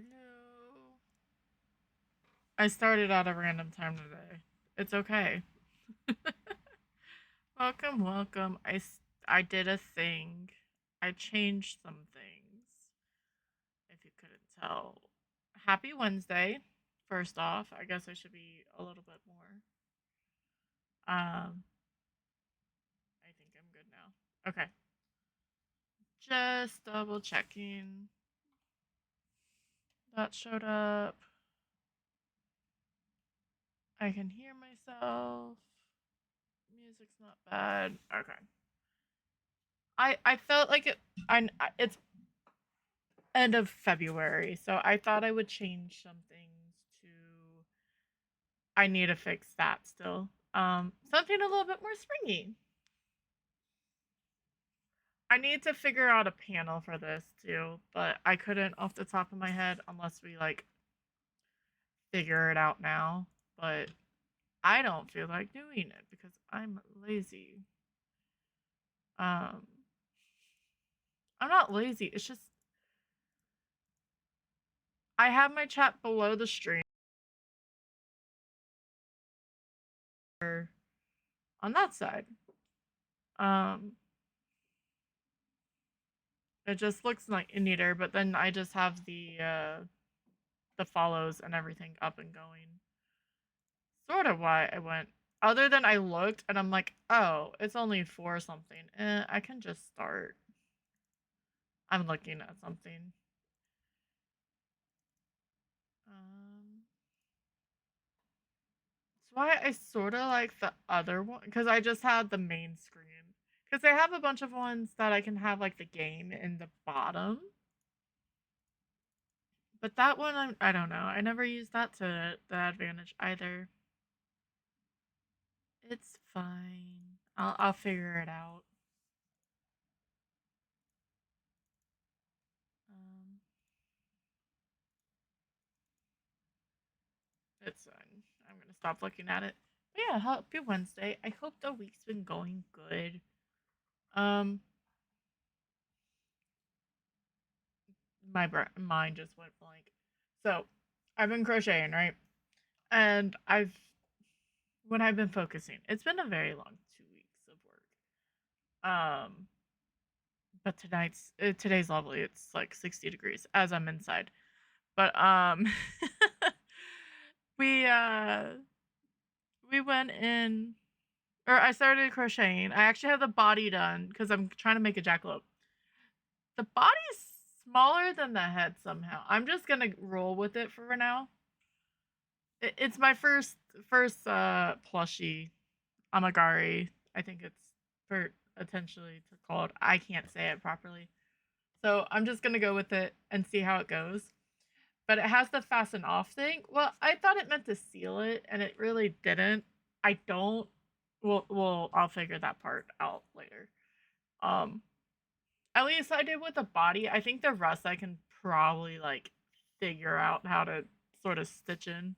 Hello. I started at a random time today. It's okay. Welcome, welcome. I did a thing. I changed some things. If you couldn't tell. Happy Wednesday. First off, I guess I should be a little bit more. I think I'm good now. Okay. Just double checking. That showed up. I can hear myself. Music's not bad. Okay. I felt like it's end of February, so I thought I would change some things to I need to fix that still. Something a little bit more springy. I need to figure out a panel for this too, but I couldn't off the top of my head unless we like figure it out now. But I don't feel like doing it because I'm lazy. Um I'm not lazy. It's just I have my chat below the stream on that side. Um It just looks like neater, but then I just have the follows and everything up and going. Sort of why I went. Other than I looked and I'm like, oh, it's only 4 something. I can just start. I'm looking at something. Um, that's why I sort of like the other one because I just had the main screen. Because I have a bunch of ones that I can have like the game in the bottom. But that one, I don't know. I never used that to the advantage either. It's fine. I'll figure it out. Um, it's fine. I'm gonna stop looking at it. But yeah, happy Wednesday. I hope the week's been going good. Um, mind just went blank. So, I've been crocheting, right? And when I've been focusing, it's been a very long 2 weeks of work. But today's lovely. It's like 60 degrees as I'm inside. But we uh we went in or I started crocheting. I actually have the body done because I'm trying to make a jackalope. The body's smaller than the head somehow. I'm just gonna roll with it for now. It's my first plushie Amagari. I think it's for potentially to called. I can't say it properly, so I'm just gonna go with it and see how it goes. But it has the fasten off thing. Well, I thought it meant to seal it, and it really didn't. I don't. Well, I'll figure that part out later. Um, at least I did with the body. I think the rest I can probably like figure out how to sort of stitch in.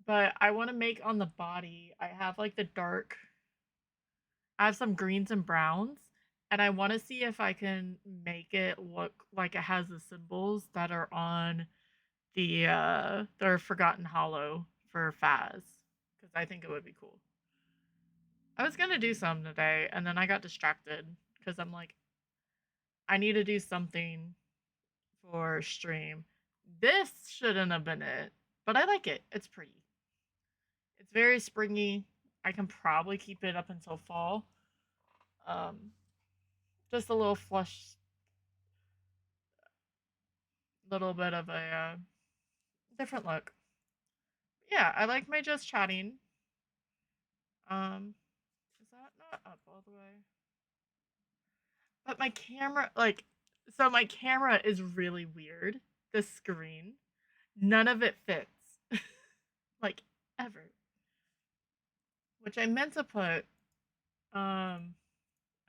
But I want to make on the body. I have like the dark. I have some greens and browns, and I want to see if I can make it look like it has the symbols that are on the Forgotten Hollow for Phas, because I think it would be cool. I was gonna do some today, and then I got distracted because I'm like, I need to do something for stream. This shouldn't have been it, but I like it. It's pretty. It's very springy. I can probably keep it up until fall. Um, just a little flush, little bit of a different look. Yeah, I like my just chatting. Is that not up all the way? But my camera, like, so my camera is really weird. The screen, none of it fits, like ever. Which I meant to put. I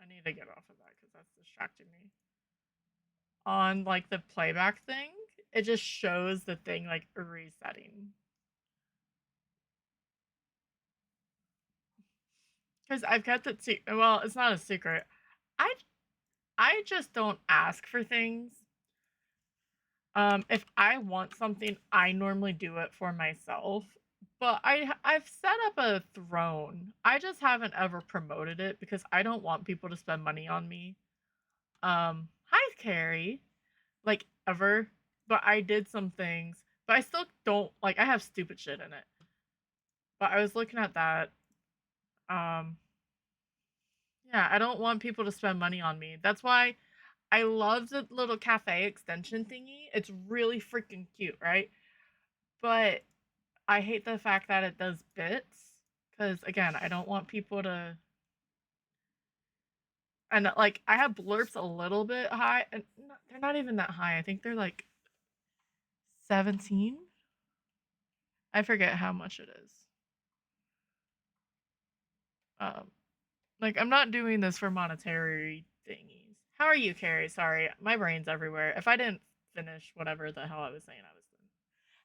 need to get off of that because that's distracting me. On like the playback thing, it just shows the thing like resetting. Because I've kept it secret. Well, it's not a secret. I I just don't ask for things. If I want something, I normally do it for myself. But I've set up a throne. I just haven't ever promoted it because I don't want people to spend money on me. Hi Carrie. Like ever. But I did some things. But I still don't like I have stupid shit in it. But I was looking at that. Um yeah, I don't want people to spend money on me. That's why I love the little cafe extension thingy. It's really freaking cute, right? But I hate the fact that it does bits because again, I don't want people to. And like I have blurps a little bit high, and they're not even that high. I think they're like 17. I forget how much it is. Um, like I'm not doing this for monetary thingies. How are you, Carrie? Sorry, my brain's everywhere. If I didn't finish whatever the hell I was saying, I was done.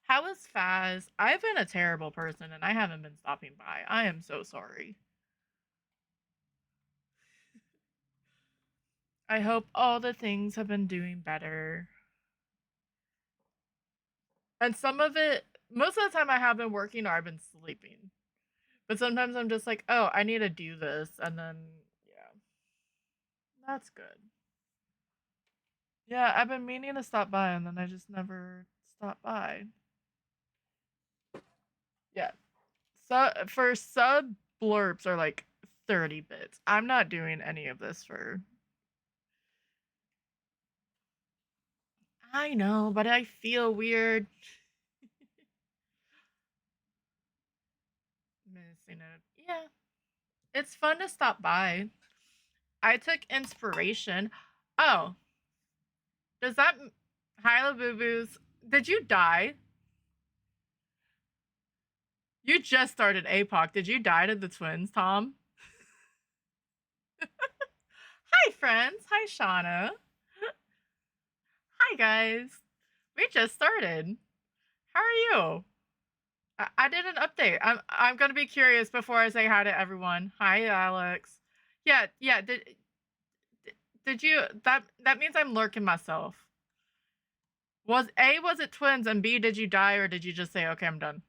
How is Phas? I've been a terrible person and I haven't been stopping by. I am so sorry. I hope all the things have been doing better. And some of it, most of the time I have been working or I've been sleeping. But sometimes I'm just like, oh, I need to do this. And then, yeah, that's good. Yeah, I've been meaning to stop by and then I just never stop by. Yeah. So for sub blurps are like 30 bits. I'm not doing any of this for. I know, but I feel weird. Missing it. Yeah. It's fun to stop by. I took inspiration. Oh, does that Hyla Boo Boos? Did you die? You just started APOC. Did you die to the twins, Tom? Hi, friends. Hi, Shauna. Hi, guys. We just started. How are you? I did an update. I'm gonna be curious before I say hi to everyone. Hi, Alex. Yeah, yeah. Did you that means I'm lurking myself. Was it twins and B did you die or did you just say okay I'm done?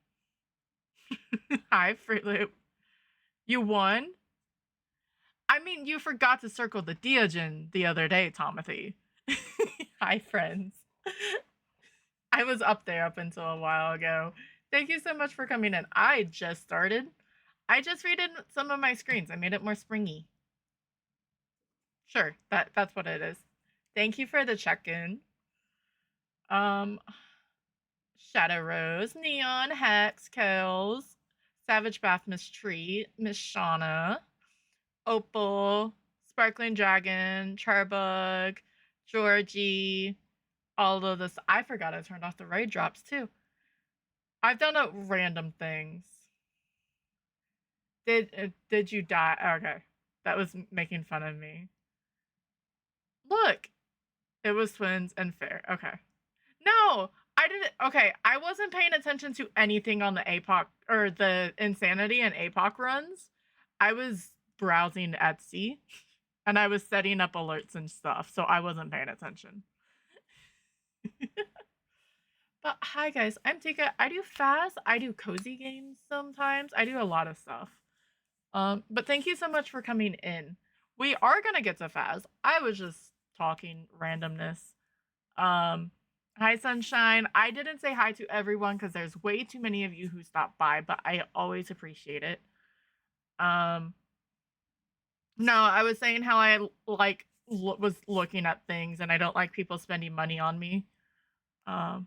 Hi, Fruit Loop. You won? I mean, you forgot to circle the Diogen the other day, Tomothy. Hi, friends. I was up there up until a while ago. Thank you so much for coming in. I just started. I just redid some of my screens. I made it more springy. Sure, that's what it is. Thank you for the check-in. Um, Shadow Rose, Neon, Hex, Kels, Savage Bath, Miss Tree, Miss Shauna, Opal, Sparkling Dragon, Charbug, Georgie, all of this. I forgot I turned off the raid drops too. I've done random things. Did you die? Okay, that was making fun of me. Look, it was twins and fair. Okay, no, I didn't. Okay, I wasn't paying attention to anything on the APOC or the Insanity and APOC runs. I was browsing Etsy and I was setting up alerts and stuff, so I wasn't paying attention. But hi guys, I'm Tika. I do fast. I do cozy games sometimes. I do a lot of stuff. But thank you so much for coming in. We are gonna get to Faz. I was just talking randomness. Hi Sunshine. I didn't say hi to everyone because there's way too many of you who stopped by, but I always appreciate it. Um, no, I was saying how I like was looking at things and I don't like people spending money on me. Um,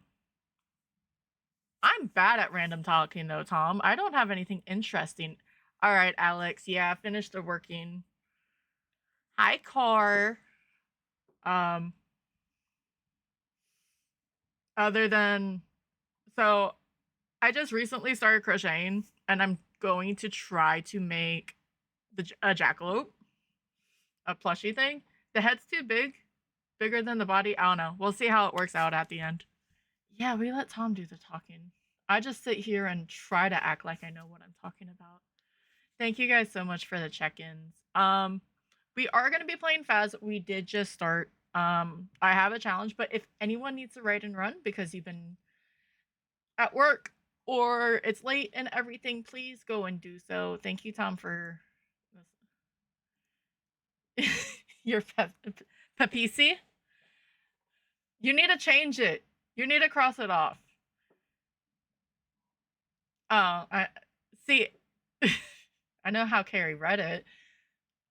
I'm bad at random talking though, Tom. I don't have anything interesting. All right, Alex. Yeah, finished the working. Hi, Car. Um, other than so I just recently started crocheting and I'm going to try to make a jackalope, a plushy thing. The head's too big, bigger than the body. I don't know. We'll see how it works out at the end. Yeah, we let Tom do the talking. I just sit here and try to act like I know what I'm talking about. Thank you guys so much for the check-ins. We are gonna be playing Phas. We did just start. I have a challenge, but if anyone needs to write and run because you've been at work or it's late and everything, please go and do so. Thank you, Tom, for your Pepisi. You need to change it. You need to cross it off. I see. I know how Carrie read it.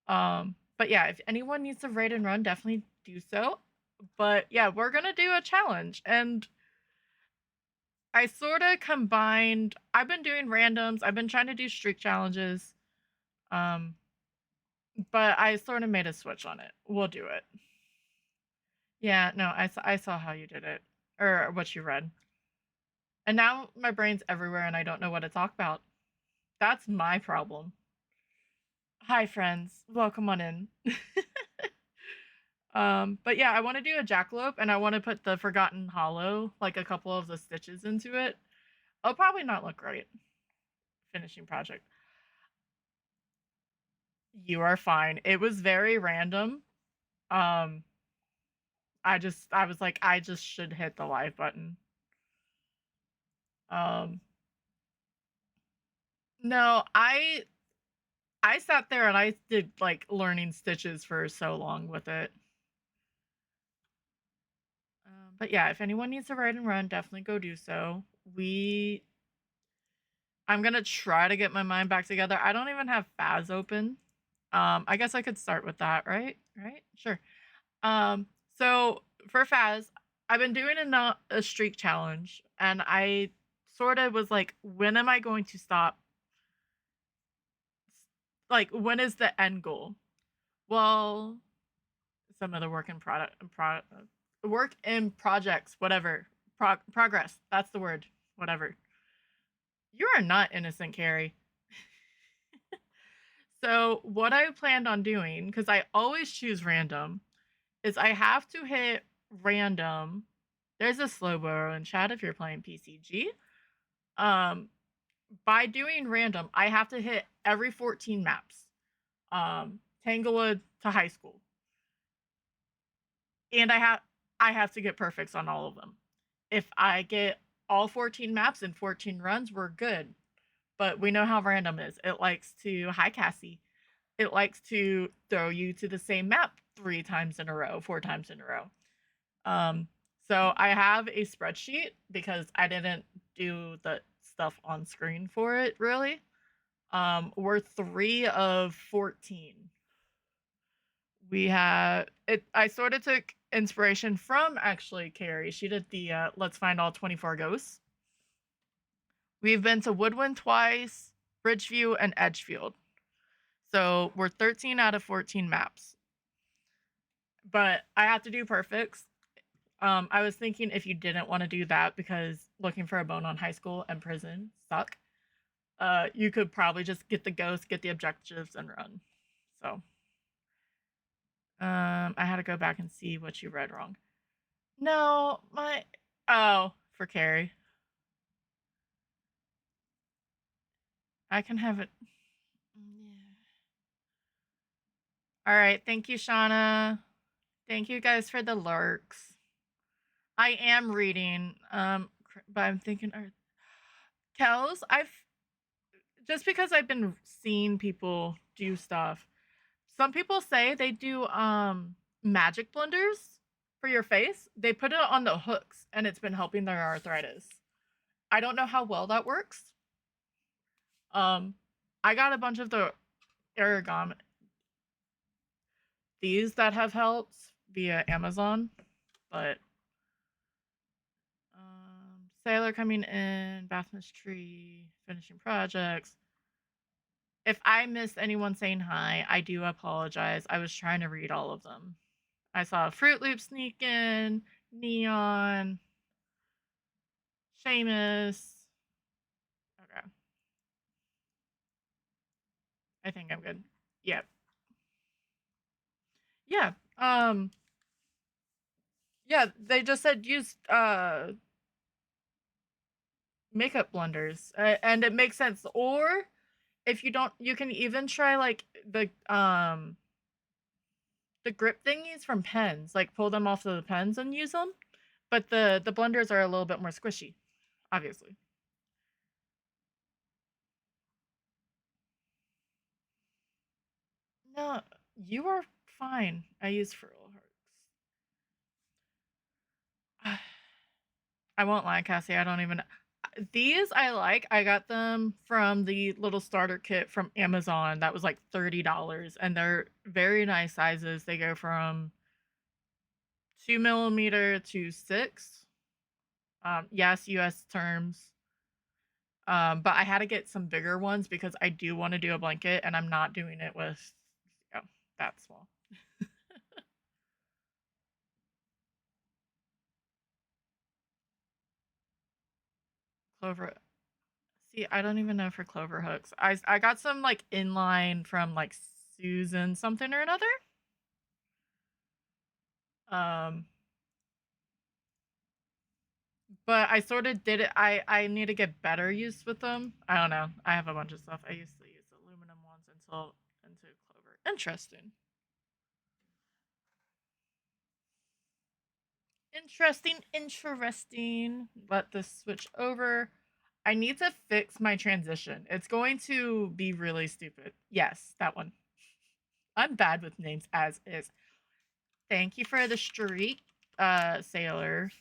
But yeah, if anyone needs to write and run, definitely do so. But yeah, we're gonna do a challenge, and I sort of combined. I've been doing randoms. I've been trying to do streak challenges. Um, but I sort of made a switch on it. We'll do it. Yeah, no, I saw how you did it or what you read. And now my brain's everywhere and I don't know what to talk about. That's my problem. Hi friends, welcome on in. But yeah, I want to do a jackalope and I want to put the Forgotten Hollow, like a couple of the stitches into it. It'll probably not look great. Finishing project. You are fine. It was very random. Um, I was like, I just should hit the live button. Um, no, I sat there and I did like learning stitches for so long with it. But yeah, if anyone needs to write and run, definitely go do so. I'm gonna try to get my mind back together. I don't even have Phas open. I guess I could start with that, right? Right? Sure. Um, so for Phas, I've been doing a streak challenge, and I sort of was like, when am I going to stop? Like, when is the end goal? Well, some of the work in projects, whatever. Progress. That's the word. Whatever. You are not innocent, Carrie. So what I planned on doing, because I always choose random, is I have to hit random. There's a slow burrow in chat if you're playing PCG. Um, by doing random, I have to hit every 14 maps. Tanglewood to high school. And I have to get perfects on all of them. If I get all 14 maps in 14 runs, we're good. But we know how random is. It likes to, hi Cassie, it likes to throw you to the same map 3 times in a row, 4 times in a row. So I have a spreadsheet because I didn't do the stuff on screen for it really. We're 3 of 14. We have it. I sort of took inspiration from actually Carrie. She did the Let's Find All 24 Ghosts. We've been to Woodwind twice, Bridgeview, and Edgefield. So we're 13 out of 14 maps. But I have to do perfects. I was thinking if you didn't want to do that because looking for a bone on high school and prison suck, you could probably just get the ghost, get the objectives, and run. So I had to go back and see what you read wrong. No, for Carrie. I can have it. Yeah. All right, thank you, Shauna. Thank you guys for the lurks. I am reading, but I'm thinking, Kels, I've just because I've been seeing people do stuff. Some people say they do magic blenders for your face. They put it on the hooks, and it's been helping their arthritis. I don't know how well that works. I got a bunch of the origami these that have helped via Amazon, but Sailor coming in, Bathmas Tree, finishing projects. If I missed anyone saying hi, I do apologize. I was trying to read all of them. I saw Fruit Loop sneak in, Neon, Seamus. Okay. I think I'm good. Yep. Yeah. Yeah, they just said use makeup blenders. And it makes sense. Or if you don't, you can even try like the the grip thingies from pens, like pull them off of the pens and use them. But the blenders are a little bit more squishy, obviously. No, you are fine. I use Feral Hearts. I won't lie, Cassie. I don't even. These I like. I got them from the little starter kit from Amazon. That was like $30, and they're very nice sizes. They go from 2 millimeter to 6. Yes, U.S. terms. But I had to get some bigger ones because I do want to do a blanket, and I'm not doing it with that small. Clover. See, I don't even know for clover hooks. I got some like inline from like Susan something or another. Um, but I sort of did it. I need to get better use with them. I don't know. I have a bunch of stuff. I used to use aluminum ones until into clover. Interesting. Interesting. Let this switch over. I need to fix my transition. It's going to be really stupid. Yes, that one. I'm bad with names as is. Thank you for the streak, sailor.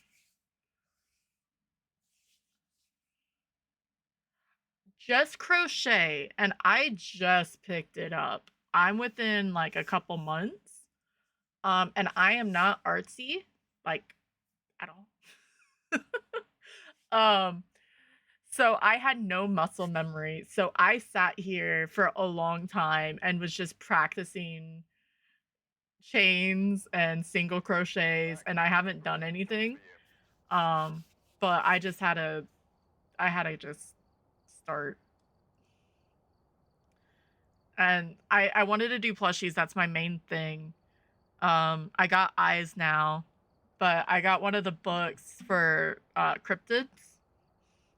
Just crochet, and I just picked it up. I'm within like a couple months. And I am not artsy, like at all. um, so I had no muscle memory. So I sat here for a long time and was just practicing chains and single crochets, and I haven't done anything. Um, but I had to just start. And I wanted to do plushies. That's my main thing. I got eyes now, but I got one of the books for cryptids,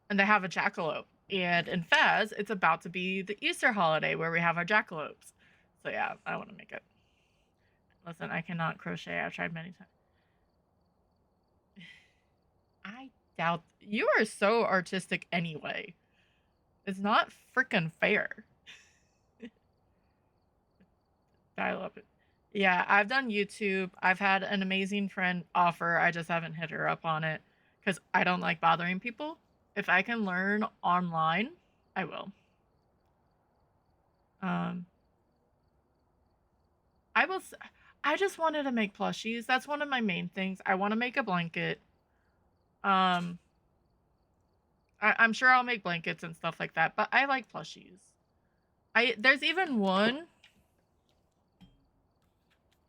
and they have a jackalope. And in Phas, it's about to be the Easter holiday where we have our jackalopes. So yeah, I want to make it. Listen, I cannot crochet. I've tried many times. I doubt you are so artistic anyway. It's not freaking fair. Dial up. Yeah, I've done YouTube. I've had an amazing friend offer. I just haven't hit her up on it because I don't like bothering people. If I can learn online, I will. Um, I will. I just wanted to make plushies. That's one of my main things. I want to make a blanket. Um, I'm sure I'll make blankets and stuff like that, but I like plushies. There's even one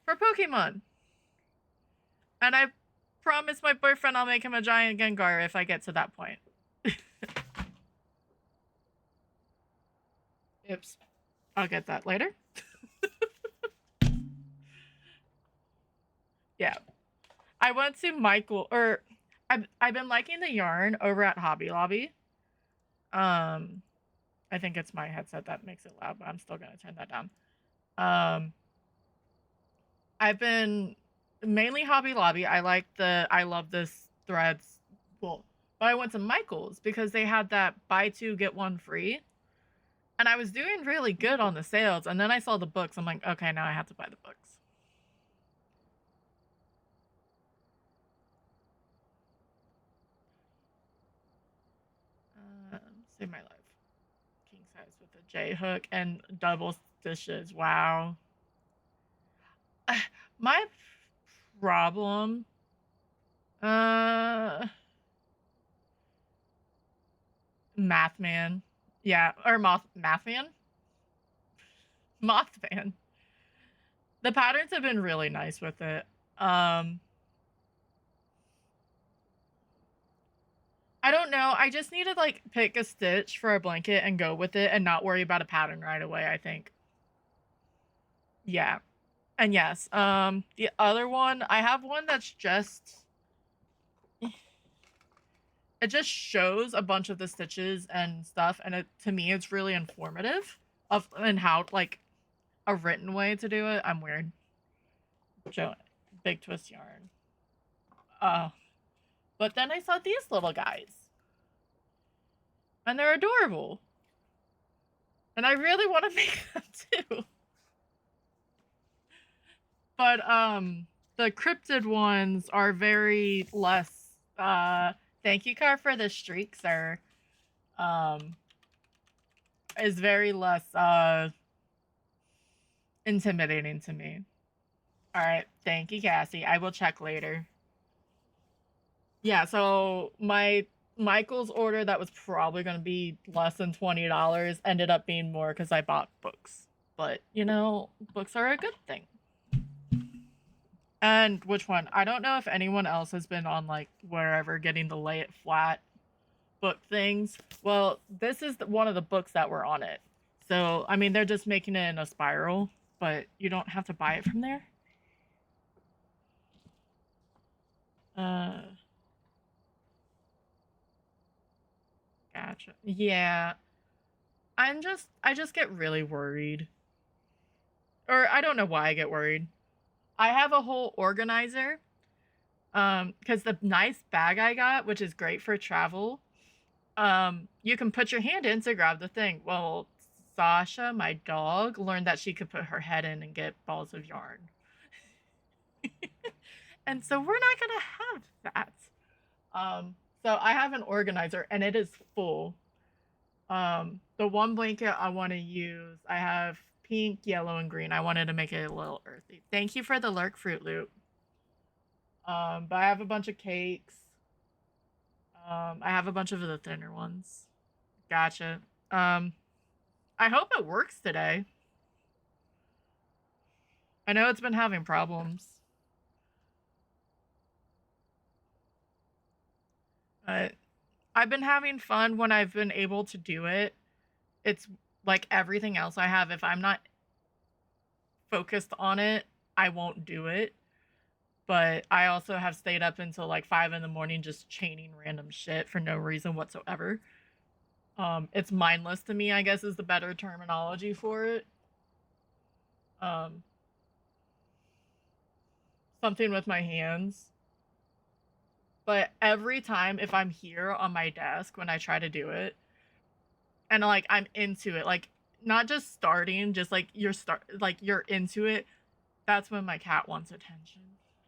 for Pokemon, and I promised my boyfriend I'll make him a giant Gengar if I get to that point. Oops. I'll get that later. Yeah. I went to Michael, or I've been liking the yarn over at Hobby Lobby. Um, I think it's my headset that makes it loud, but I'm still gonna turn that down. Um, I've been mainly Hobby Lobby. I love this threads. Well, but I went to Michael's because they had that buy two get one free, and I was doing really good on the sales. And then I saw the books. I'm like, okay, now I have to buy the books. Save my life. King size with a J hook and double stitches. Wow. My problem, uh, Math Man. Yeah, or Math Man? Moth Man. The patterns have been really nice with it. Um, I don't know. I just need to like pick a stitch for a blanket and go with it and not worry about a pattern right away, I think. Yeah. And yes, the other one, I have one that's just it just shows a bunch of the stitches and stuff, and it to me it's really informative of and how like a written way to do it. I'm weird. Big Twist yarn. Uh, but then I saw these little guys, and they're adorable, and I really want to make them too. But the cryptid ones are very less. Thank you, Car, for the streak, sir. Is very less intimidating to me. All right, thank you, Cassie. I will check later. Yeah, so Michael's order that was probably going to be less than $20 ended up being more because I bought books. But you know, books are a good thing. And which one? I don't know if anyone else has been on like wherever getting the lay it flat book things. Well, this is one of the books that were on it. So I mean, they're just making it in a spiral, but you don't have to buy it from there. Gotcha. Yeah. I just get really worried. Or I don't know why I get worried. I have a whole organizer. Because the nice bag I got, which is great for travel, you can put your hand in to grab the thing. Well, Sasha, my dog, learned that she could put her head in and get balls of yarn. And so we're not gonna have that. So I have an organizer and it is full. The one blanket I want to use, I have pink, yellow, and green. I wanted to make it a little earthy. Thank you for the lurk, Fruit Loop. But I have a bunch of cakes. I have a bunch of the thinner ones. Gotcha. I hope it works today. I know it's been having problems. But I've been having fun when I've been able to do it. It's like everything else I have. If I'm not focused on it, I won't do it. But I also have stayed up until like 5 in the morning just chaining random shit for no reason whatsoever. It's mindless to me, I guess is the better terminology for it. Something with my hands. But every time if I'm here on my desk when I try to do it, and like I'm into it, like not just starting, just like you're into it, that's when my cat wants attention.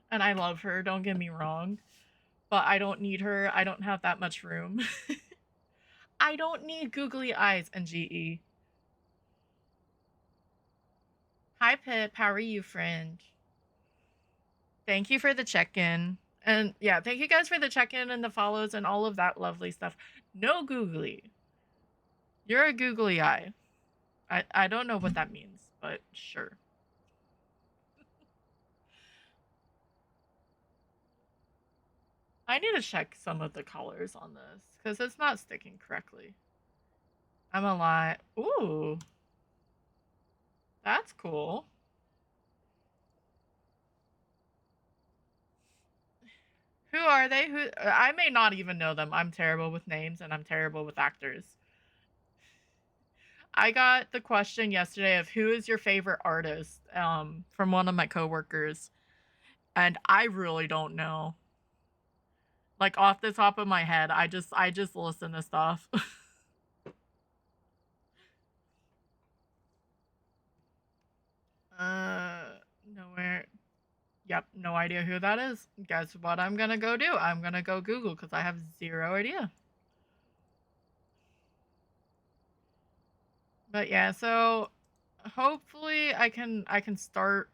And I love her, don't get me wrong, but I don't need her. I don't have that much room. I don't need googly eyes and GE. Hi Pip, how are you, friend? Thank you for the check-in. And yeah, thank you guys for the check-in and the follows and all of that lovely stuff. No googly. You're a googly eye. I don't know what that means, but sure. I need to check some of the colors on this because it's not sticking correctly. I'm a lie. Ooh. That's cool. Who are they? Who I may not even know them. I'm terrible with names and I'm terrible with actors. I got the question yesterday of who is your favorite artist from one of my coworkers, and I really don't know. Like off the top of my head, I just listen to stuff. Nowhere. Yep, no idea who that is. Guess what I'm gonna go do? I'm gonna go Google because I have zero idea. But yeah, so hopefully I can start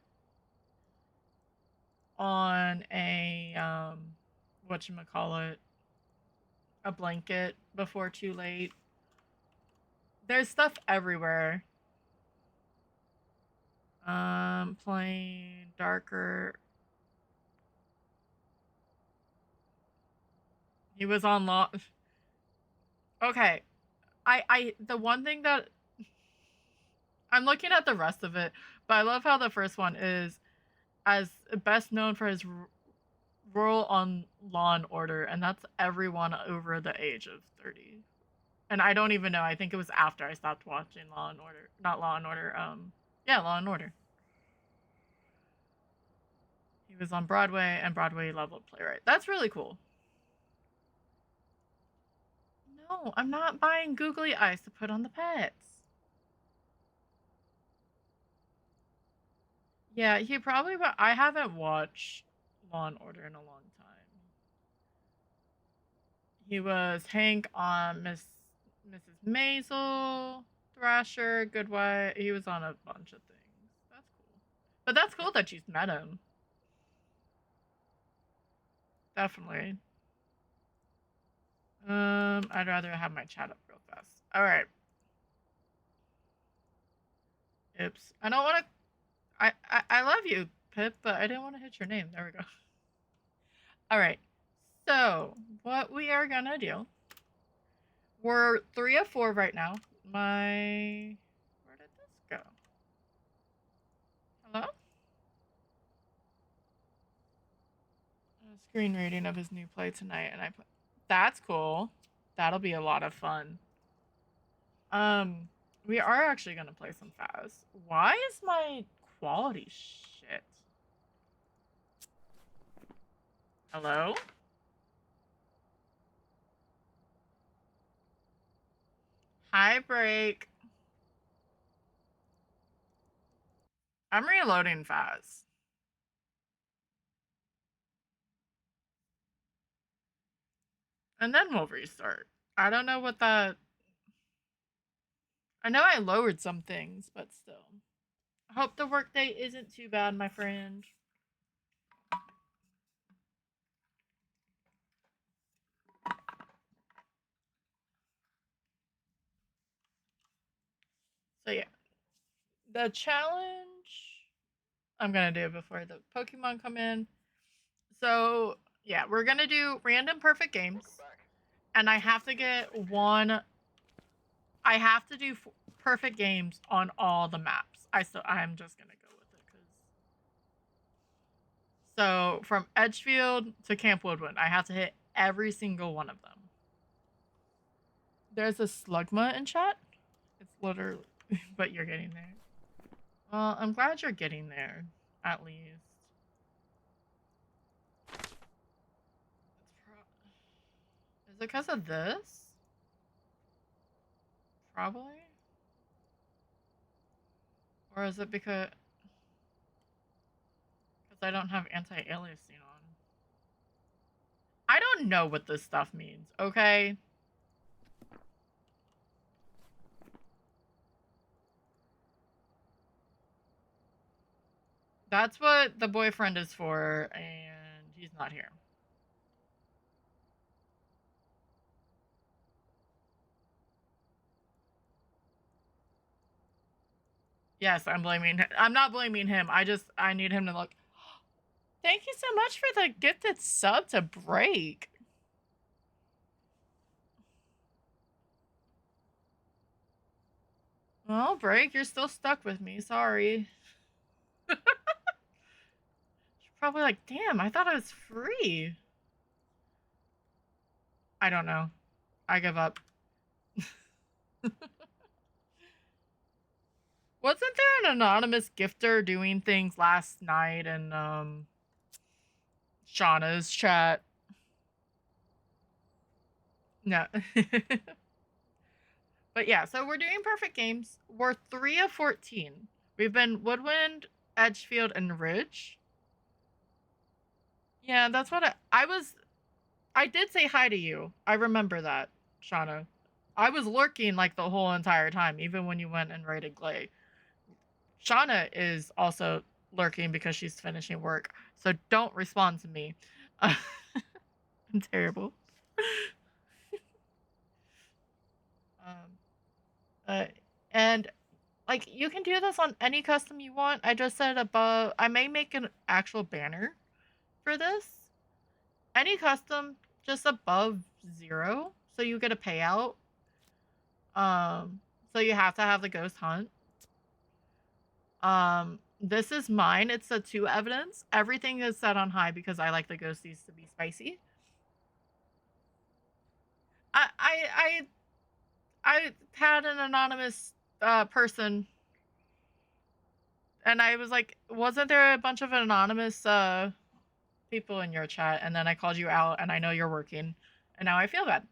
on a whatchamacallit, a blanket before too late. There's stuff everywhere. Plain, darker. He was on law. Okay. The one thing that I'm looking at the rest of it, but I love how the first one is as best known for his role on Law and Order, and that's everyone over the age of 30. And I don't even know. I think it was after I stopped watching Law and Order, not Law and Order. Yeah, Law and Order. He was on Broadway and Broadway level playwright. That's really cool. No, I'm not buying googly eyes to put on the pets. Yeah, he probably. I haven't watched Law and Order in a long time. He was Hank on Mrs. Maisel, Thrasher, Good Wife. He was on a bunch of things. That's cool. But that's cool that she's met him. Definitely. I'd rather have my chat up real fast. All right. Oops. I don't want to. I love you, Pip, but I didn't want to hit your name. There we go. All right. So what we are gonna do? We're 3 of 4 right now. Where did this go? Hello? A screen reading of his new play tonight, and that's cool. That'll be a lot of fun. We are actually gonna play some Phas. Why is my quality shit? Hello? Hi, break. I'm reloading Phas. And then we'll restart. I don't know what that. I know I lowered some things, but still. I hope the workday isn't too bad, my friend. So yeah. The challenge I'm gonna do before the Pokemon come in. So yeah, we're gonna do random perfect games. And I have to get one. I have to do perfect games on all the maps. I'm just gonna go with it because. So from Edgefield to Camp Woodland, I have to hit every single one of them. There's a Slugma in chat. It's literally, but you're getting there. Well, I'm glad you're getting there, at least. Is it because of this? Probably. Or is it because I don't have anti-aliasing on? I don't know what this stuff means, okay? That's what the boyfriend is for, and he's not here. Yes, I'm not blaming him. I need him to look. Thank you so much for the gifted sub to Break. Well, Break, you're still stuck with me. Sorry. You're probably like, damn, I thought it was free. I don't know. I give up. Wasn't there an anonymous gifter doing things last night in Shauna's chat? No. But yeah, so we're doing perfect games. We're 3 of 14. We've been Woodwind, Edgefield, and Ridge. Yeah, that's what I was. I did say hi to you. I remember that, Shauna. I was lurking like the whole entire time, even when you went and raided Glay. Shauna is also lurking because she's finishing work, so don't respond to me. I'm terrible. And like you can do this on any custom you want. I just said above. I may make an actual banner for this. Any custom just above 0, so you get a payout. So you have to have the ghost hunt. This is mine. It's a 2 evidence. Everything is set on high because I like the ghosties to be spicy. I had an anonymous person, and I was like, wasn't there a bunch of anonymous people in your chat, and then I called you out, and I know you're working, and now I feel bad.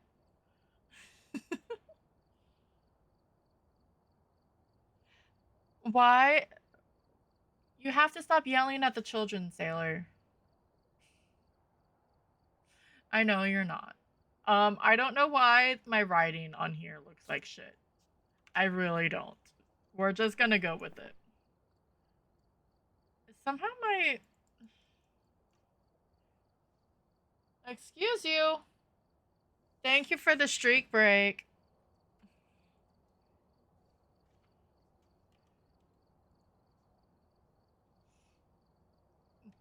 Why? You have to stop yelling at the children, Sailor. I know you're not. I don't know why my writing on here looks like shit. I really don't. We're just gonna go with it. Somehow my... Excuse you. Thank you for the streak break.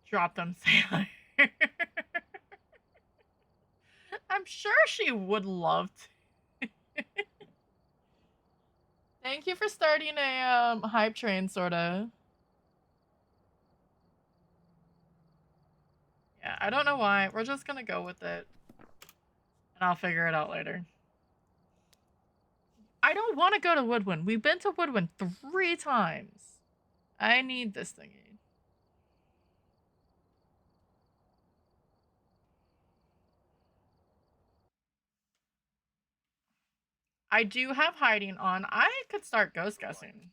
Drop them, Sailor. I'm sure she would love to. Thank you for starting a hype train, sorta. Yeah, I don't know why. We're just gonna go with it. And I'll figure it out later. I don't want to go to Woodwind. We've been to Woodwind 3 times. I need this thingy. I do have hiding on. I could start ghost guessing.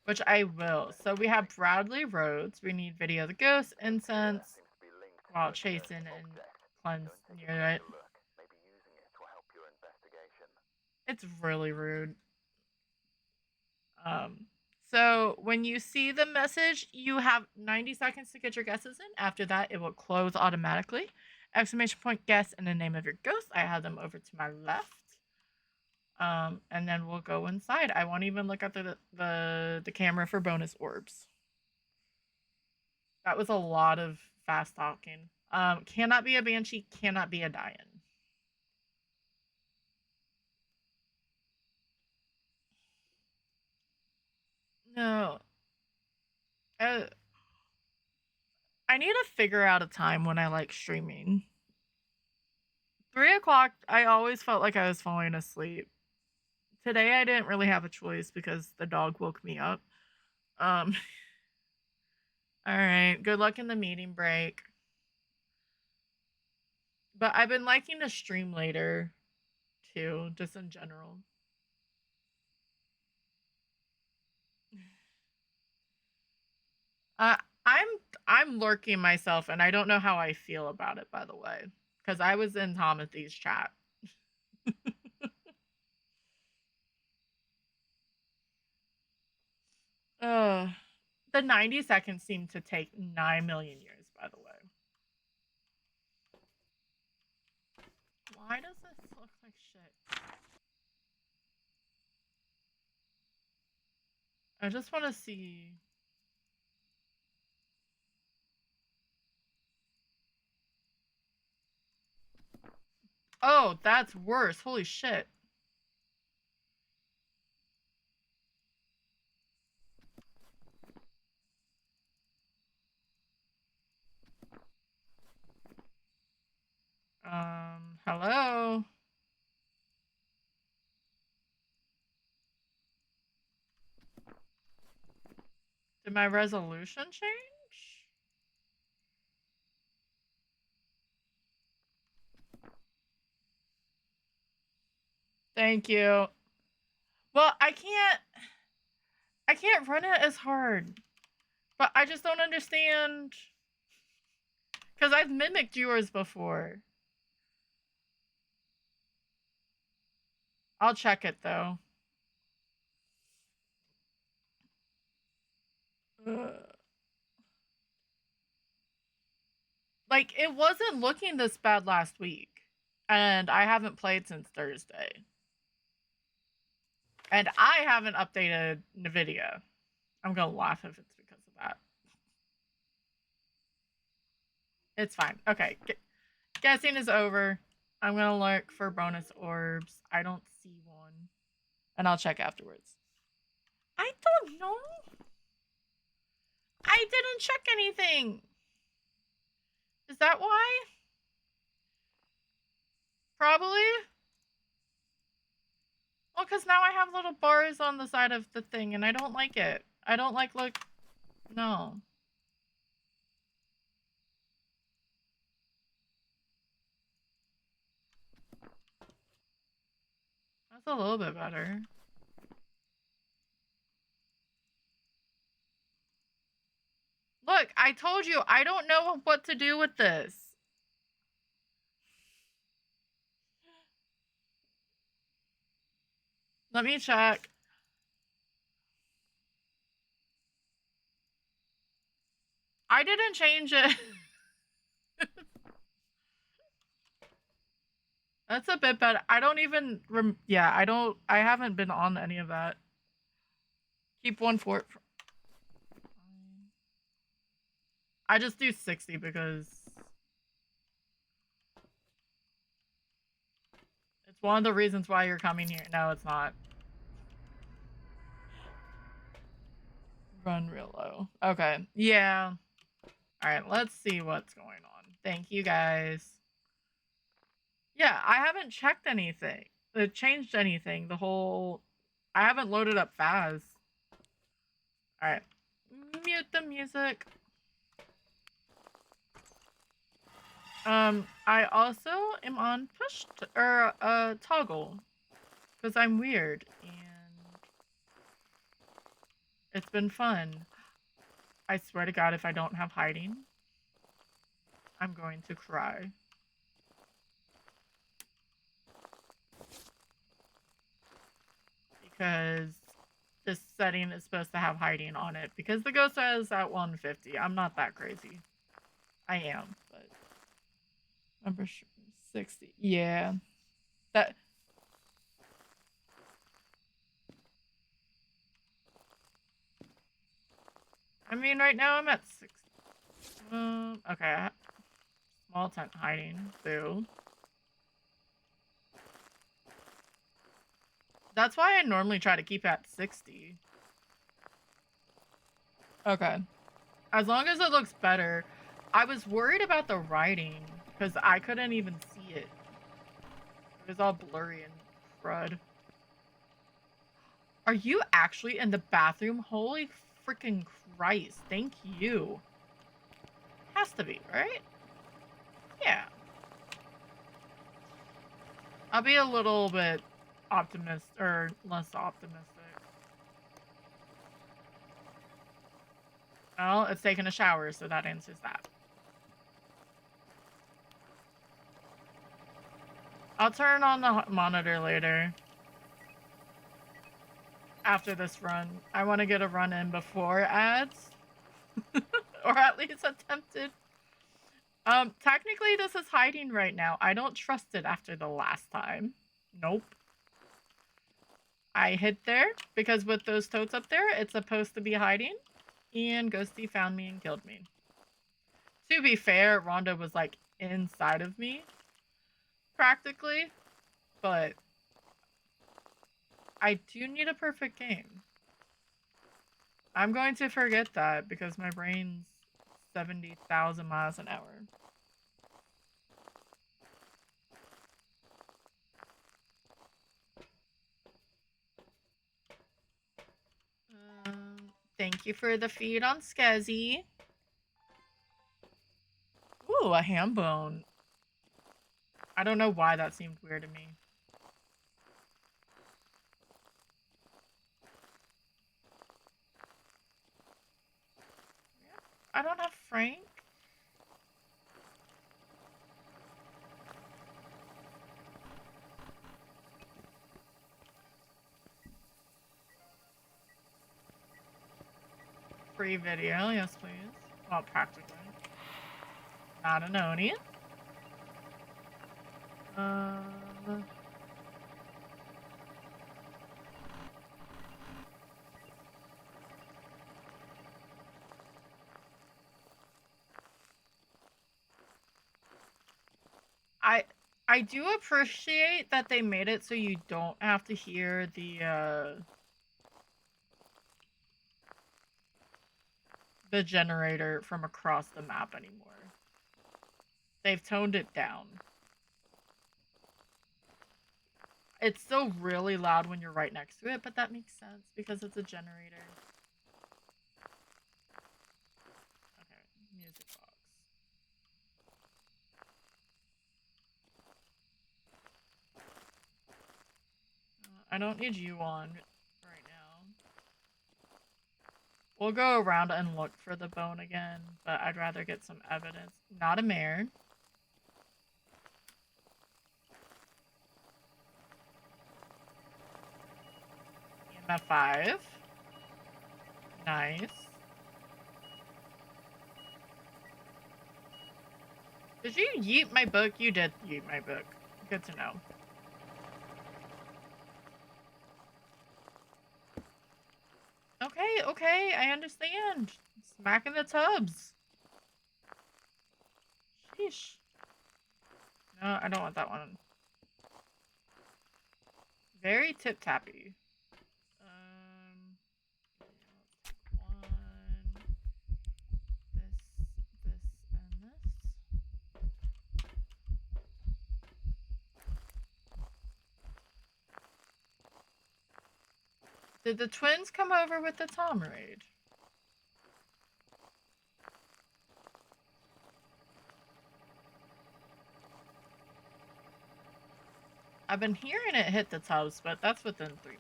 Which I will. So we have Bradley Rhodes. We need video of the ghost, incense, while chasing and cleanse near it. It's really rude. So when you see the message, you have 90 seconds to get your guesses in. After that, it will close automatically. Exclamation point guess and the name of your ghost. I have them over to my left. And then we'll go inside. I won't even look at the camera for bonus orbs. That was a lot of fast talking. Cannot be a banshee, cannot be a Dian. No. I need to figure out a time when I like streaming. 3 o'clock, I always felt like I was falling asleep. Today, I didn't really have a choice because the dog woke me up. All right. Good luck in the meeting break. But I've been liking to stream later, too, just in general. I'm lurking myself, and I don't know how I feel about it, by the way, because I was in Tomothy's chat. The 90 seconds seem to take 9 million years, by the way. Why does this look like shit? I just want to see. Oh, that's worse. Holy shit. Hello? Did my resolution change? Thank you. Well, I can't run it as hard. But I just don't understand. Because I've mimicked yours before. I'll check it, though. Like, it wasn't looking this bad last week. And I haven't played since Thursday. And I haven't updated NVIDIA. I'm gonna laugh if it's because of that. It's fine. Okay. Guessing is over. I'm gonna look for bonus orbs. I don't see one. And I'll check afterwards. I don't know. I didn't check anything. Is that why? Probably. Well, because now I have little bars on the side of the thing, and I don't like it. I don't like, look. No. That's a little bit better. Look, I told you, I don't know what to do with this. Let me check. I didn't change it. That's a bit better. I don't even yeah, I haven't been on any of that. Keep one for I just do 60 because it's one of the reasons why you're coming here. No, it's not. Run real low. Okay. Yeah. Alright, let's see what's going on. Thank you guys. Yeah, I haven't checked anything. It changed anything. I haven't loaded up Phas. Alright. Mute the music. I also am on push or toggle because I'm weird and it's been fun. I swear to God, if I don't have hiding, I'm going to cry. Because this setting is supposed to have hiding on it. Because the ghost is at 150. I'm not that crazy. I am, but number 60. Yeah. That. I mean, right now I'm at 60. Okay. Small tent hiding. Boo. That's why I normally try to keep at 60. Okay. As long as it looks better. I was worried about the writing because I couldn't even see it. It was all blurry and crud. Are you actually in the bathroom? Holy freaking Christ. Thank you. Has to be, right? Yeah. I'll be a little bit less optimistic. Well, it's taking a shower, so that answers that. I'll turn on the monitor later. After this run. I want to get a run in before ads. Or at least attempted. Technically this is hiding right now. I don't trust it after the last time. Nope. I hid there because with those totes up there, it's supposed to be hiding. And Ghosty found me and killed me. To be fair, Rhonda was like inside of me. Practically. But I do need a perfect game. I'm going to forget that because my brain's 70,000 miles an hour. Thank you for the feed on Skezzy. Ooh, a ham bone. I don't know why that seemed weird to me. I don't have Frank. Free video, yes please. Well, practically. Not an Oni. I do appreciate that they made it so you don't have to hear the generator from across the map anymore. They've toned it down. It's still really loud when you're right next to it, but that makes sense because it's a generator. Okay, music box. I don't need you on right now. We'll go around and look for the bone again, but I'd rather get some evidence. Not a mare. EMF 5. Nice. Did you yeet my book? You did yeet my book. Good to know. Okay, okay, I understand. Smacking the tubs. Sheesh. No, I don't want that one. Very tip-tappy. One. This, and this. Did the twins come over with the Tom raid? I've been hearing it hit the tubs, but that's within 3 meters.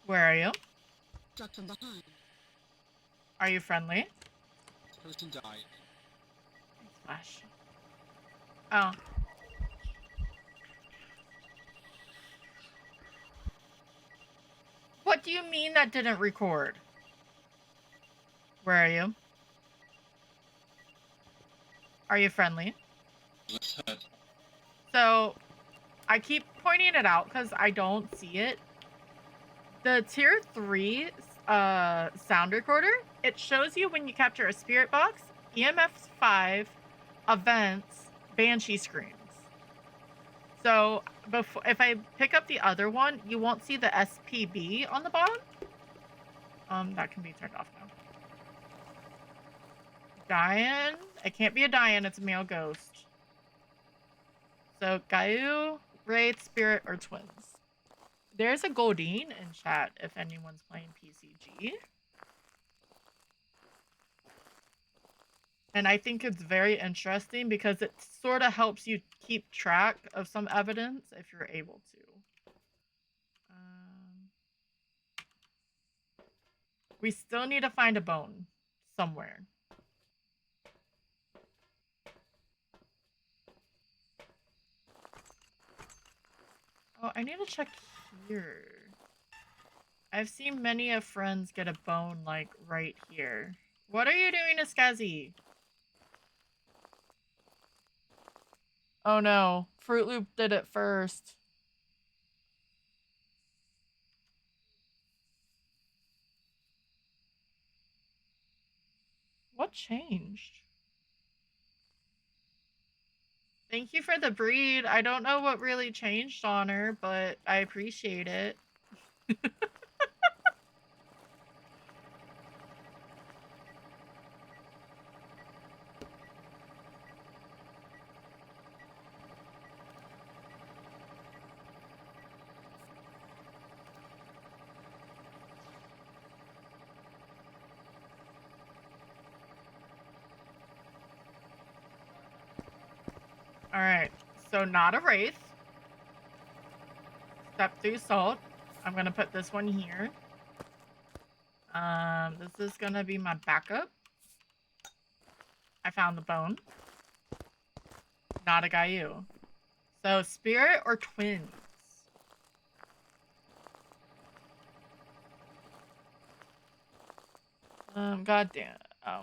Where are you? Struck from behind. Are you friendly? Person died. Flash. Oh. What do you mean that didn't record? Where are you? Are you friendly? So, I keep pointing it out because I don't see it. The tier 3 sound recorder, it shows you when you capture a spirit box, EMF 5, events, banshee screams. So if I pick up the other one, you won't see the SPB on the bottom. That can be turned off now. Diane, it can't be a Diane, it's a male ghost. So Gayu, Wraith, Spirit, or Twins. There's a Goldine in chat if anyone's playing PCG. And I think it's very interesting because it sort of helps you keep track of some evidence if you're able to. We still need to find a bone somewhere. Oh, I need to check here. I've seen many of friends get a bone, like, right here. What are you doing to Skazzy? Oh no, Fruit Loop did it first. What changed? Thank you for the breed. I don't know what really changed on her, but I appreciate it. Alright, so not a Wraith. Step through salt. I'm gonna put this one here. This is gonna be my backup. I found the bone. Not a Gayu. So spirit or twins? God damn. Oh.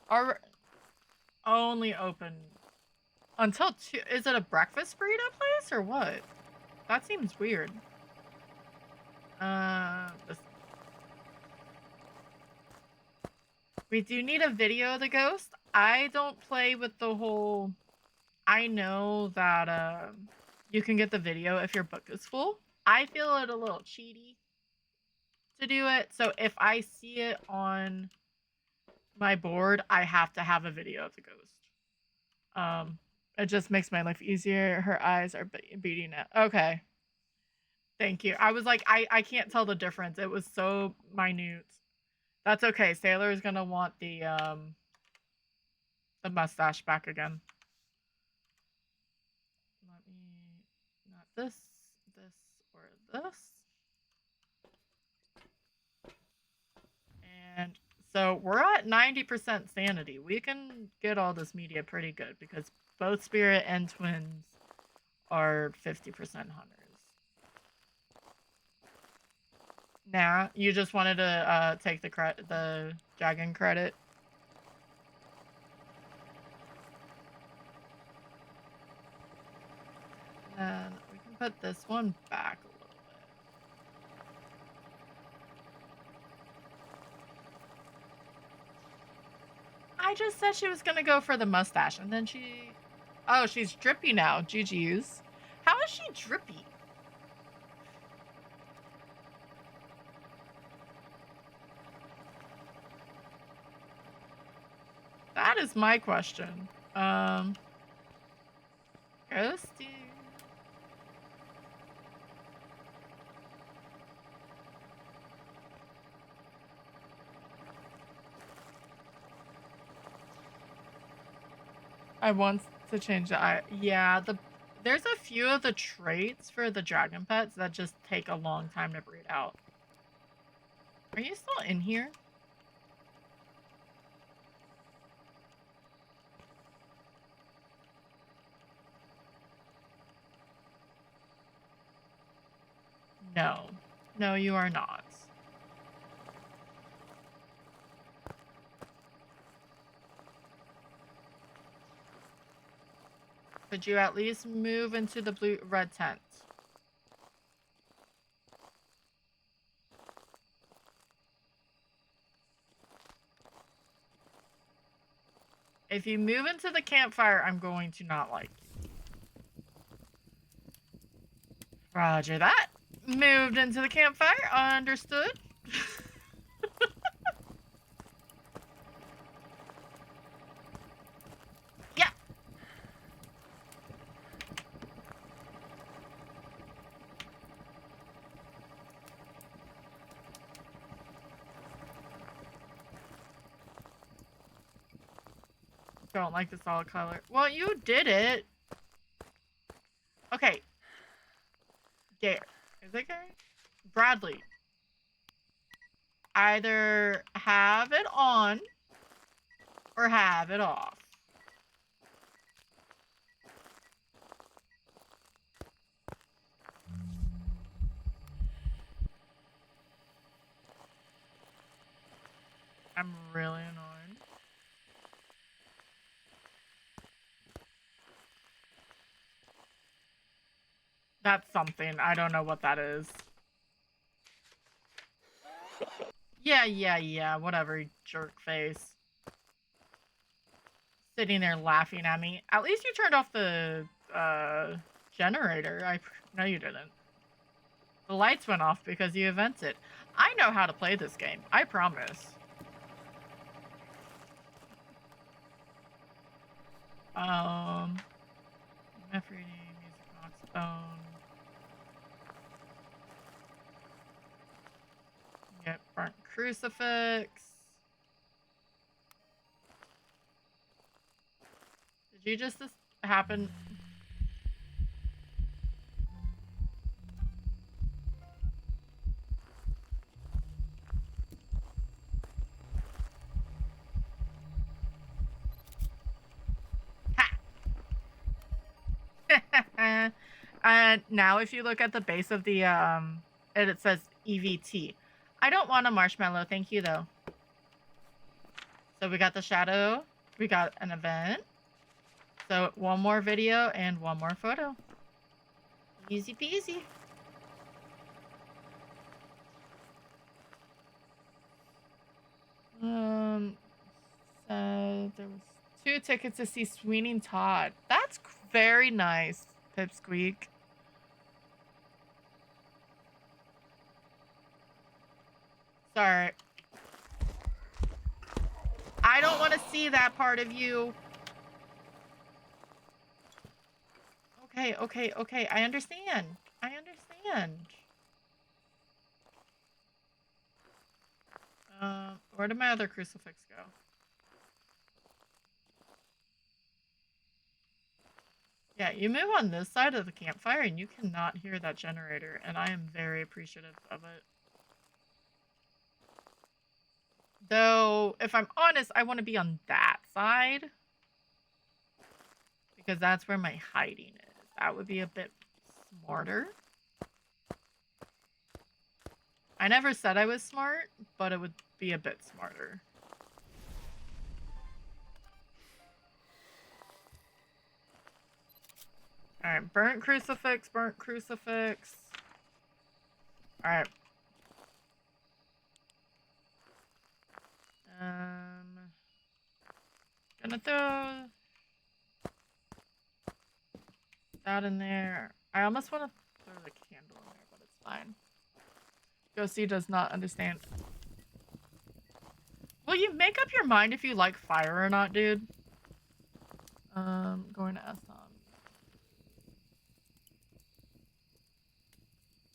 Are only open until 2. Is it a breakfast burrito place or what? That seems weird. We do need a video of the ghost. I don't play with the whole. I know that you can get the video if your book is full. I feel it a little cheaty to do it. So if I see it on my board, I have to have a video of the ghost. It just makes my life easier. Her eyes are beating it. Okay. Thank you. I was like, I can't tell the difference. It was so minute. That's okay. Sailor is gonna want the mustache back again. Let me not this, this, or this. And so we're at 90% sanity. We can get all this media pretty good because both Spirit and Twins are 50% hunters. Nah, you just wanted to take the dragon credit. And we can put this one back a little bit. I just said she was gonna go for the mustache, and then she... Oh, she's drippy now. GG's. How is she drippy? That is my question. Ghosty. I want to change the yeah, there's a few of the traits for the dragon pets that just take a long time to breed out. Are you still in here? No. No, you are not. Could you at least move into the red tent? If you move into the campfire, I'm going to not like you. Roger that. Moved into the campfire. Understood. Yeah. Don't like the solid color. Well, you did it. Okay. Gare. Is it Gary? Bradley. Either have it on or have it off. I'm really annoyed. That's something. I don't know what that is. Yeah. Whatever, jerk face. Sitting there laughing at me. At least you turned off the generator. No, you didn't. The lights went off because you evented. I know how to play this game. I promise. MF reading, music box, phone. Get burnt crucifix. Did you just this happen? Ha! And now if you look at the base of the it says EVT. I don't want a marshmallow, thank you though. So we got the shadow, we got an event. So one more video and one more photo. Easy peasy. So there was 2 tickets to see Sweeney Todd. That's very nice, Pipsqueak. Sorry. I don't want to see that part of you. Okay. I understand. Where did my other crucifix go? Yeah, you move on this side of the campfire and you cannot hear that generator, and I am very appreciative of it. Though, if I'm honest, I want to be on that side. Because that's where my hiding is. That would be a bit smarter. I never said I was smart, but it would be a bit smarter. Alright, burnt crucifix, burnt crucifix. Alright. Gonna throw that in there. I almost want to throw the candle in there, but it's fine. Ghosty does not understand. Will you make up your mind if you like fire or not, dude? Going to Esson.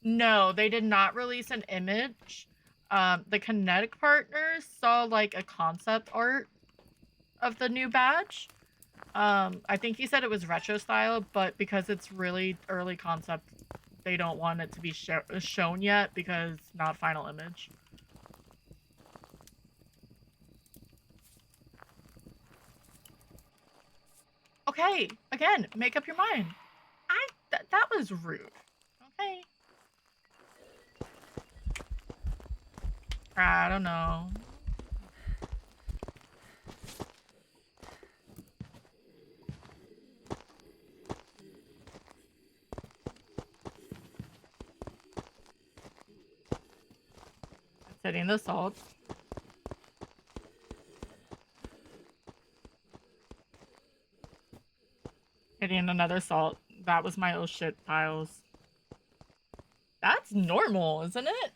No, they did not release an image. The Kinetic partners saw like a concept art of the new badge. I think he said it was retro style, but because it's really early concept, they don't want it to be shown yet because not final image. Okay, again, make up your mind. That was rude. Okay. I don't know. It's hitting the salt. Hitting another salt. That was my oh shit piles. That's normal, isn't it?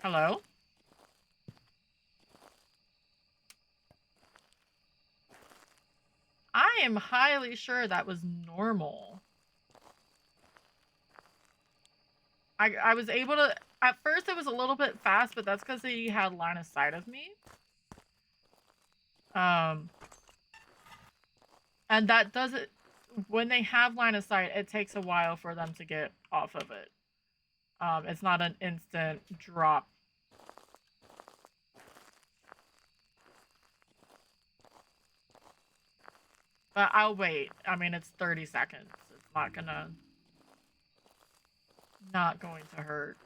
Hello? I am highly sure that was normal. I was able to... At first it was a little bit fast, but that's because he had line of sight of me. And that doesn't... When they have line of sight, it takes a while for them to get off of it. It's not an instant drop. But I'll wait. I mean, it's 30 seconds. It's not gonna... Not going to hurt.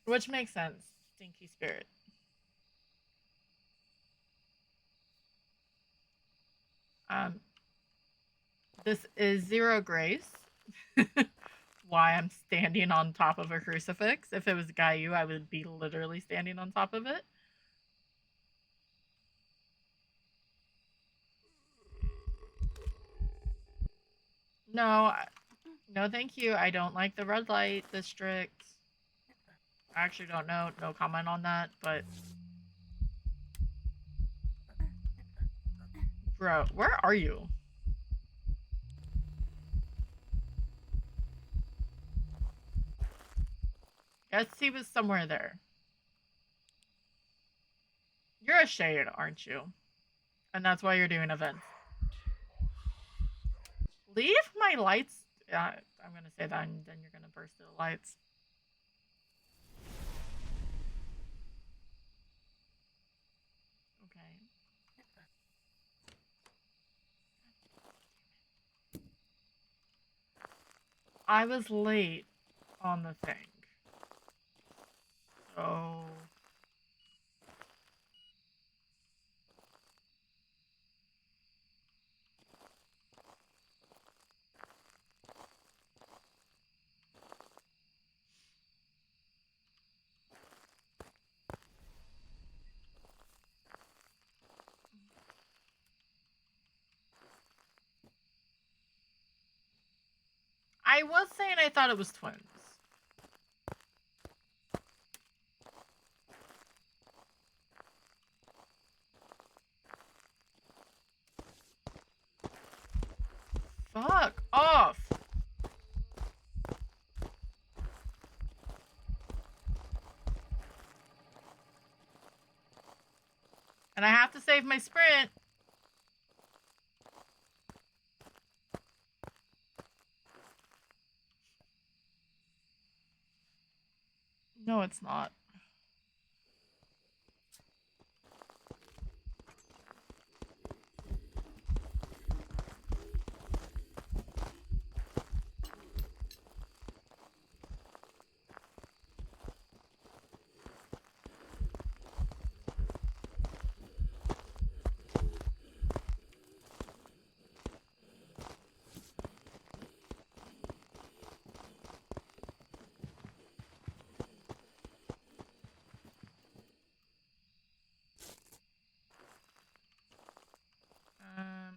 Which makes sense. Stinky spirit. This is zero grace. Why I'm standing on top of a crucifix. If it was Gayu, I would be literally standing on top of it. No, no thank you. I don't like the red light district. I actually don't know. No comment on that, but... Bro, where are you? Guess he was somewhere there. You're a shade, aren't you? And that's why you're doing events. Leave my lights... I'm gonna say that, and then you're gonna burst through the lights. Okay. I was late on the thing. So... I was saying I thought it was twins. Fuck off. And I have to save my sprint. No, it's not.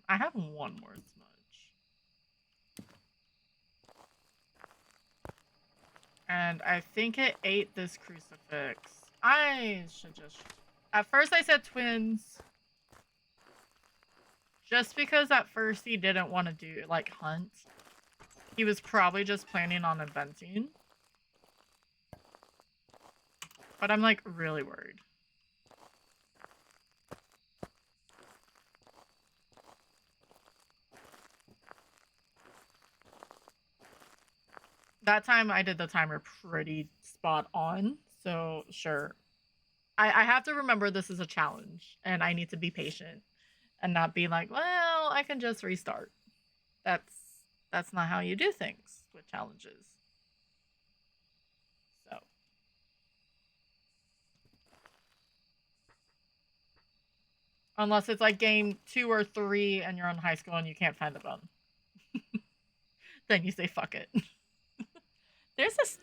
I have one more smudge. And I think it ate this crucifix. I should just... At first I said twins. Just because at first he didn't want to do, like, hunt. He was probably just planning on inventing. But I'm, like, really worried. That time I did the timer pretty spot on, so sure. I have to remember this is a challenge, and I need to be patient and not be like, well, I can just restart. That's not how you do things with challenges. So. Unless it's like game 2 or 3 and you're in high school and you can't find the bone. Then you say fuck it. There's this...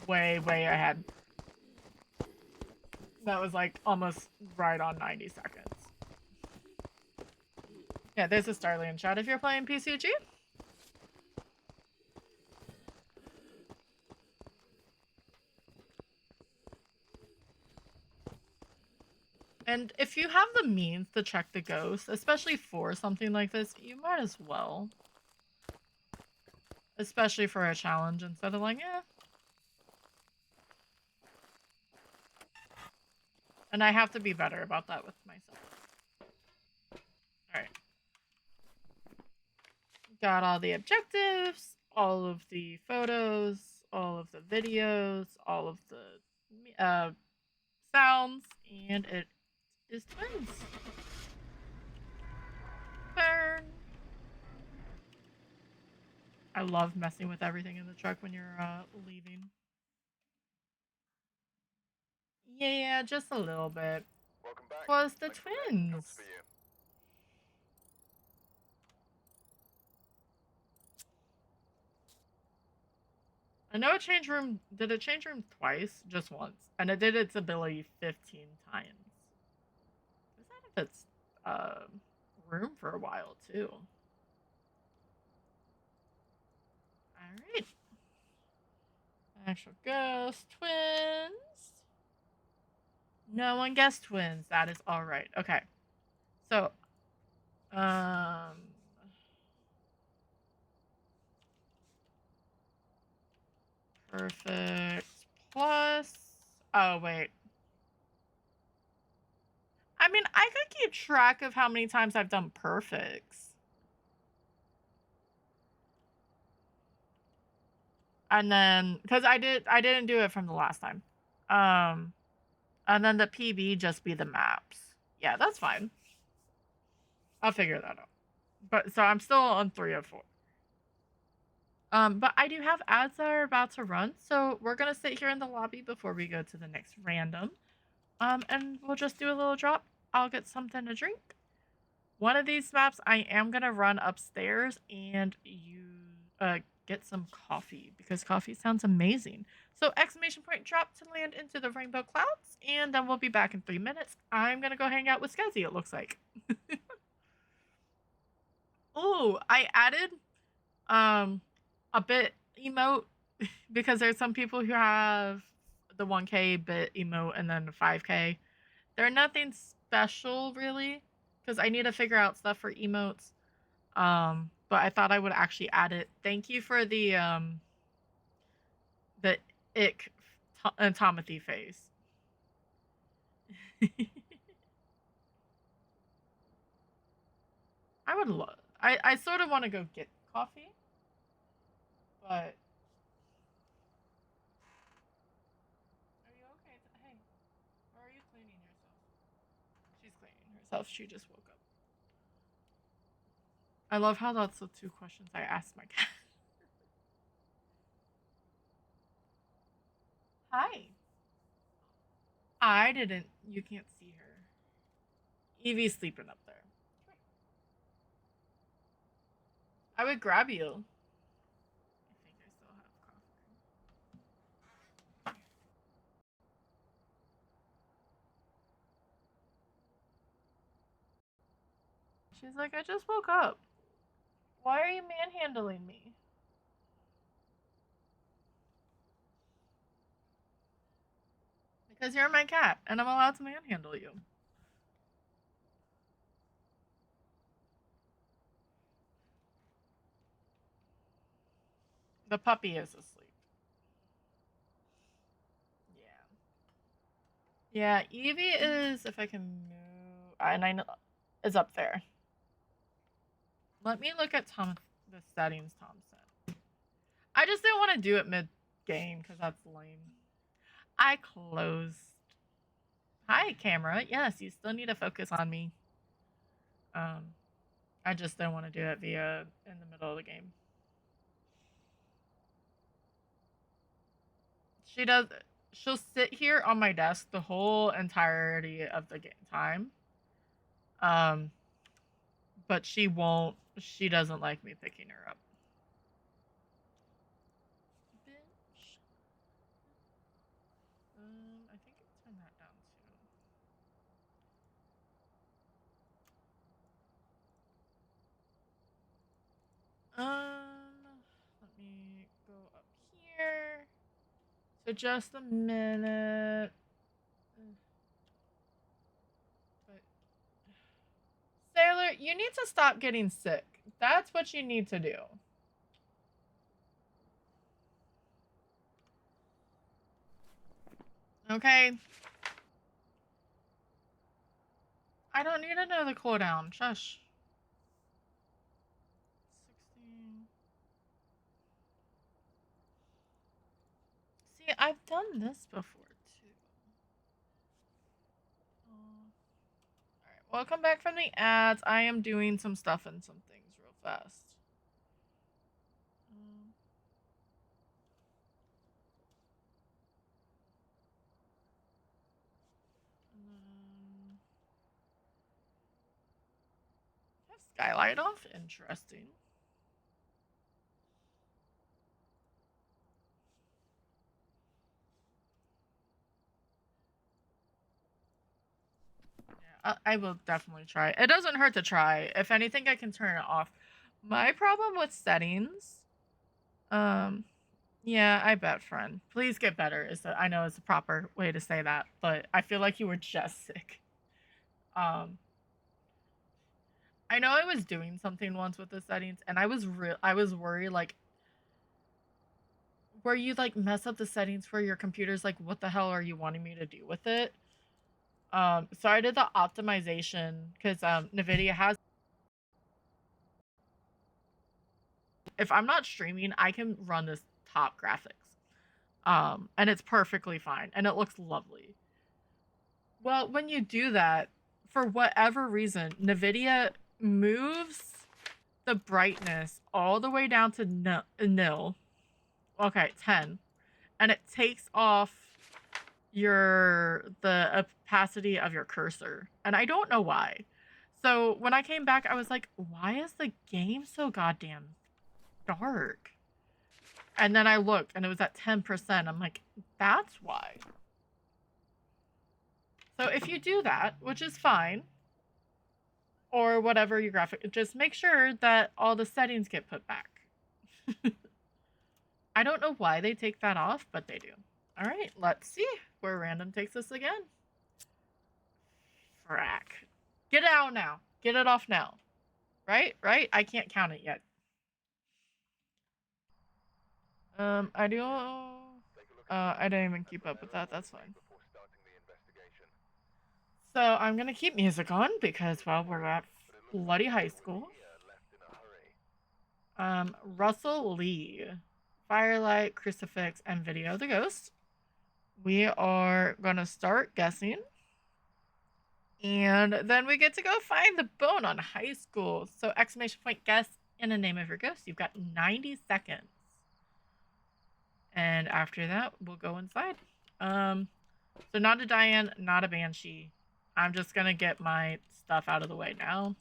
way ahead. That was like almost right on 90 seconds. Yeah, there's a Starly in chat if you're playing PCG. And if you have the means to check the ghost, especially for something like this, you might as well. Especially for a challenge instead of like, eh. And I have to be better about that with myself. Alright. Got all the objectives, all of the photos, all of the videos, all of the sounds, and it is twins. Burn. I love messing with everything in the truck when you're leaving. Yeah, just a little bit. Welcome back. Plus the twins. I know it changed room. Did it change room twice? Just once. And it did its ability 15 times. Is that if it's room for a while too? Alright. Actual ghost twins. No one guessed twins. That is alright. Okay. So, perfect plus... Oh, wait. I mean, I could keep track of how many times I've done perfects. And then, because I didn't do it from the last time. And then the PB just be the maps. Yeah, that's fine. I'll figure that out. But, so I'm still on 3 of 4. But I do have ads that are about to run, so we're gonna sit here in the lobby before we go to the next random. And we'll just do a little drop. I'll get something to drink. One of these maps, I am gonna run upstairs and get some coffee because coffee sounds amazing. So exclamation point drop to land into the rainbow clouds, and then we'll be back in 3 minutes. I'm gonna go hang out with Skezzy, it looks like. Oh, I added a bit emote because there's some people who have the 1K bit emote and then 5K. They're nothing special really, because I need to figure out stuff for emotes. But I thought I would actually add it. Thank you for the ick Tomothy face. I would love. I sort of want to go get coffee, but are you okay? Hey, or are you cleaning yourself? She's cleaning herself. She just woke up. I love how that's the two questions I asked my cat. Hi. I didn't. You can't see her. Evie's sleeping up there. I would grab you. I think I still have coffee. She's like, I just woke up. Why are you manhandling me? Because you're my cat, and I'm allowed to manhandle you. The puppy is asleep. Yeah. Yeah, Evie is, if I can move, and I know, is up there. Let me look at the settings Tom said. I just didn't want to do it mid-game, because that's lame. I closed. Hi, camera. Yes, you still need to focus on me. I just don't want to do it via in the middle of the game. She does. She'll sit here on my desk the whole entirety of the time. But she won't. She doesn't like me picking her up. Bitch. I think I turn that down too. Let me go up here. So just a minute. But Sailor, you need to stop getting sick. That's what you need to do. Okay? I don't need another cooldown. Shush. 16. See, I've done this before too. Alright, welcome back from the ads. I am doing some stuff and some things real fast. Skylight off? Interesting. Yeah, I will definitely try. It doesn't hurt to try. If anything, I can turn it off. My problem with settings, yeah, I bet, friend. Please get better. I know it's a proper way to say that, but I feel like you were just sick. I know I was doing something once with the settings, and I was worried, like, where you like mess up the settings for your computers, like, what the hell are you wanting me to do with it? So I did the optimization because Nvidia has. If I'm not streaming, I can run this top graphics, and it's perfectly fine, and it looks lovely. Well, when you do that, for whatever reason, Nvidia moves the brightness all the way down to nil. Okay, 10, and it takes off the opacity of your cursor, and I don't know why. So when I came back, I was like, why is the game so goddamn dark? And then I looked, and it was at 10%. I'm like, that's why. So if you do that, which is fine, or whatever your graphic, just make sure that all the settings get put back. I don't know why they take that off, but they do. All right, let's see where random takes us again. Frack. Get it out now. Get it off now. Right? Right? I can't count it yet. I do. I didn't even keep up with that. That's fine. So I'm gonna keep music on because, well, we're at bloody high school. Russell Lee, Firelight, Crucifix, and Video the Ghost. We are gonna start guessing. And then we get to go find the bone on high school. So exclamation point guess and the name of your ghost. You've got 90 seconds. And after that, we'll go inside. So not a Diane, not a Banshee. I'm just gonna get my stuff out of the way now.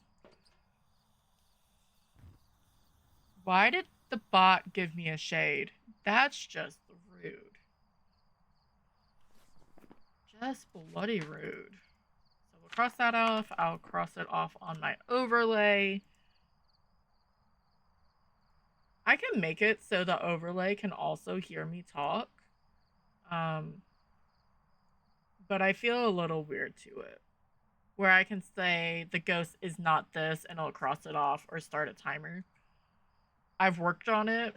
Why did the bot give me a shade? That's just rude. Just bloody rude. So we'll cross that off. I'll cross it off on my overlay. I can make it so the overlay can also hear me talk. But I feel a little weird to it. Where I can say the ghost is not this and it'll cross it off or start a timer. I've worked on it,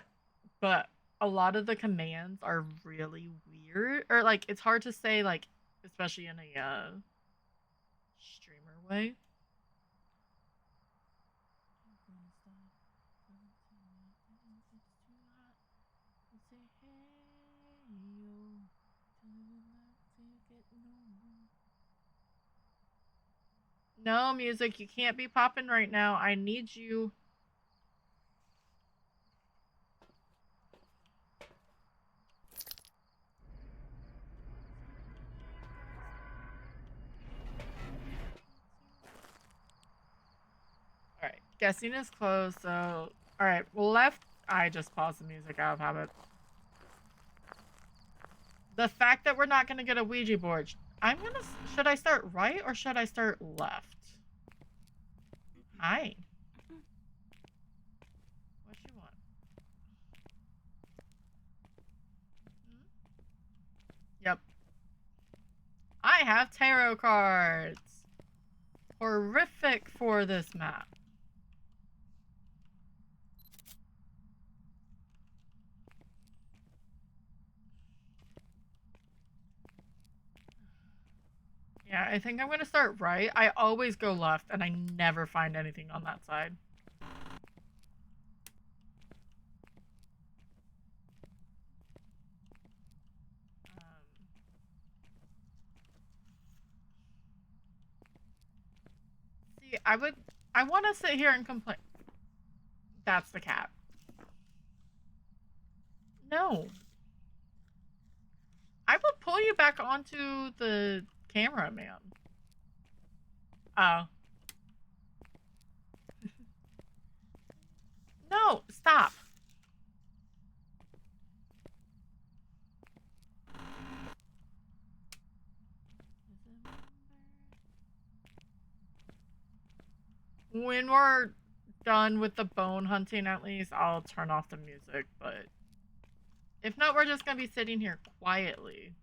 but a lot of the commands are really weird. Or like it's hard to say, like, especially in a streamer way. No, music, you can't be popping right now. I need you. Alright, guessing is closed, so... Alright, left... I just paused the music out of habit. The fact that we're not gonna get a Ouija board... Should I start right or should I start left? Hi. What you want? Yep. I have tarot cards. Horrific for this map. Yeah, I think I'm gonna start right. I always go left and I never find anything on that side. See, I want to sit here and complain. That's the cat. No. I will pull you back onto the camera, man. Oh. No, stop. When we're done with the bone hunting, at least, I'll turn off the music, but if not, we're just gonna be sitting here quietly.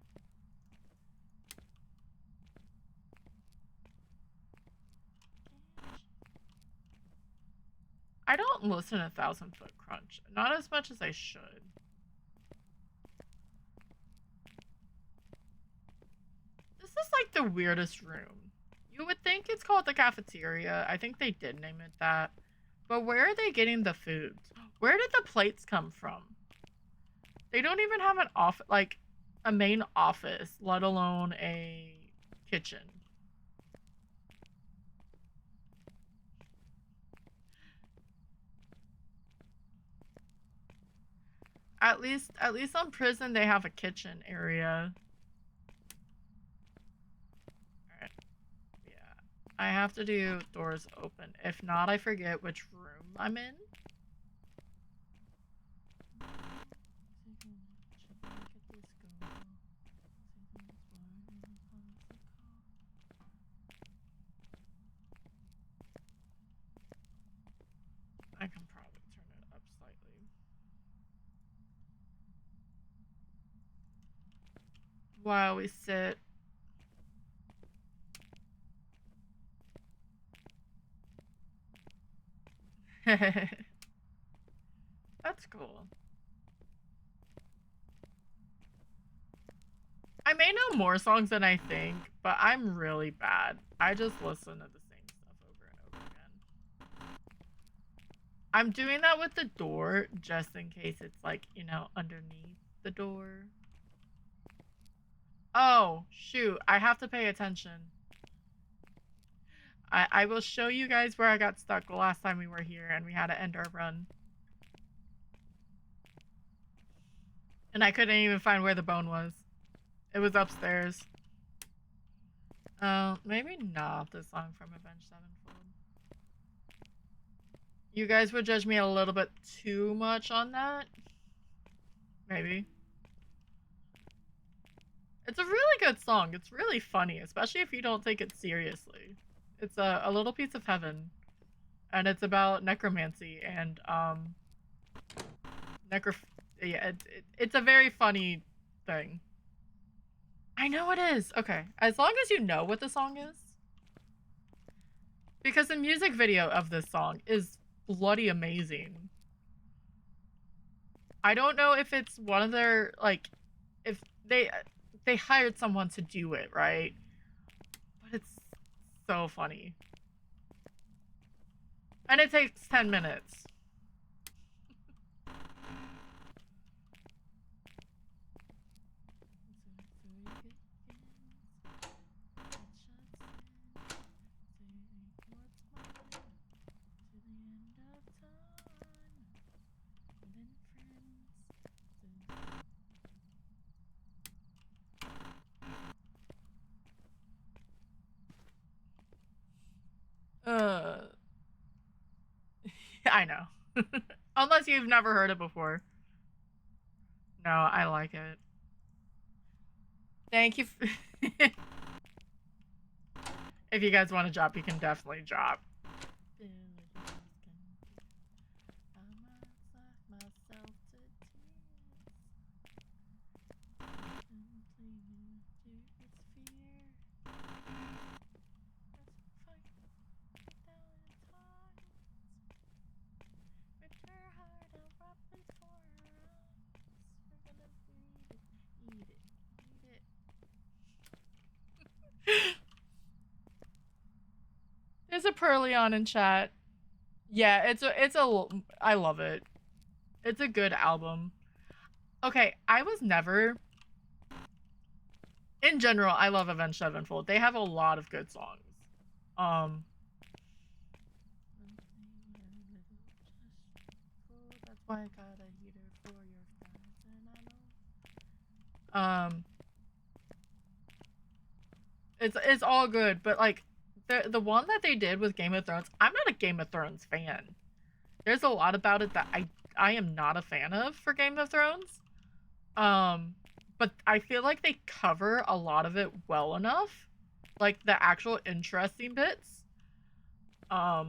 I don't listen to 1,000 Foot Crunch. Not as much as I should. This is like the weirdest room. You would think it's called the cafeteria. I think they did name it that. But where are they getting the food? Where did the plates come from? They don't even have an office, like a main office, let alone a kitchen. At least on prison they have a kitchen area. Alright. Yeah. I have to do doors open. If not, I forget which room I'm in. I can probably turn it up slightly. while we sit. That's cool. I may know more songs than I think, but I'm really bad. I just listen to the same stuff over and over again. I'm doing that with the door just in case it's like, you know, underneath the door. Oh, shoot. I have to pay attention. I will show you guys where I got stuck the last time we were here and we had to end our run. And I couldn't even find where the bone was. It was upstairs. Maybe not the song from Avenged Sevenfold. You guys would judge me a little bit too much on that. Maybe. It's a really good song. It's really funny, especially if you don't take it seriously. It's a little piece of heaven. And it's about necromancy and, yeah, it's a very funny thing. I know it is. Okay. As long as you know what the song is. Because the music video of this song is bloody amazing. I don't know if it's one of their, like, if they hired someone to do it, right? But it's so funny. And it takes 10 minutes. I know. Unless you've never heard it before. No, I like it. Thank you. If you guys want to drop, you can definitely drop. There's a Pearlion in chat. Yeah, I love it. It's a good album. Okay, I was never. In general, I love Avenged Sevenfold. They have a lot of good songs. That's why I got a heater for your friends, and I know. It's all good, but like the one that they did with Game of Thrones, I'm not a Game of Thrones fan. There's a lot about it that I am not a fan of for Game of Thrones. But I feel like they cover a lot of it well enough. Like the actual interesting bits. Yeah.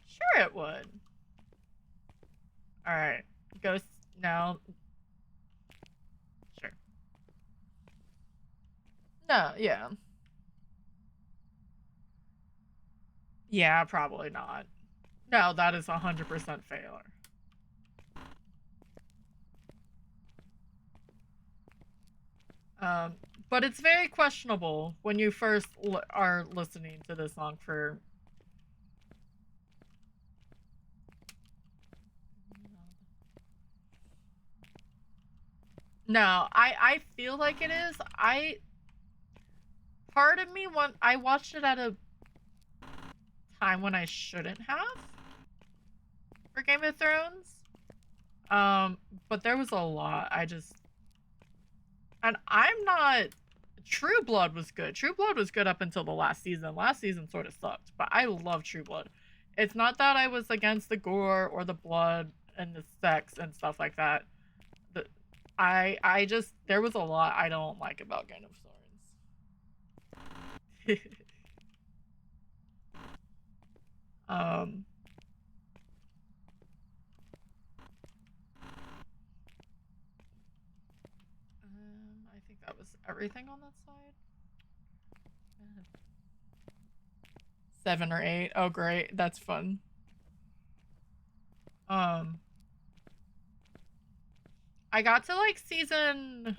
Sure it would. Alright. Ghost now. Sure. No, yeah. Yeah, probably not. No, that is 100% failure. But it's very questionable when you first are listening to this song for. No, I feel like it is. Part of me I watched it at a time when I shouldn't have for Game of Thrones. But there was a lot. And I'm not. True Blood was good. True Blood was good up until the last season. Last season sort of sucked, but I love True Blood. It's not that I was against the gore or the blood and the sex and stuff like that. I just, there was a lot I don't like about Game of Thrones. Um, I think that was everything on that side. 7 or 8. Oh, great. That's fun. I got to like season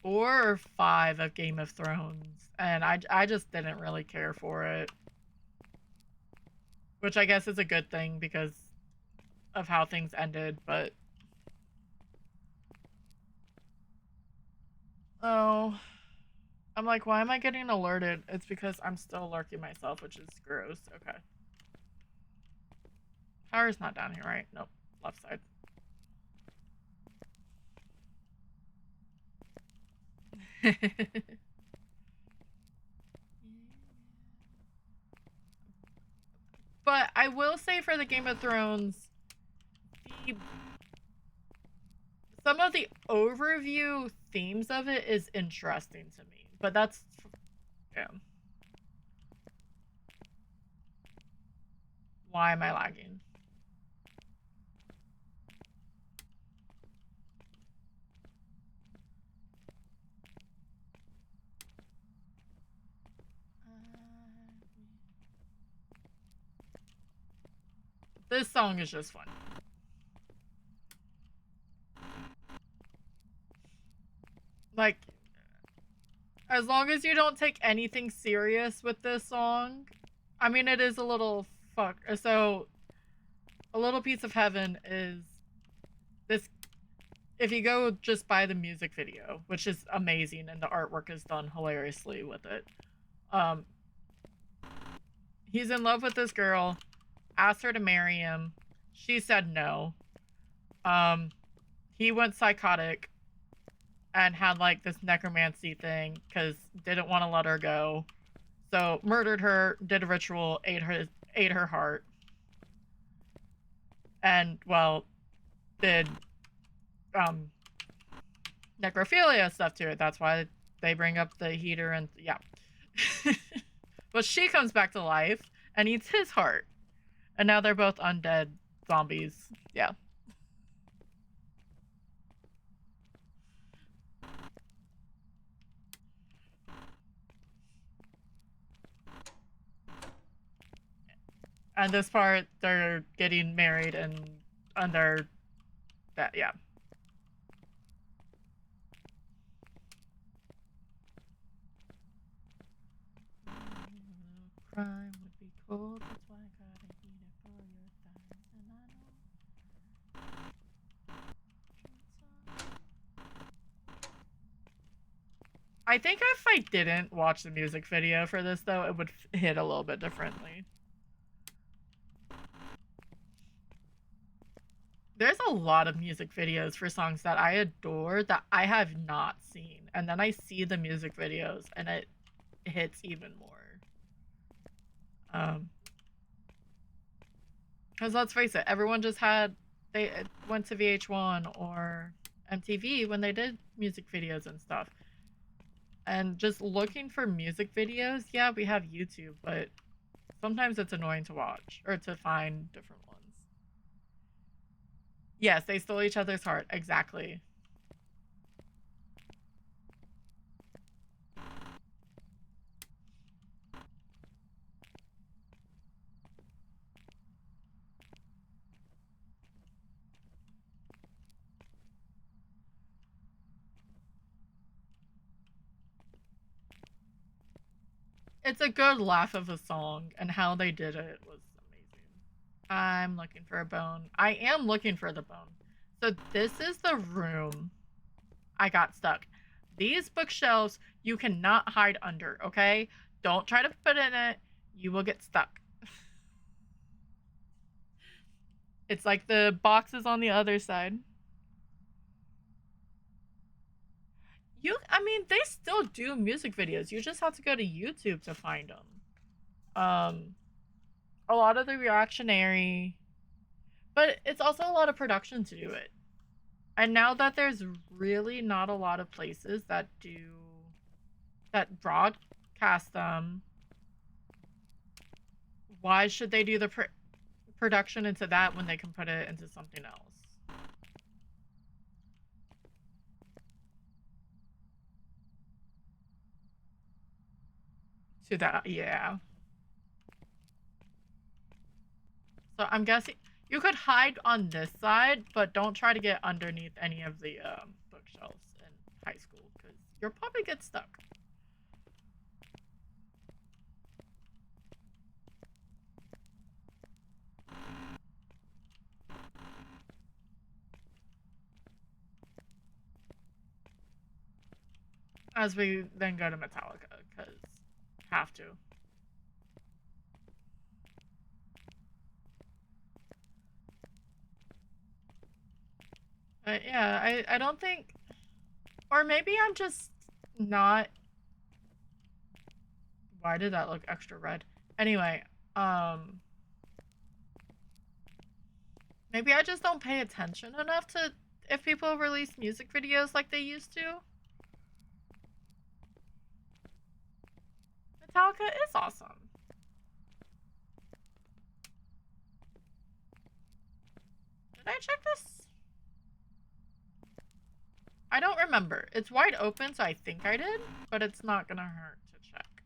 4 or 5 of Game of Thrones, and I just didn't really care for it. Which I guess is a good thing because of how things ended, but... Oh... I'm like, why am I getting alerted? It's because I'm still lurking myself, which is gross. Okay. Power's not down here, right? Nope. Left side. But I will say for the Game of Thrones, some of the overview themes of it is interesting to me. But that's... Yeah. Why am I lagging? This song is just fun. Like, as long as you don't take anything serious with this song, I mean, it is a little so A Little Piece of Heaven is this, if you go just by the music video, which is amazing and the artwork is done hilariously with it. He's in love with this girl, asked her to marry him. She said no. He went psychotic and had like this necromancy thing because didn't want to let her go. So murdered her, did a ritual, ate her heart. And well, did necrophilia stuff to it. That's why they bring up the heater and yeah. But she comes back to life and eats his heart. And now they're both undead zombies. Yeah. And this part, they're getting married and under that, yeah. Crime would be cold, that's why I gotta eat it for your thighs, and I know. I think if I didn't watch the music video for this, though, it would hit a little bit differently. There's a lot of music videos for songs that I adore that I have not seen, and then I see the music videos, and it hits even more. Because let's face it, everyone just they went to VH1 or MTV when they did music videos and stuff. And just looking for music videos, yeah, we have YouTube, but sometimes it's annoying to watch or to find different ones. Yes, they stole each other's heart, exactly. It's a good laugh of a song, and how they did it was amazing. I'm looking for a bone. I am looking for the bone. So this is the room I got stuck. These bookshelves you cannot hide under, okay? Don't try to put in it. You will get stuck. It's like the boxes on the other side. I mean, they still do music videos. You just have to go to YouTube to find them. A lot of the reactionary, but it's also a lot of production to do it. And now that there's really not a lot of places that broadcast them why should they do the production into that when they can put it into something else? To that, yeah. So I'm guessing you could hide on this side, but don't try to get underneath any of the bookshelves in high school because you'll probably get stuck. As we then go to Metallica, because have to. But yeah, I don't think, or maybe I'm just not. Why did that look extra red? Anyway, maybe I just don't pay attention enough to if people release music videos like they used to. Metallica is awesome. Did I check this? I don't remember. It's wide open, so I think I did, but it's not gonna hurt to check.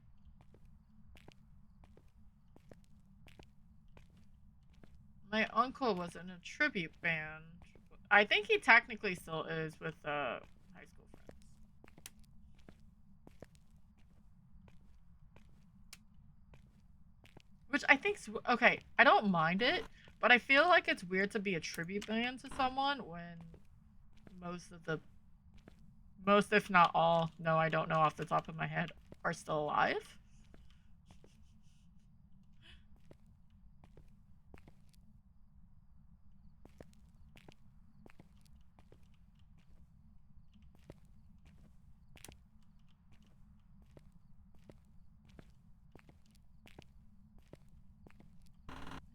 My uncle was in a tribute band. I think he technically still is with high school friends. Which I think's okay. I don't mind it, but I feel like it's weird to be a tribute band to someone when most if not all, no, I don't know off the top of my head, are still alive.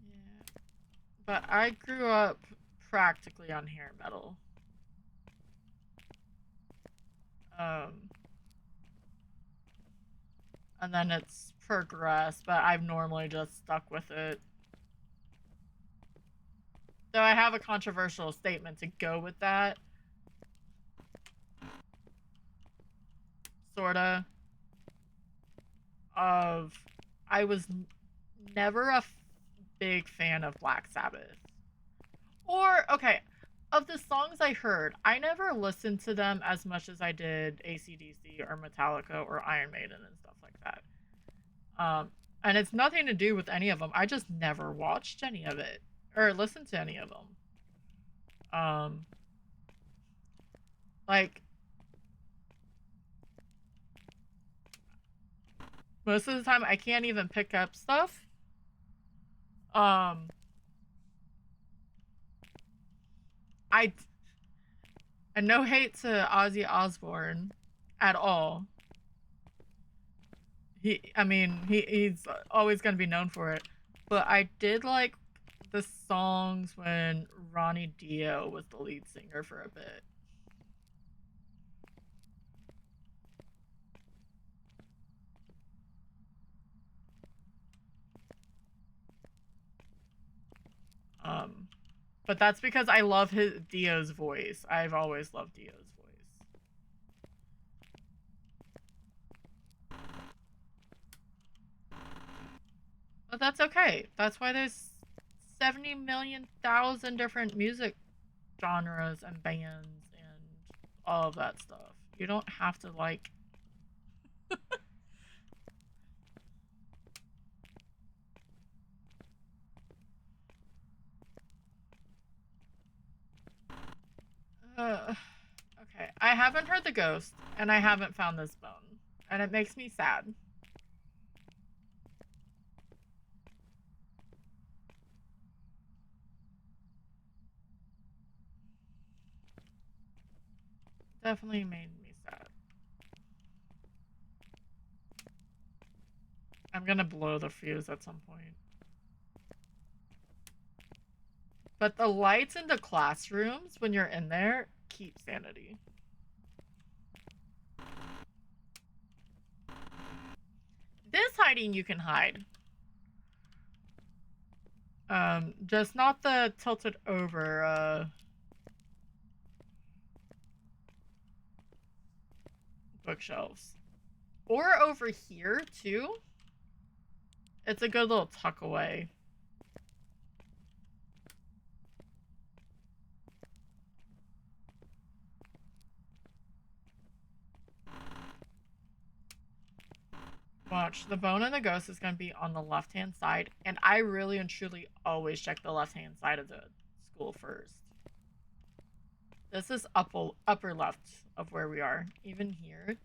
Yeah. But I grew up practically on hair metal. And then it's progressed, but I've normally just stuck with it. So I have a controversial statement to go with that. Sorta. I was never a big fan of Black Sabbath. Or, okay, of the songs I heard, I never listened to them as much as I did AC/DC or Metallica or Iron Maiden and stuff like that. And it's nothing to do with any of them. I just never watched any of it or listened to any of them. Like, most of the time I can't even pick up stuff. And no hate to Ozzy Osbourne at all. He's always gonna be known for it. But I did like the songs when Ronnie Dio was the lead singer for a bit. But that's because I love Dio's voice. I've always loved Dio's voice. But that's okay. That's why there's 70 million thousand different music genres and bands and all of that stuff. You don't have to like okay. I haven't heard the ghost and I haven't found this bone. And it makes me sad. Definitely made me sad. I'm gonna blow the fuse at some point. But the lights in the classrooms when you're in there keep sanity. This hiding you can hide. Just not the tilted over, bookshelves. Or over here, too. It's a good little tuck away. Watch, the bone and the ghost is going to be on the left-hand side, and I really and truly always check the left-hand side of the school first. This is upper left of where we are, even here.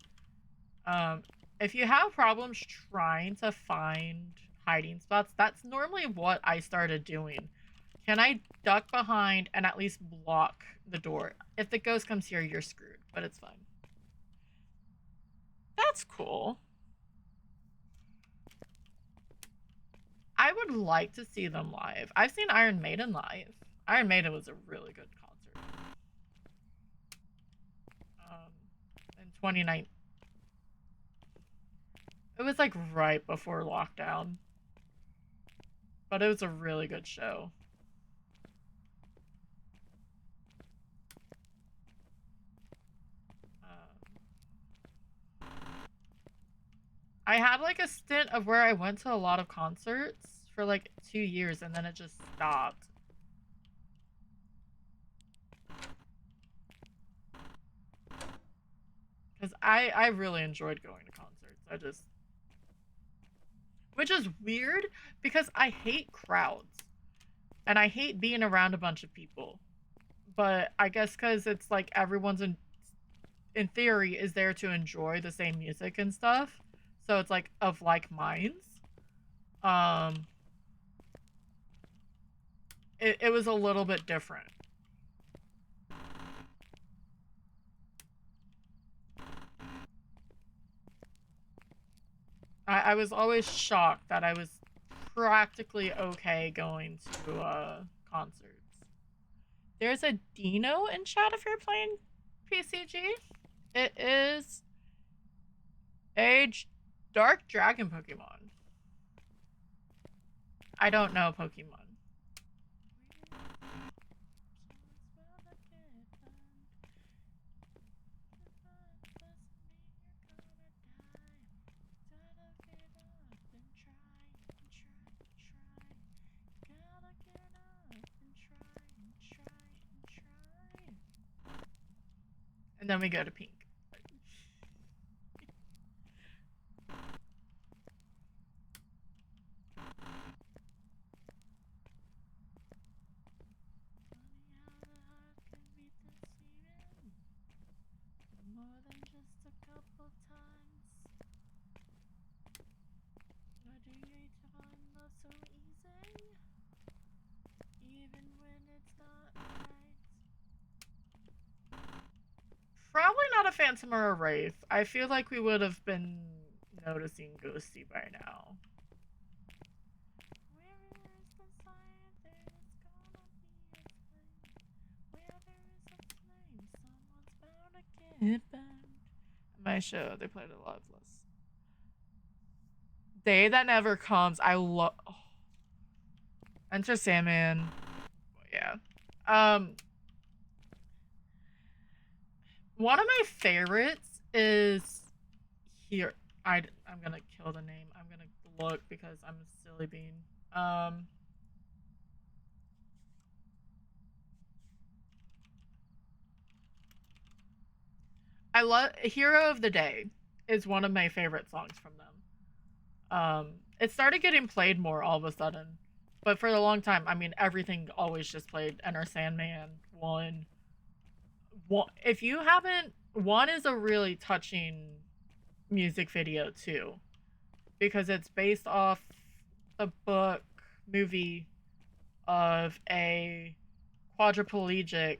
If you have problems trying to find hiding spots, that's normally what I started doing. Can I duck behind and at least block the door? If the ghost comes here, you're screwed, but it's fine. That's cool. I would like to see them live. I've seen Iron Maiden live. Iron Maiden was a really good concert. In 2019. It was like right before lockdown. But it was a really good show. I had like a stint of where I went to a lot of concerts for like 2 years and then it just stopped. Because I really enjoyed going to concerts. Which is weird because I hate crowds. And I hate being around a bunch of people. But I guess because it's like everyone's in theory is there to enjoy the same music and stuff. So it's like of like minds. It was a little bit different. I was always shocked that I was practically okay going to concerts. There's a Dino in chat if you're playing PCG. It is a dark dragon Pokemon. I don't know Pokemon. And then we go to pink. More than just a couple times. Why do you find love so easy? Even when it's not right. Probably not a Phantom or a Wraith. I feel like we would have been noticing Ghosty by now. Where is the sign? There's gonna be a flame. Where there is a flame, someone's bound to get burned. My show, they played a Loveless. Day That Never Comes. I love. Oh. Enter Sandman. Yeah. One of my favorites is here. I'm gonna kill the name. I'm gonna look because I'm a silly bean. I love Hero of the Day is one of my favorite songs from them. It started getting played more all of a sudden, but for a long time, I mean, everything always just played Enter Sandman. One. If you haven't, one is a really touching music video too, because it's based off the book movie of a quadriplegic,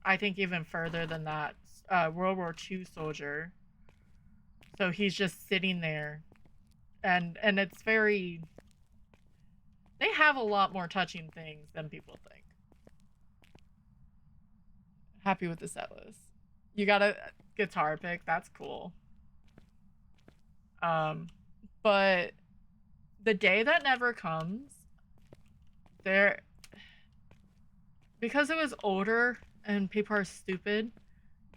I think even further than that, World War II soldier. So he's just sitting there, and it's very. They have a lot more touching things than people think. Happy with the set list. You got a guitar pick. That's cool. But The Day That Never Comes, there, because it was older and people are stupid,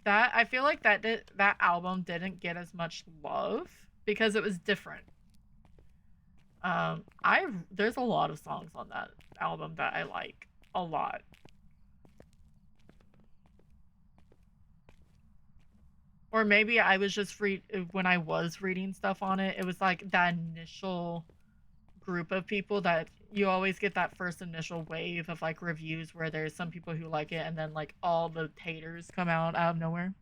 that I feel like that album didn't get as much love because it was different. I There's a lot of songs on that album that I like a lot. Or maybe I was just when I was reading stuff on it, it was like that initial group of people that you always get that first initial wave of like reviews where there's some people who like it and then like all the haters come out of nowhere.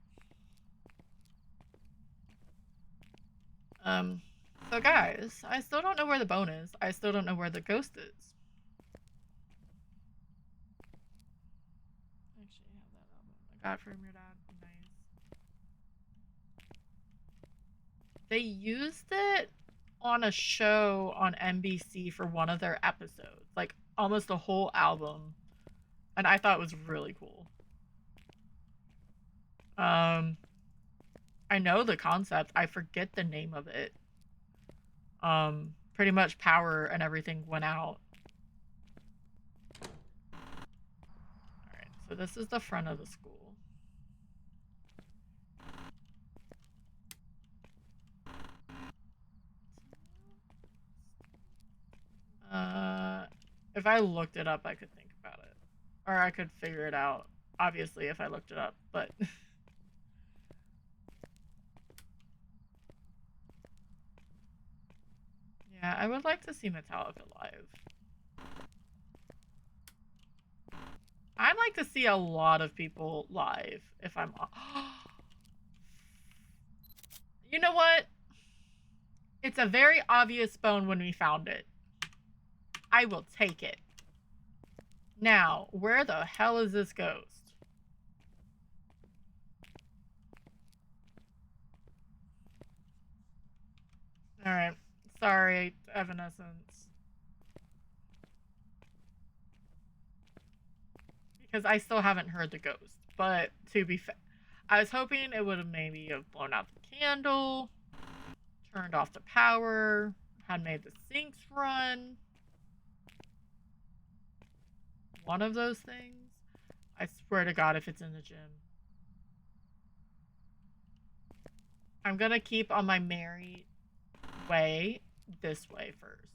So guys, I still don't know where the bone is. I still don't know where the ghost is. Actually, I have that album. I got it from your dad. Nice. They used it on a show on NBC for one of their episodes, like almost a whole album, and I thought it was really cool. I know the concept. I forget the name of it. Pretty much power and everything went out. Alright, so this is the front of the school. If I looked it up, I could think about it. Or I could figure it out, obviously, if I looked it up, but... yeah, I would like to see Metallica live. I'd like to see a lot of people live if I'm... You know what? It's a very obvious bone when we found it. I will take it. Now, where the hell is this ghost? Alright. Sorry, Evanescence. Because I still haven't heard the ghost. But to be fair, I was hoping it would have maybe have blown out the candle, turned off the power, had made the sinks run. One of those things. I swear to God, if it's in the gym. I'm gonna keep on my merry way this way first.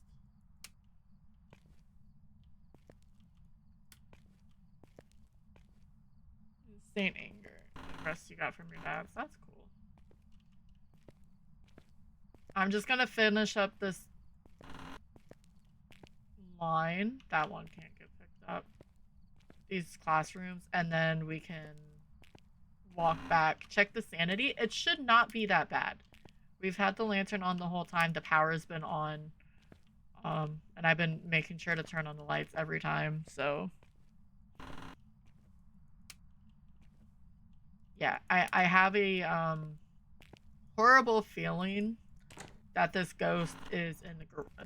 Saint Anger. The rest you got from your dad's. That's cool. I'm just gonna finish up this line. That one can't get picked up. These classrooms, and then we can walk back. Check the sanity. It should not be that bad. We've had the lantern on the whole time. The power's been on. And I've been making sure to turn on the lights every time, so... yeah, I have a, horrible feeling that this ghost is in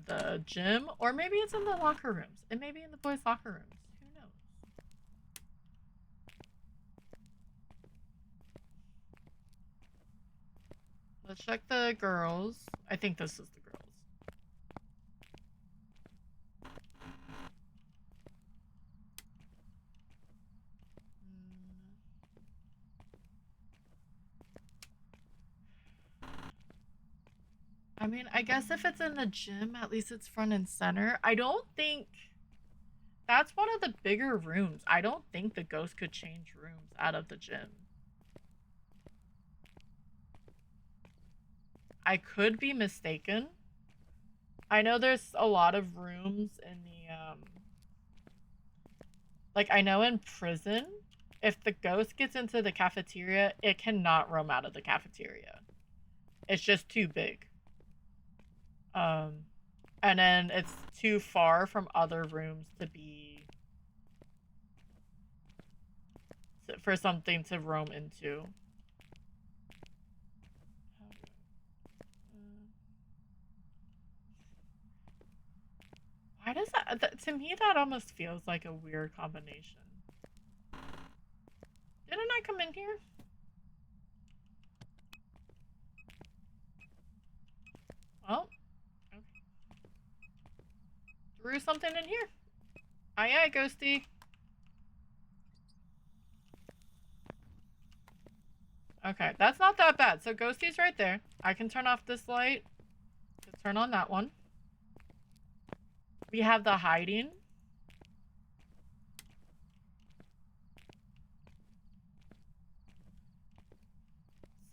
the gym, or maybe it's in the locker rooms. It may be in the boys' locker rooms. Who knows? Let's check the girls. I think this is the girls. I mean, I guess if it's in the gym, at least it's front and center. I don't think... that's one of the bigger rooms. I don't think the ghost could change rooms out of the gym. I could be mistaken. I know there's a lot of rooms in the, like, I know in prison, if the ghost gets into the cafeteria, it cannot roam out of the cafeteria. It's just too big. And then it's too far from other rooms to be... for something to roam into. Why does that... to me, that almost feels like a weird combination. Didn't I come in here? Well, okay. Threw something in here. Aye, aye, Ghosty. Okay, that's not that bad. So Ghosty's right there. I can turn off this light. Just turn on that one. We have the hiding.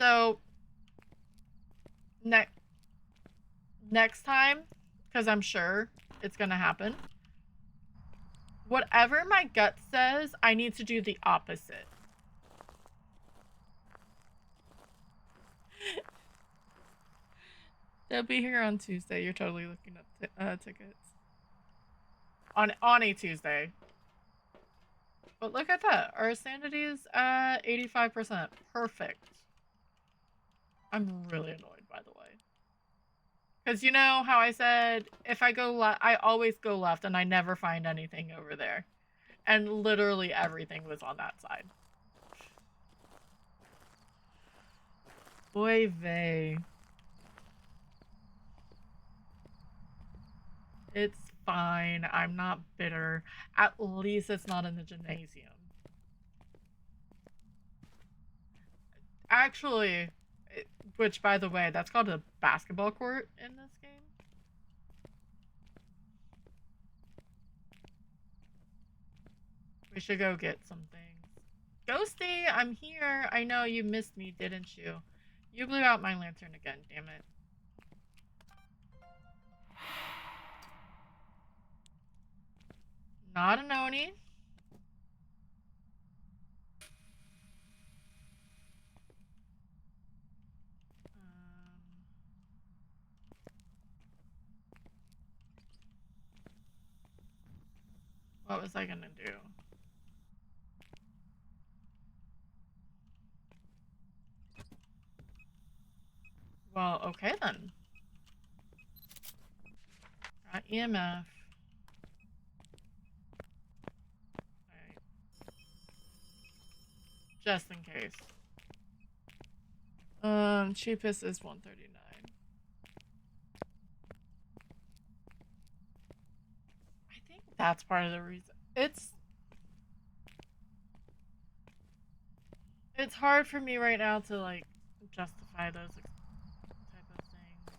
So next time, because I'm sure it's gonna happen, whatever my gut says, I need to do the opposite. They'll be here on Tuesday. You're totally looking up tickets on a Tuesday. But look at that. Our sanity is at 85%. Perfect. I'm really annoyed, by the way. Because you know how I said if I go left, I always go left and I never find anything over there. And literally everything was on that side. Oy vey. It's fine. I'm not bitter. At least it's not in the gymnasium. Actually, which by the way, that's called a basketball court in this game. We should go get some things. Ghosty, I'm here. I know you missed me, didn't you? You blew out my lantern again, damn it. Not an Oni. What was I gonna do? Well, okay then. Got EMF. Alright. Just in case. Cheapest is $139. I think that's part of the reason. It's hard for me right now to like justify those type of things.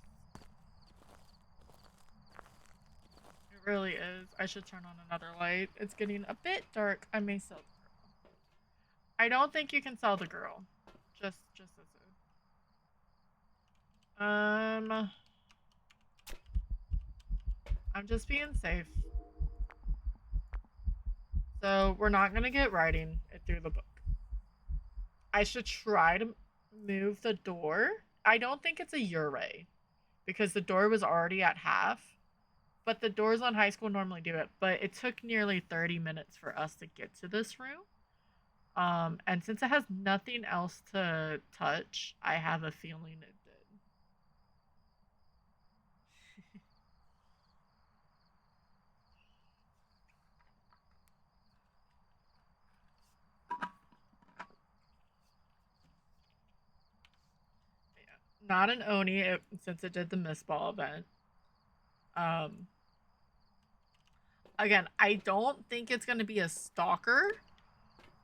It really is. I should turn on another light. It's getting a bit dark. I may sell the girl. I don't think you can sell the girl. Just as a I'm just being safe. So we're not gonna get writing it through the book. I should try to move the door. I don't think it's a Ure because the door was already at half. But the doors on high school normally do it. But it took nearly 30 minutes for us to get to this room. And since it has nothing else to touch, I have a feeling it did. Yeah. Not an Oni since it did the Mist Ball event. Um, Again, I don't think it's going to be a stalker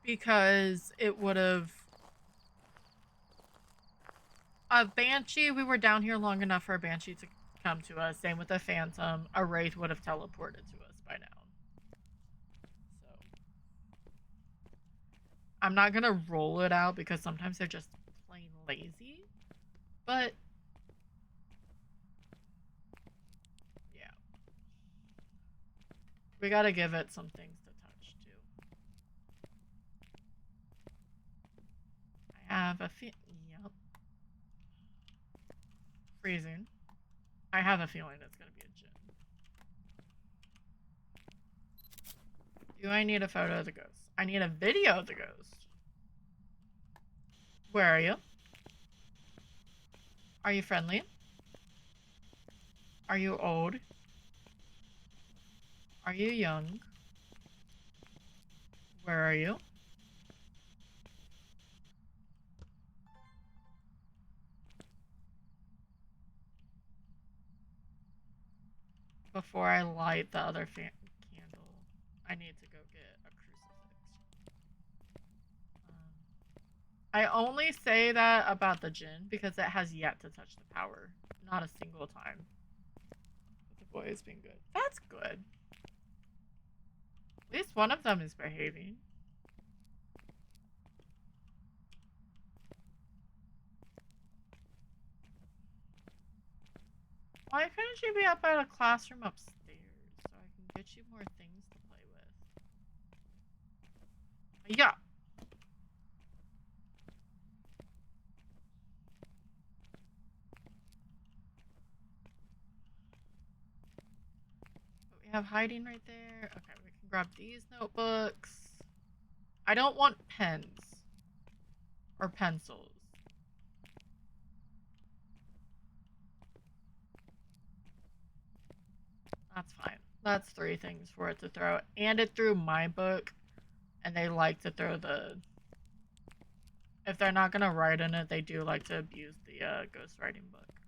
because it would have. A Banshee, we were down here long enough for a Banshee to come to us. Same with a Phantom. A Wraith would have teleported to us by now. So. I'm not going to roll it out because sometimes they're just plain lazy. But. Yeah. We got to give it some things to touch too. I have a yep. Freezing. I have a feeling it's going to be a gym. Do I need a photo of the ghost? I need a video of the ghost. Where are you? Are you friendly? Are you old? Are you young? Where are you? Before I light the other candle, I need to go get a crucifix. I only say that about the djinn because it has yet to touch the power. Not a single time. But the boy has been good. That's good. At least one of them is behaving. Why couldn't you be up at a classroom upstairs so I can get you more things to play with? Yeah. But we have hiding right there. Okay, we can grab these notebooks. I don't want pens or pencils. That's fine. That's 3 things for it to throw. And it threw my book. And they like to throw the... If they're not going to write in it, they do like to abuse the ghostwriting book.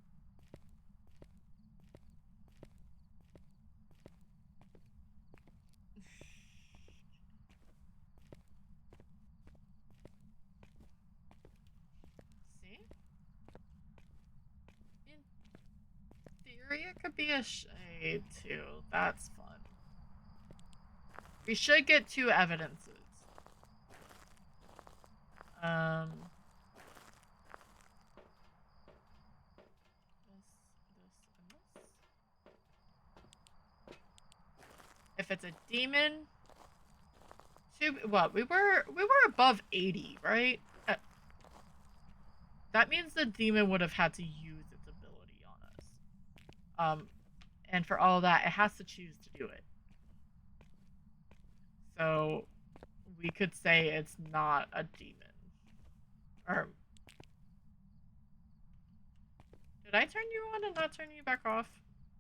See? In theory, it could be a shade, too. That's fun. We should get 2 evidences. This, and this. If it's a demon, what? We were above 80, right? That means the demon would have had to use its ability on us. And for all of that, it has to choose to do it. So we could say it's not a demon. Or did I turn you on and not turn you back off?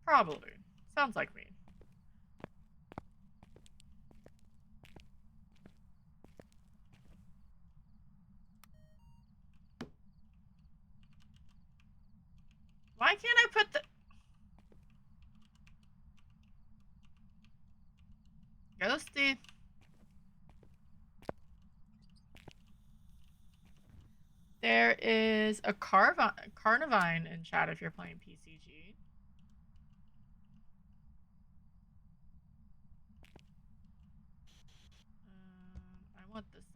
Probably. Sounds like me. Why can't I put the... Ghosty. There is a Carnivine in chat if you're playing PCG. I want this thingy.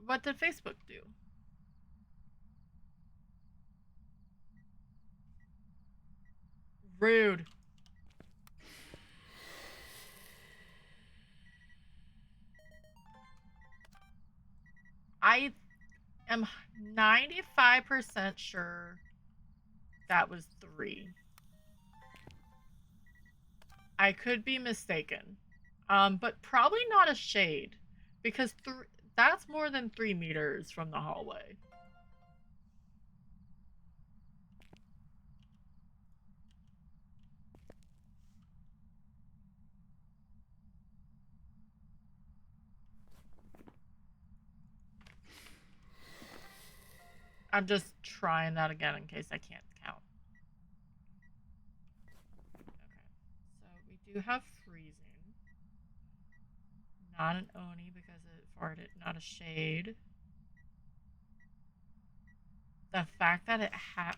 What did Facebook do? Rude. I am 95% sure that was 3. I could be mistaken. But probably not a shade. Because that's more than 3 meters from the hallway. I'm just trying that again in case I can't count. Okay, so we do have freezing. Not an Oni because it farted, not a shade. The fact that it had...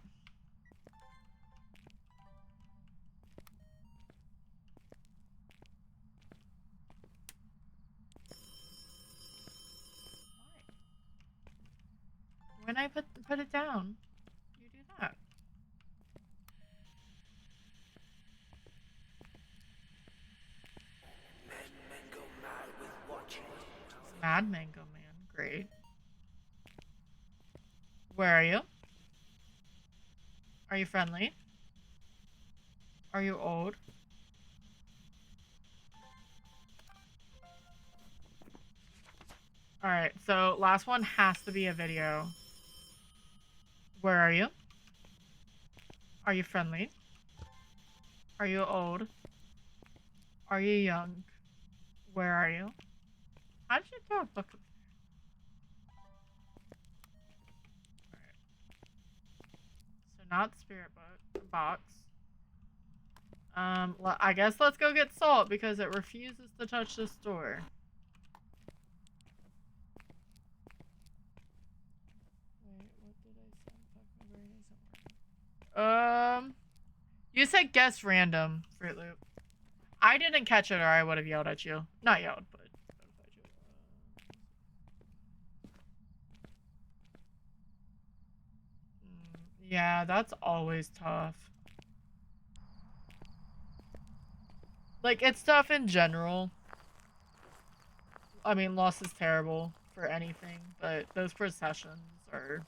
When I put it down, you do that. Mad Mango Man, great. Where are you? Are you friendly? Are you old? Alright, so last one has to be a video. Where are you? Are you friendly? Are you old? Are you young? Where are you? How did you throw a book? Alright. So not spirit box. I guess let's go get salt because it refuses to touch this door. Wait, what did I send? Fuck, my brain isn't working. You said guess random, Fruit Loop. I didn't catch it or I would have yelled at you. Not yelled, but notified you. Yeah, that's always tough. Like, it's tough in general. I mean, loss is terrible for anything, but those processions are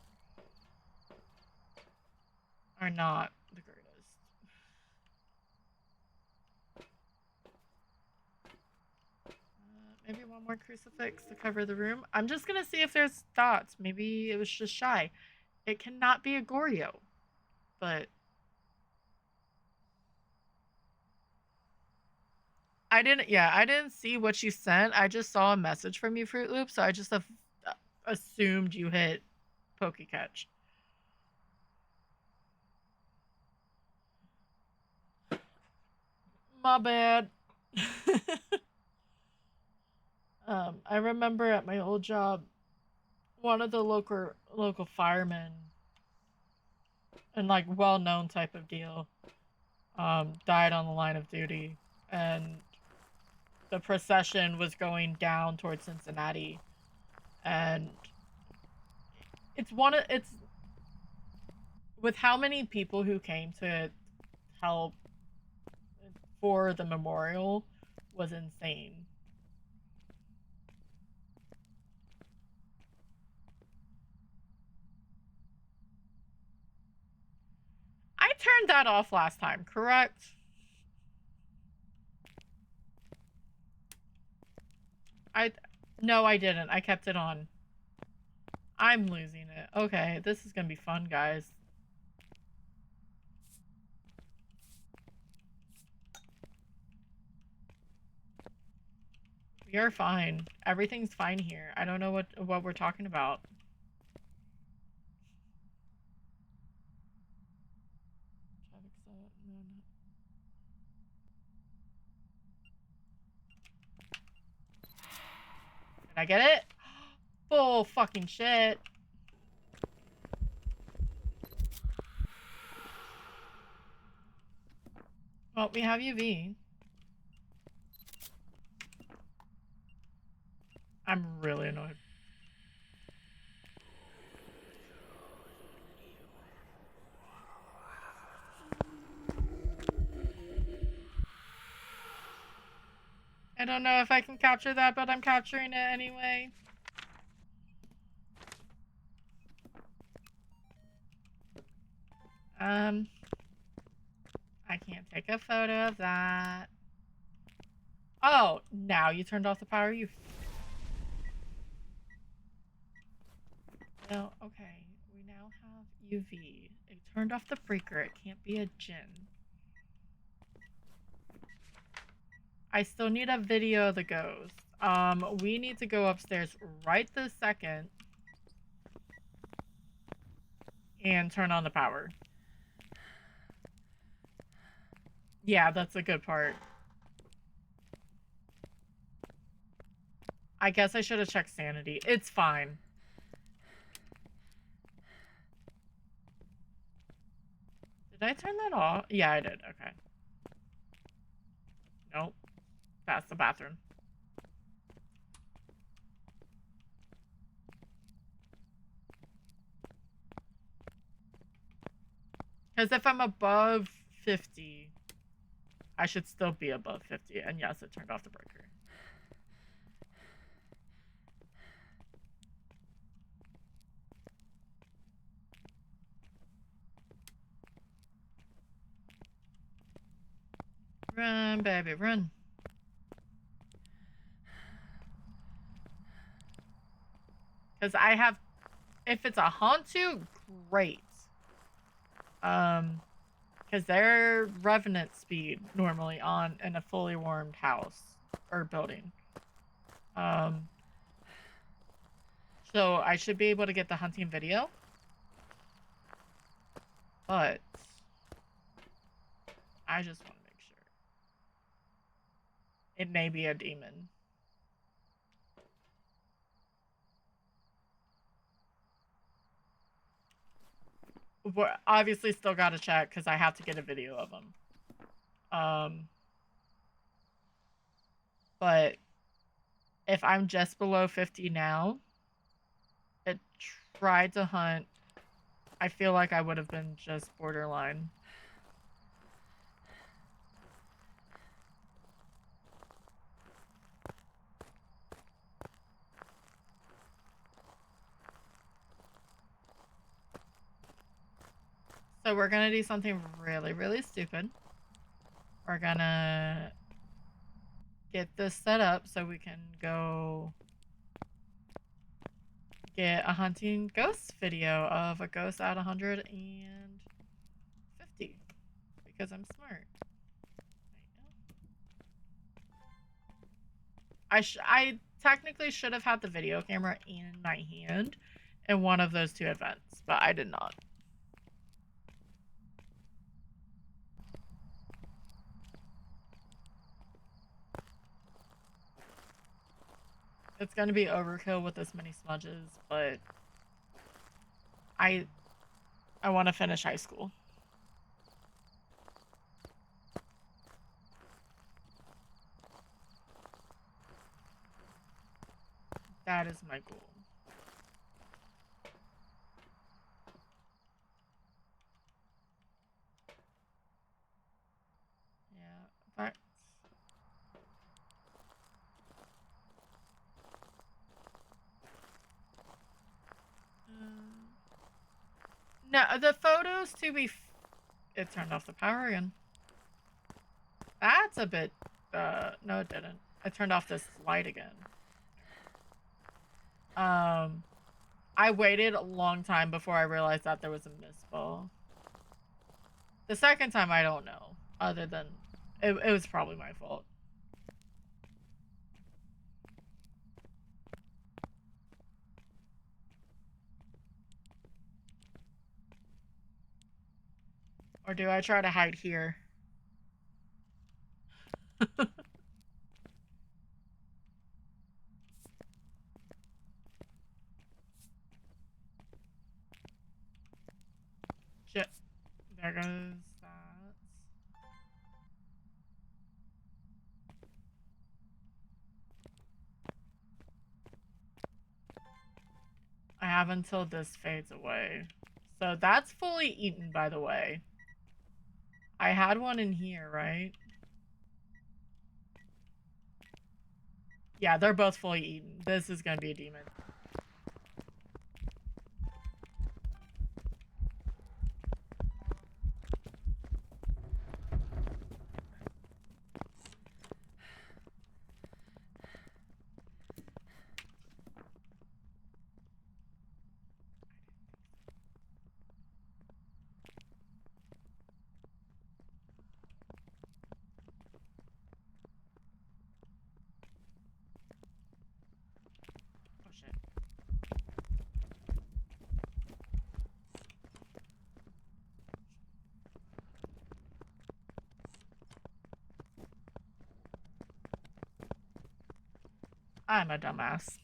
not the greatest. Maybe one more crucifix to cover the room. I'm just gonna see if there's dots. Maybe it was just shy. It cannot be a Goryo, but I didn't see what you sent. I just saw a message from you, Fruit Loop, so I just assumed you hit Pokecatch. My bad. I remember at my old job, one of the local firemen, and like well-known type of deal, died on the line of duty, and the procession was going down towards Cincinnati, and it's with how many people who came to help for the memorial was insane. I turned that off last time, correct? No, I didn't. I kept it on. I'm losing it. Okay, this is gonna be fun, guys. We are fine. Everything's fine here. I don't know what we're talking about. Did I get it? Bull fucking shit. Well, we have UV. I'm really annoyed. I don't know if I can capture that, but I'm capturing it anyway. I can't take a photo of that. Oh, now you turned off the power, you... Well, okay. We now have UV. It turned off the breaker. It can't be a djinn. I still need a video of the ghost. We need to go upstairs right this second and turn on the power. Yeah, that's a good part. I guess I should have checked sanity. It's fine. Did I turn that off? Yeah, I did. Okay. Nope. That's the bathroom. Because if I'm above 50, I should still be above 50. And yes, it turned off the breaker. Run, baby, run. Because I have... If it's a Hantu, great. Because they're revenant speed normally on in a fully warmed house or building. So I should be able to get the hunting video. But I just want to make sure. It may be a demon. We're obviously still got to check because I have to get a video of them. But if I'm just below 50 now, it tried to hunt. I feel like I would have been just borderline. So we're gonna do something really, really stupid. We're gonna get this set up so we can go get a hunting ghost video of a ghost at 150 because I'm smart. I technically should have had the video camera in my hand in one of those two events, but I did not. It's gonna be overkill with this many smudges, but I want to finish high school. That is my goal. Yeah, but no, the photos to be. It turned off the power again. That's a bit. No, it didn't. It turned off this light again. I waited a long time before I realized that there was a misball. The second time, I don't know. Other than, it was probably my fault. Or do I try to hide here? Shit. There goes that. I have until this fades away. So that's fully eaten, by the way. I had one in here, right? Yeah, they're both fully eaten. This is gonna be a demon. Oh shit. I'm a dumbass.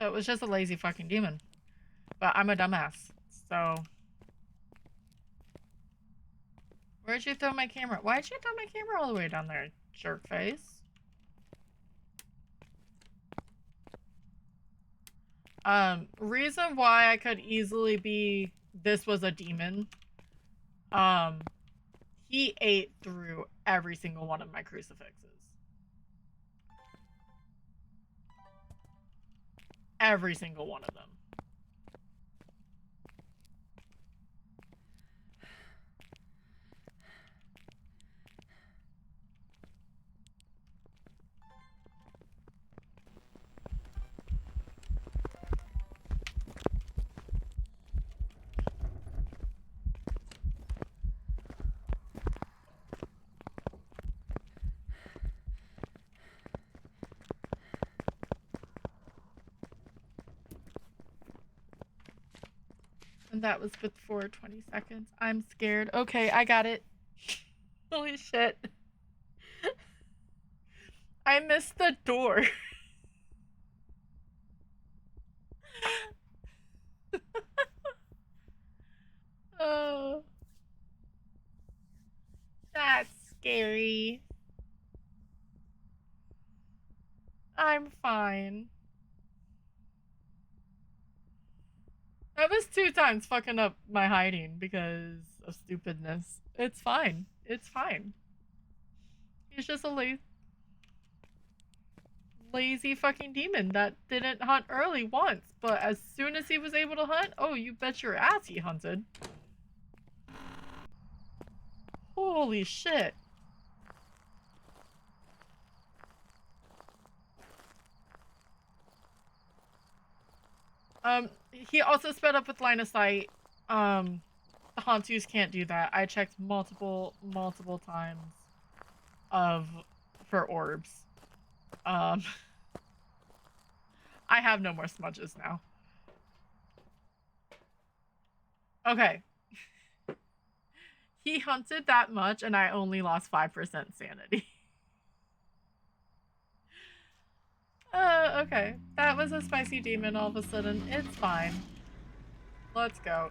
So it was just a lazy fucking demon. But I'm a dumbass. So. Where'd you throw my camera? Why'd you throw my camera all the way down there, jerk face? Reason why I could easily be this was a demon. He ate through every single one of my crucifixes. Every single one of them. And that was before 20 seconds. I'm scared. Okay, I got it. Holy shit. I missed the door. Oh, that's scary. I'm fine. That was 2 times fucking up my hiding because of stupidness. It's fine. It's fine. He's just a lazy fucking demon that didn't hunt early once, but as soon as he was able to hunt, oh, you bet your ass he hunted. Holy shit. He also sped up with line of sight. The Hantus can't do that. I checked multiple times of for orbs. Um, I have no more smudges now. Okay. He hunted that much and I only lost 5% sanity. Okay. That was a spicy demon all of a sudden. It's fine. Let's go.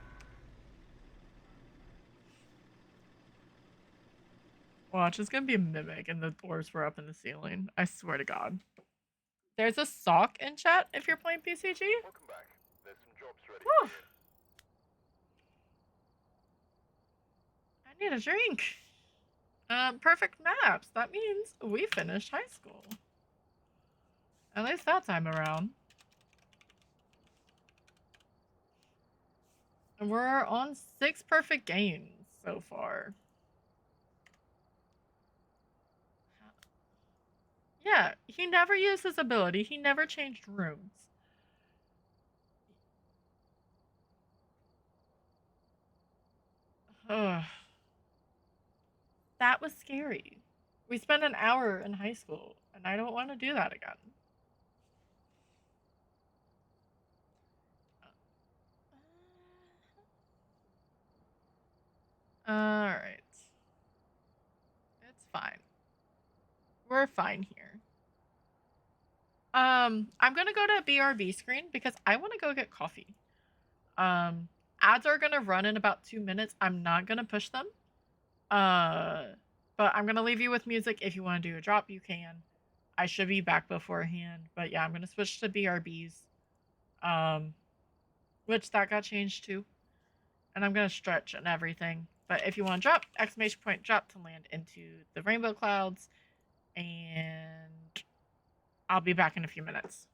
Watch, it's gonna be a mimic and the orbs were up in the ceiling. I swear to God. There's a sock in chat if you're playing PCG. Welcome back. There's some jobs ready. Whew. I need a drink. Perfect maps. That means we finished high school. At least that time around. And we're on 6 perfect games so far. Yeah, he never used his ability. He never changed rooms. Ugh. That was scary. We spent an hour in high school, and I don't want to do that again. Alright. It's fine. We're fine here. I'm gonna go to BRB screen because I want to go get coffee. Ads are gonna run in about 2 minutes. I'm not gonna push them. But I'm gonna leave you with music. If you want to do a drop, you can. I should be back beforehand. But yeah, I'm gonna switch to BRBs. Which that got changed too. And I'm gonna stretch and everything. But if you want to drop, exclamation point drop to land into the rainbow clouds. And I'll be back in a few minutes.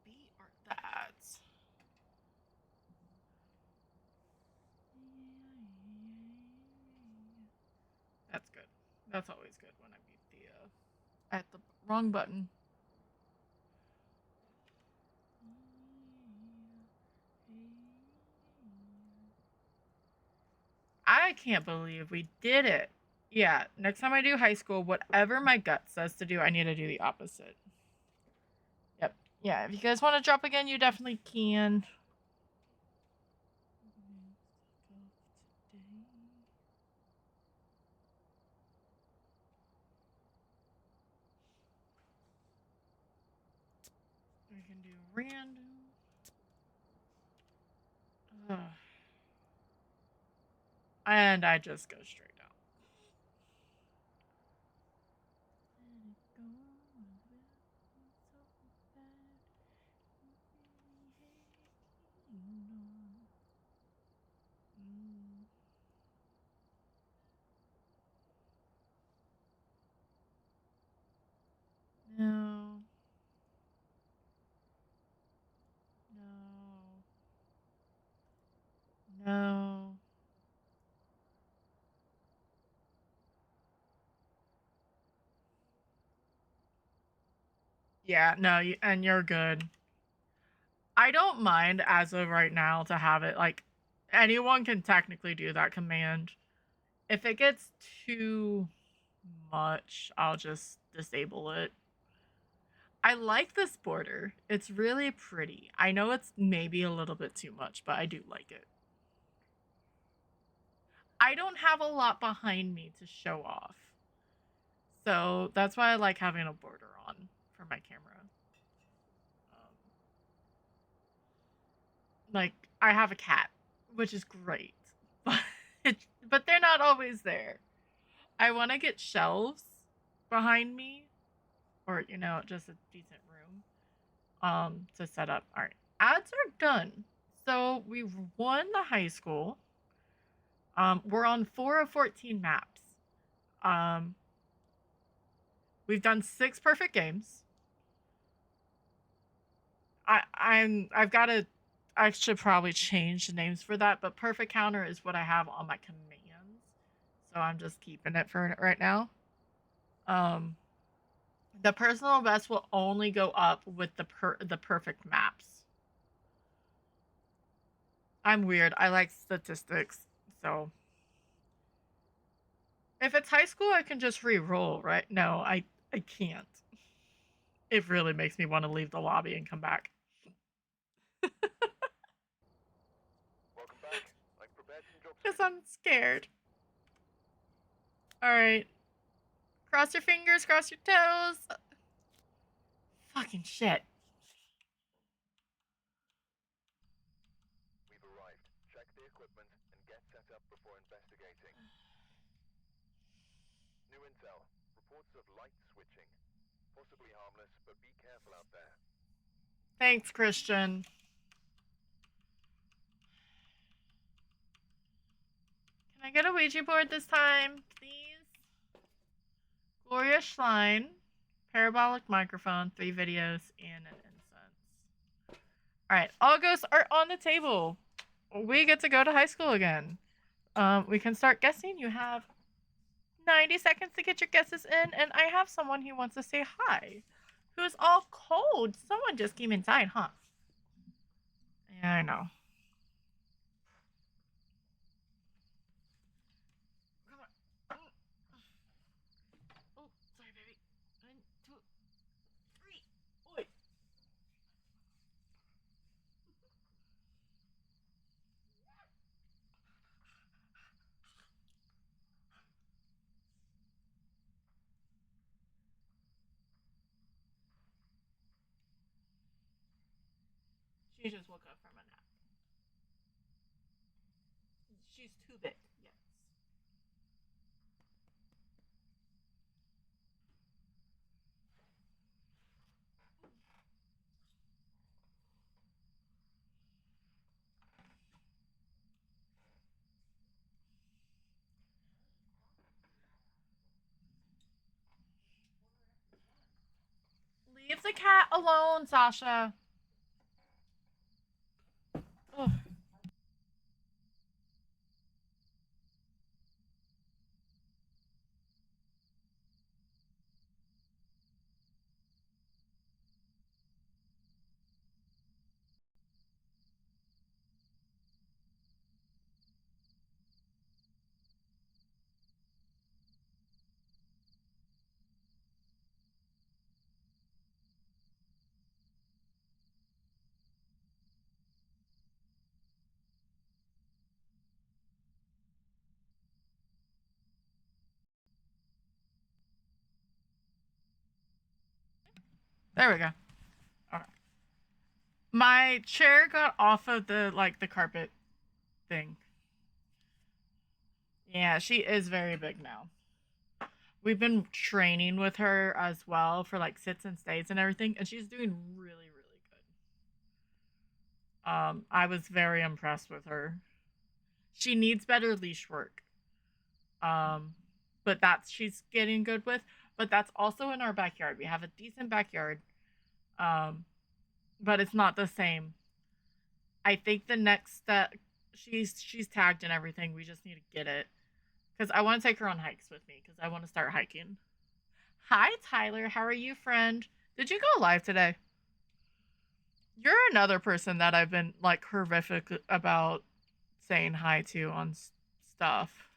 beat the ads. That's good. That's always good when I beat at the wrong button. I can't believe we did it. Yeah, next time I do high school, whatever my gut says to do, I need to do the opposite. Yep. Yeah, if you guys want to drop again, you definitely can. We can do random. Ugh. And I just go straight down. No. No. No. Yeah, no, and you're good. I don't mind as of right now to have it like anyone can technically do that command. If it gets too much, I'll just disable it. I like this border. It's really pretty. I know it's maybe a little bit too much, but I do like it. I don't have a lot behind me to show off. So that's why I like having a border on for my camera. Like, I have a cat, which is great. But, but they're not always there. I want to get shelves behind me, or just a decent room to set up. All right, ads are done. So we've won the high school. We're on 4 of 14 maps. Um, we've done 6 perfect games. I've got to. I should probably change the names for that, but perfect counter is what I have on my commands, so I'm just keeping it for right now. Um, the personal best will only go up with the perfect maps. I'm weird. I like statistics, so if it's high school, I can just re-roll, right? No, I can't. It really makes me want to leave the lobby and come back. Welcome back. I've prepared some jobs. Because I'm scared. Alright. Cross your fingers, cross your toes. Fucking shit. We've arrived. Check the equipment and get set up before investigating. New intel. Reports of light switching. Possibly harmless, but be careful out there. Thanks, Christian. Can I get a Ouija board this time, please? Gloria Schlein, parabolic microphone, 3 videos, and an incense. Alright, all ghosts are on the table. We get to go to high school again. We can start guessing. You have 90 seconds to get your guesses in, and I have someone who wants to say hi. Who's all cold. Someone just came inside, huh? Yeah, I know. Come on. Oh, sorry, baby. 1, 2, 3. Oi. She just woke up from a nap. She's too big. Yes. Leave the cat alone, Sasha. There we go. Alright. My chair got off of the carpet thing. Yeah, she is very big now. We've been training with her as well for like sits and stays and everything, and she's doing really, really good. I was very impressed with her. She needs better leash work. But that's she's getting good with. But that's also in our backyard. We have a decent backyard. But it's not the same. I think the next step she's tagged and everything. We just need to get it. Because I want to take her on hikes with me because I want to start hiking. Hi, Tyler. How are you, friend? Did you go live today? You're another person that I've been like horrific about saying hi to on stuff.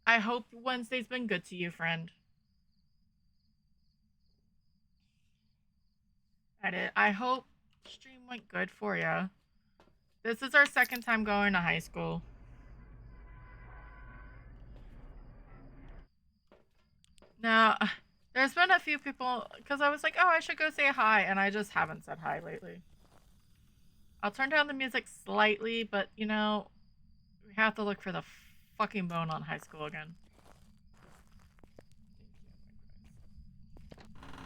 I hope Wednesday's been good to you, friend. I hope stream went good for you. This is our second time going to high school. Now, there's been a few people, because I was like, oh, I should go say hi, and I just haven't said hi lately. I'll turn down the music slightly, but, you know, we have to look for the fucking bone on high school again.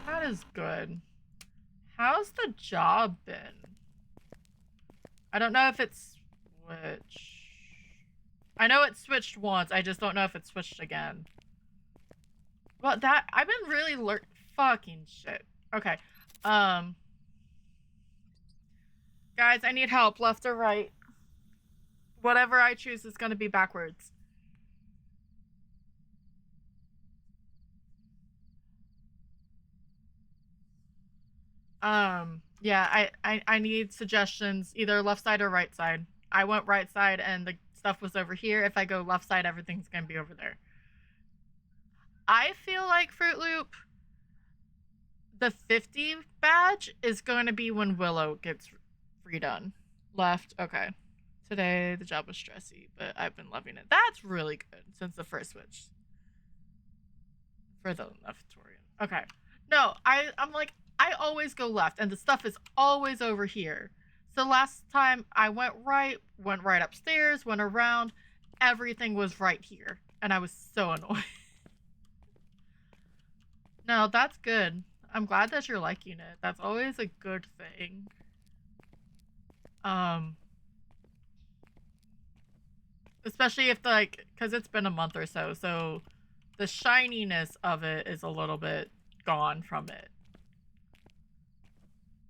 That is good. How's the job been? I don't know if it's switched. I know it switched once, I just don't know if it switched again. Well, I've been really fucking shit. Okay. Guys, I need help, left or right. Whatever I choose is gonna be backwards. Yeah, I need suggestions, either left side or right side. I went right side and the stuff was over here. If I go left side, everything's gonna be over there. I feel like Fruit Loop, the 50 badge is going to be when Willow gets redone. Left, okay. Today the job was stressy, but I've been loving it. That's really good since the first switch. For the leftorian. Okay. No, I'm like, I always go left, and the stuff is always over here. So last time I went right upstairs, went around, everything was right here, and I was so annoyed. No, that's good. I'm glad that you're liking it. That's always a good thing. Especially if because it's been a month or so, so the shininess of it is a little bit gone from it.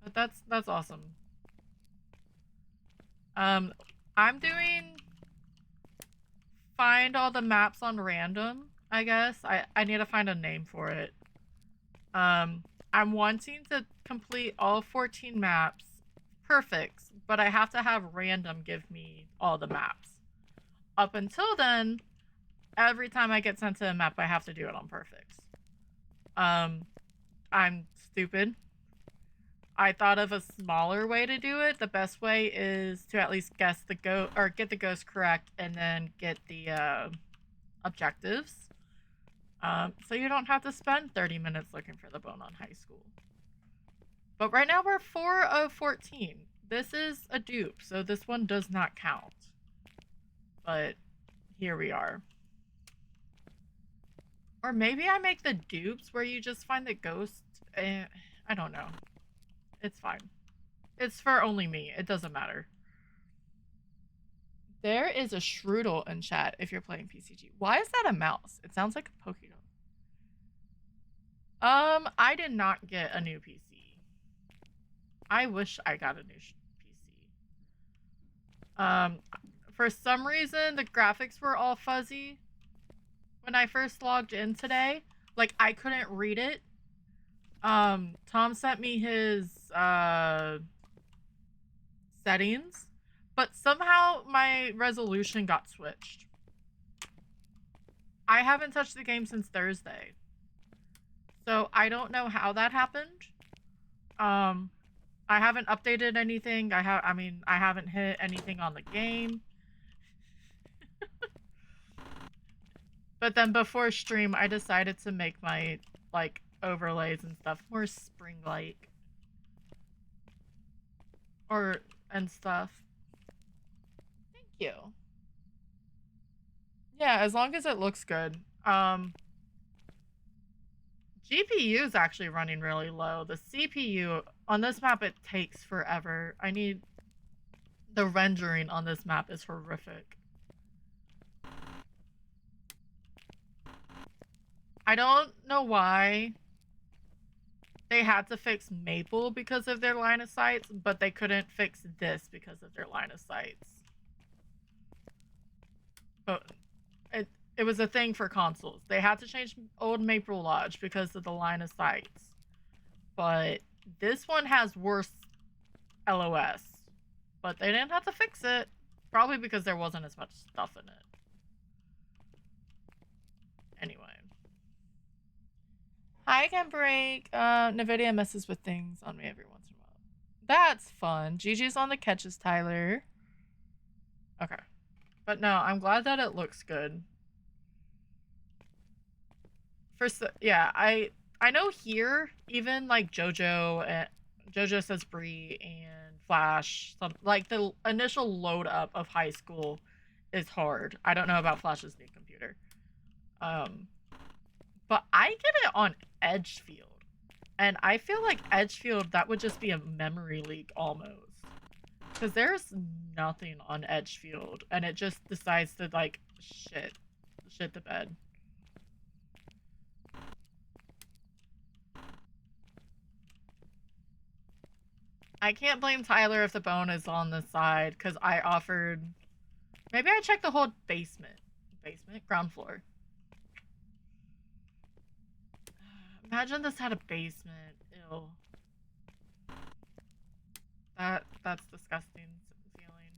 But that's awesome. I'm doing find all the maps on random, I guess. I need to find a name for it. I'm wanting to complete all 14 maps perfects, but I have to have random give me all the maps. Up until then, every time I get sent to a map, I have to do it on perfects. I'm stupid. I thought of a smaller way to do it. The best way is to at least guess the get the ghost correct and then get the objectives. So you don't have to spend 30 minutes looking for the bone on high school. But right now we're 4 of 14. This is a dupe, so this one does not count. But here we are. Or maybe I make the dupes where you just find the ghost. I don't know. It's fine. It's for only me. It doesn't matter. There is a Strudel in chat if you're playing PCG. Why is that a mouse? It sounds like a Pokemon. I did not get a new PC. I wish I got a new PC. For some reason, the graphics were all fuzzy when I first logged in today. Like, I couldn't read it. Tom sent me his, settings, but somehow my resolution got switched. I haven't touched the game since Thursday. So I don't know how that happened. I haven't updated anything. I haven't hit anything on the game. But then before stream, I decided to make my, like, overlays and stuff, more spring-like, and stuff. Thank you. Yeah, as long as it looks good. GPU is actually running really low. The CPU on this map, it takes forever. The rendering on this map is horrific. I don't know why they had to fix Maple because of their line of sights, but they couldn't fix this because of their line of sights. But it was a thing for consoles. They had to change old Maple Lodge because of the line of sights. But this one has worse LOS. But they didn't have to fix it. Probably because there wasn't as much stuff in it. Anyway. I can break. NVIDIA messes with things on me every once in a while. That's fun. GG's on the catches, Tyler. Okay. But no, I'm glad that it looks good. Yeah, I know here, even like JoJo Says Bree and Flash, like the initial load up of high school is hard. I don't know about Flash's new computer. But I get it on Edgefield. And I feel like Edgefield, that would just be a memory leak almost. Because there's nothing on Edgefield. And it just decides to like shit the bed. I can't blame Tyler if the bone is on the side, because I offered... Maybe I checked the whole basement. Basement? Ground floor. Imagine this had a basement. Ew. That's disgusting feeling.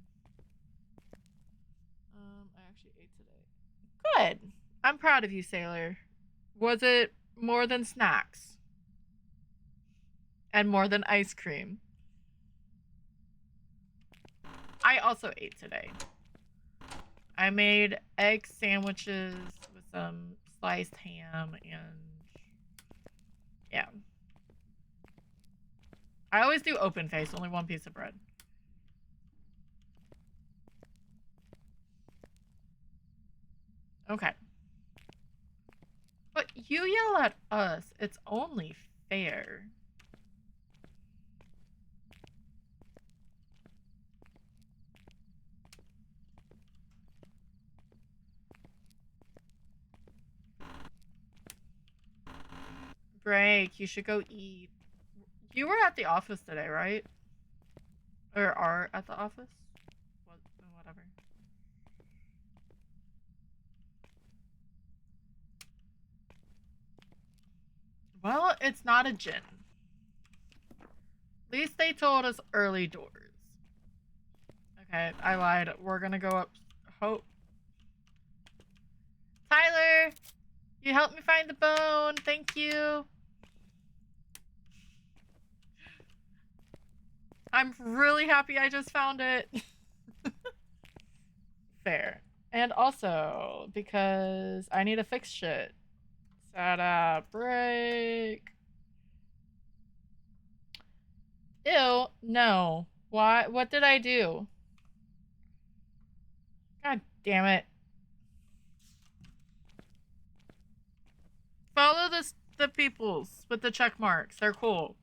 I actually ate today. Good. I'm proud of you, Sailor. Was it more than snacks? And more than ice cream? I also ate today. I made egg sandwiches with some sliced ham and... yeah. I always do open face, only one piece of bread. Okay. But you yell at us. It's only fair. Break. You should go eat. You were at the office today, right? Or are at the office? Whatever. Well, it's not a gym. At least they told us early doors. Okay, I lied. We're gonna go up. Hope. Tyler! You helped me find the bone. Thank you. I'm really happy I just found it. Fair. And also, because I need to fix shit. Set up, break. Ew, no. Why? What did I do? God damn it. Follow the peoples with the check marks. They're cool.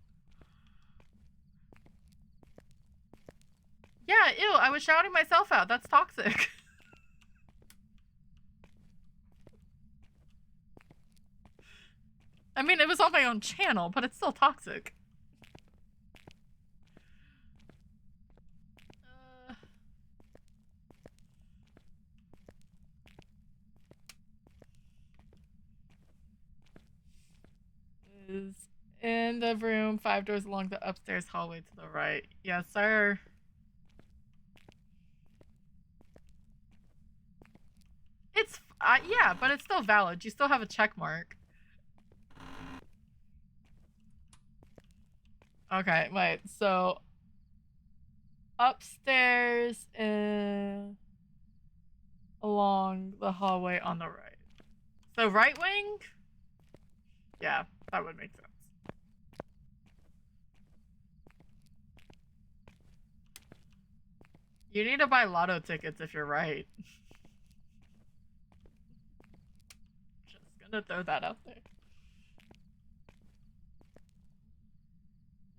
Yeah, ew, I was shouting myself out. That's toxic. I mean, it was on my own channel, but it's still toxic. Is in the room, 5 doors along the upstairs hallway to the right. Yes, sir. It's, yeah, but it's still valid. You still have a check mark. Okay, wait, so upstairs along the hallway on the right. So right wing? Yeah. That would make sense. You need to buy lotto tickets if you're right. Just gonna throw that out there.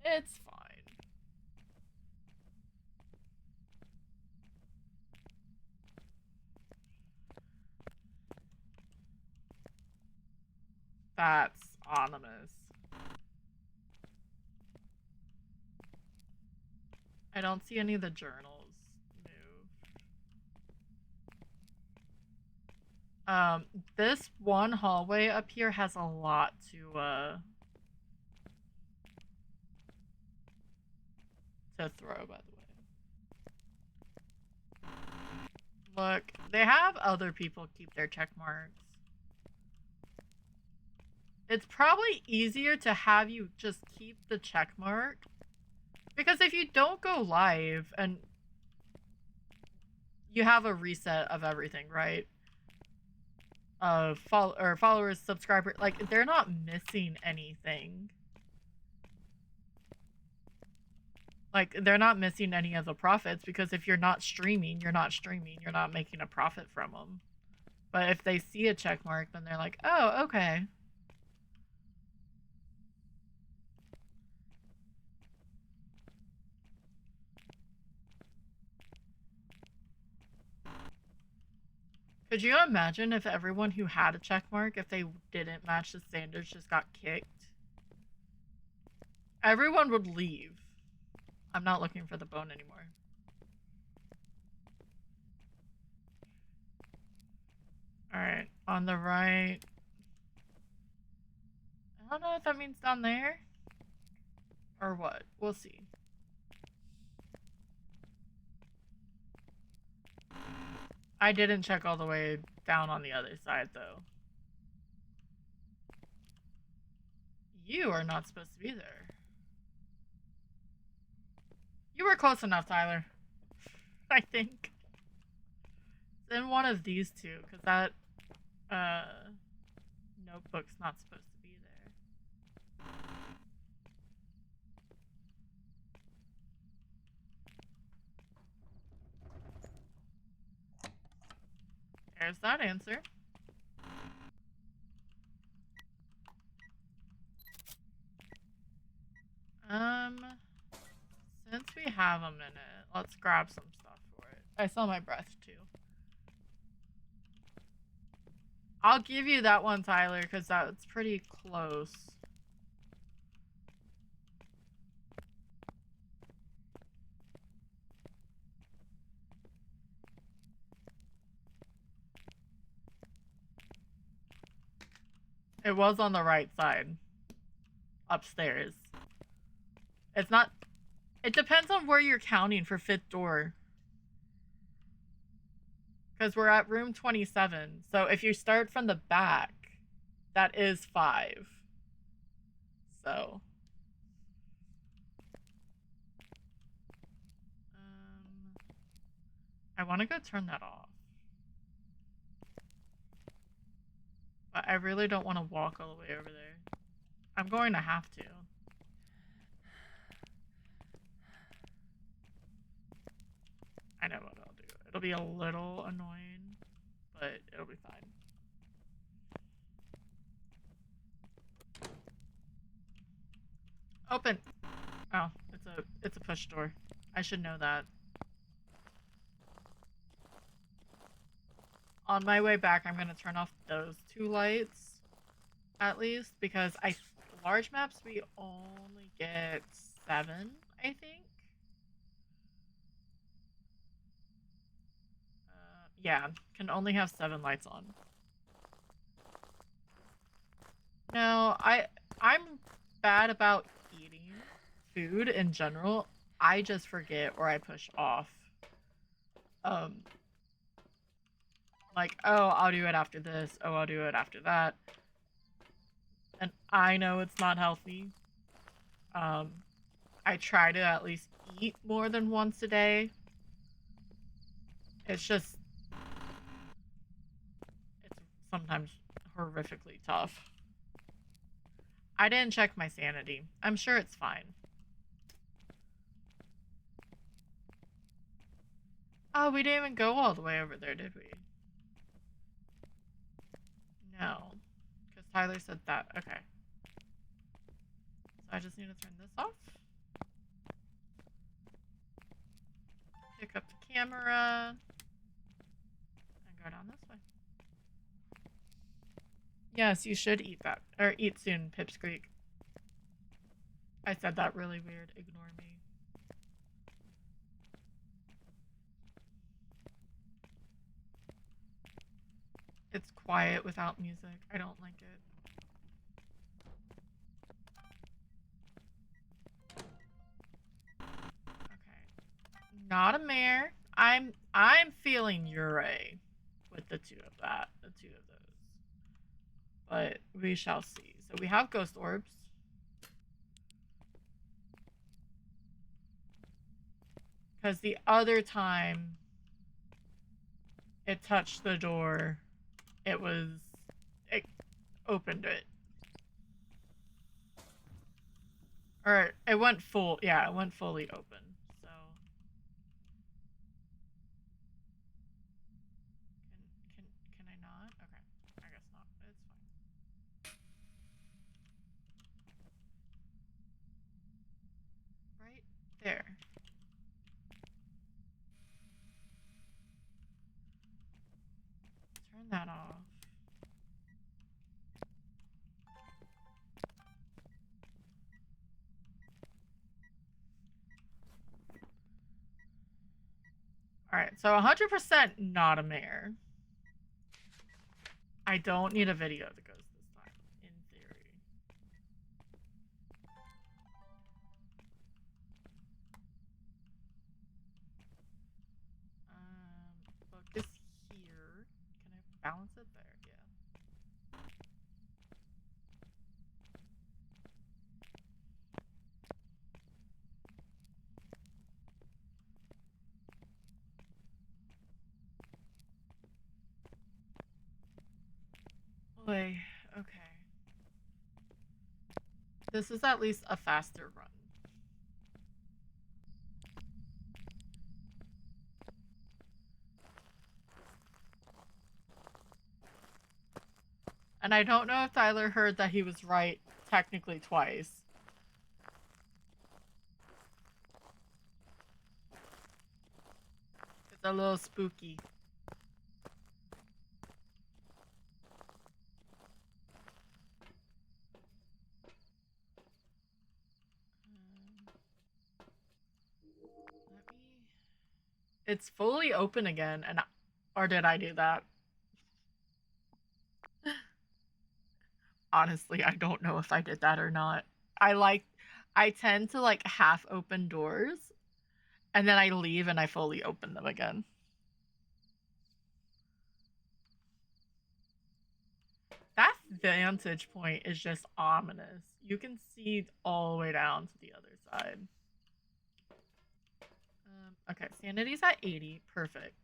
It's fine. That's ominous. I don't see any of the journals move. This one hallway up here has a lot to throw, by the way. Look, they have other people keep their check marks. It's probably easier to have you just keep the check mark. Because if you don't go live and you have a reset of everything, right? Of followers, subscribers, like they're not missing anything. Like they're not missing any of the profits because if you're not streaming, you're not streaming. You're not making a profit from them. But if they see a check mark, then they're like, oh, okay. Could you imagine if everyone who had a check mark, if they didn't match the standards, just got kicked? Everyone would leave. I'm not looking for the bone anymore. Alright, on the right. I don't know if that means down there. Or what. We'll see. I didn't check all the way down on the other side, though. You are not supposed to be there. You were close enough, Tyler. I think. It's in one of these two, because that, notebook's not supposed to be there. There's that answer. Since we have a minute, let's grab some stuff for it. I saw my breath too. I'll give you that one, Tyler, because that's pretty close. It was on the right side. Upstairs. It's not... It depends on where you're counting for fifth door. Because we're at room 27. So if you start from the back, that is 5. So... I want to go turn that off. But I really don't want to walk all the way over there. I'm going to have to. I know what I'll do. It'll be a little annoying, but it'll be fine. Open! Oh, it's a push door. I should know that. On my way back, I'm gonna turn off those 2 lights, at least, because large maps we only get 7, I think. Yeah, can only have 7 lights on. No, I'm bad about eating food in general. I just forget or I push off. Like, oh, I'll do it after this. Oh, I'll do it after that. And I know it's not healthy. I try to at least eat more than once a day. It's just... It's sometimes horrifically tough. I didn't check my sanity. I'm sure it's fine. Oh, we didn't even go all the way over there, did we? No. Because Tyler said that. Okay. So I just need to turn this off. Pick up the camera. And go down this way. Yes, you should eat that. Or eat soon, Pipsqueak. I said that really weird. Ignore me. It's quiet without music. I don't like it. Okay. Not a mare. I'm feeling Ure with the two of those. But we shall see. So we have ghost orbs. Because the other time it touched the door, it opened it. Or it went full, yeah, it went fully open. So can I not? Okay, I guess not. It's fine. Right there. Turn that off. Alright, so 100% not a mare. I don't need a video that goes this time, in theory. Focus here. Can I balance it there? Yeah. Boy, okay. This is at least a faster run. And I don't know if Tyler heard that he was right technically twice. It's a little spooky. It's fully open again, and or did I do that? Honestly, I don't know if I did that or not. I tend to like half open doors, and then I leave and I fully open them again. That vantage point is just ominous. You can see all the way down to the other side. Okay, sanity's at 80. Perfect.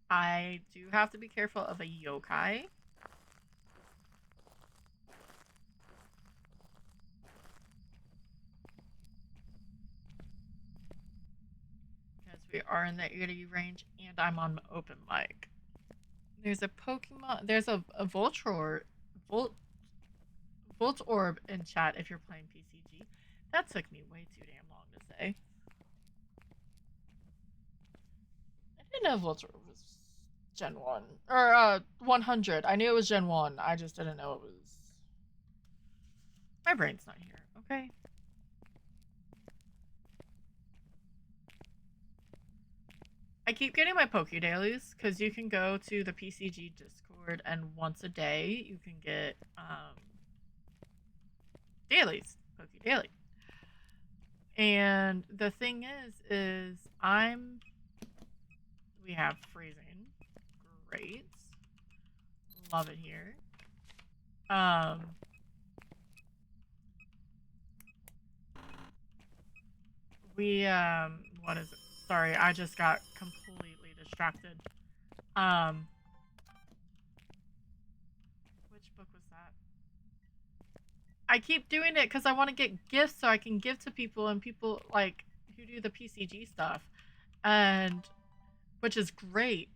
I do have to be careful of a yokai. Because we are in the 80 range and I'm on open mic. There's a Pokemon. There's a Voltorb in chat if you're playing PCG. That took me way too damn long to say. I didn't know Voltorb was Gen 1. Or 100. I knew it was Gen 1. I just didn't know it was. My brain's not here, okay? I keep getting my Poke Dailies because you can go to the PCG Discord and once a day you can get dailies, Poke Daily. And the thing is we have freezing. Great. Love it here. What is it? Sorry, I just got completely distracted. Which book was that? I keep doing it because I want to get gifts so I can give to people and people like who do the PCG stuff, and which is great.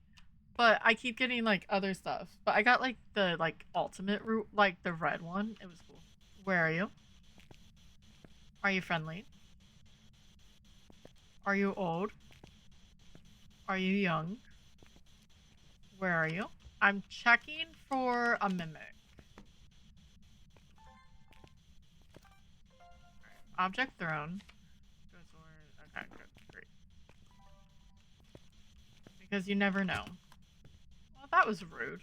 But I keep getting like other stuff. But I got like the ultimate route, like the red one. It was cool. Where are you? Are you friendly? Are you old? Are you young? Where are you? I'm checking for a mimic. Right. Object thrown. Okay, good, great. Because you never know. Well, that was rude.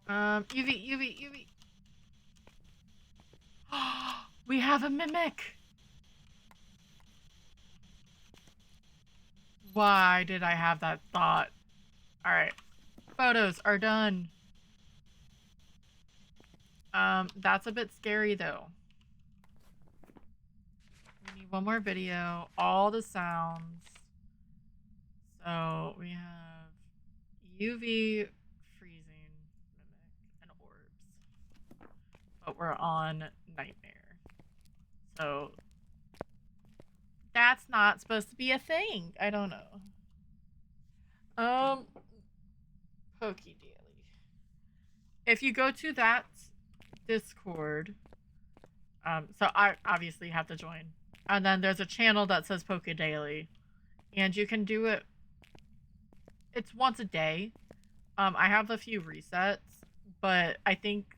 UV. We have a mimic. Why did I have that thought? All right, photos are done. That's a bit scary though. We need one more video, all the sounds. So we have UV, freezing, mimic, and orbs. But we're on nightmare. So that's not supposed to be a thing. I don't know. Pokey Daily. If you go to that Discord, so I obviously have to join. And then there's a channel that says Poke Daily. And you can do it. It's once a day. I have a few resets, but I think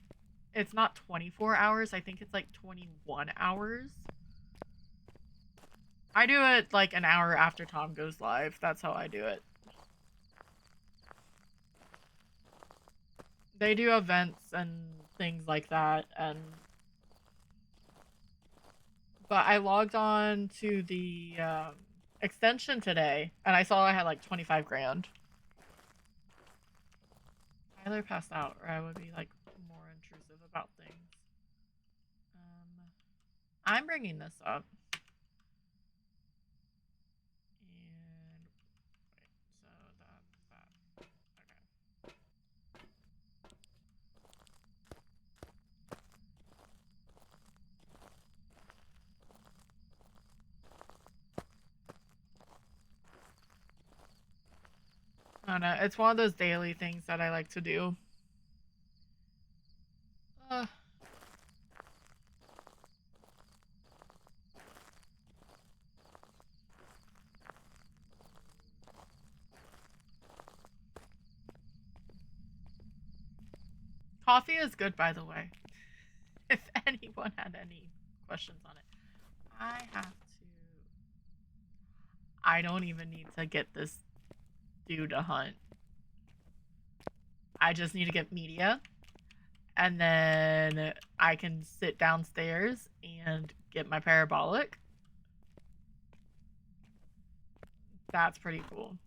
it's not 24 hours. I think it's like 21 hours. I do it like an hour after Tom goes live. That's how I do it. They do events and things like that, and but I logged on to the extension today, and I saw I had like 25 grand. Tyler passed out, or I would be like more intrusive about things. I'm bringing this up. And wait, so that. Okay. I don't know. It's one of those daily things that I like to do. Coffee is good, by the way. If anyone had any questions on it. I don't even need to get this dude a hunt. I just need to get media. And then I can sit downstairs and get my parabolic. That's pretty cool.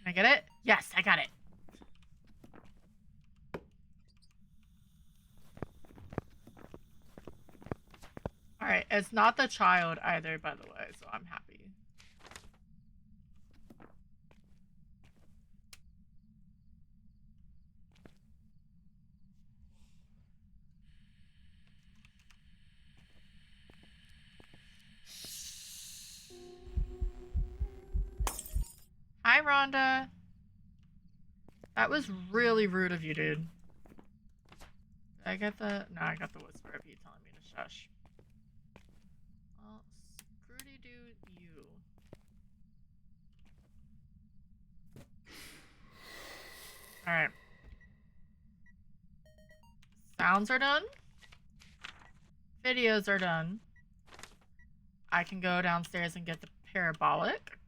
Can I get it? Yes, I got it. Alright, it's not the child either, by the way, so I'm happy. Hi, Rhonda. That was really rude of you, dude. Did I get the... No, I got the whisper of you telling me to shush. Well, scrooty-doo you. Alright. Sounds are done. Videos are done. I can go downstairs and get the parabolic.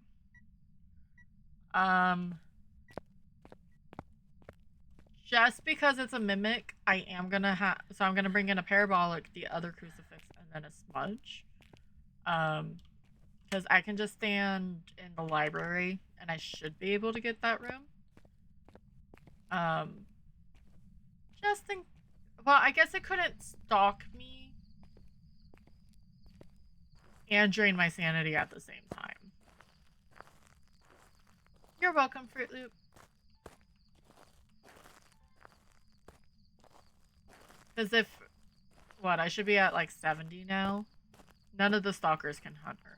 Just because it's a mimic, I am gonna have... So I'm gonna bring in a parabolic, the other crucifix, and then a smudge. Because I can just stand in the library, and I should be able to get that room. Just think. Well, I guess it couldn't stalk me and drain my sanity at the same time. You're welcome, Fruit Loop. Because if, what, I should be at like 70 now? None of the stalkers can hunt early.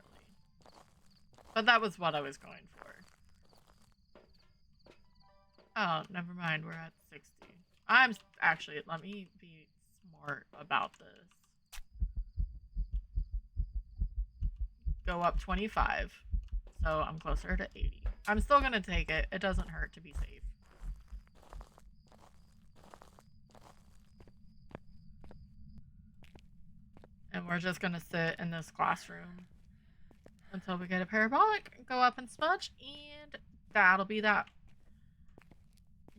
But that was what I was going for. Oh, never mind, we're at 60. I'm, actually, let me be smart about this. Go up 25. So I'm closer to 80. I'm still gonna take it. It doesn't hurt to be safe. And we're just gonna sit in this classroom until we get a parabolic, go up and smudge, and that'll be that.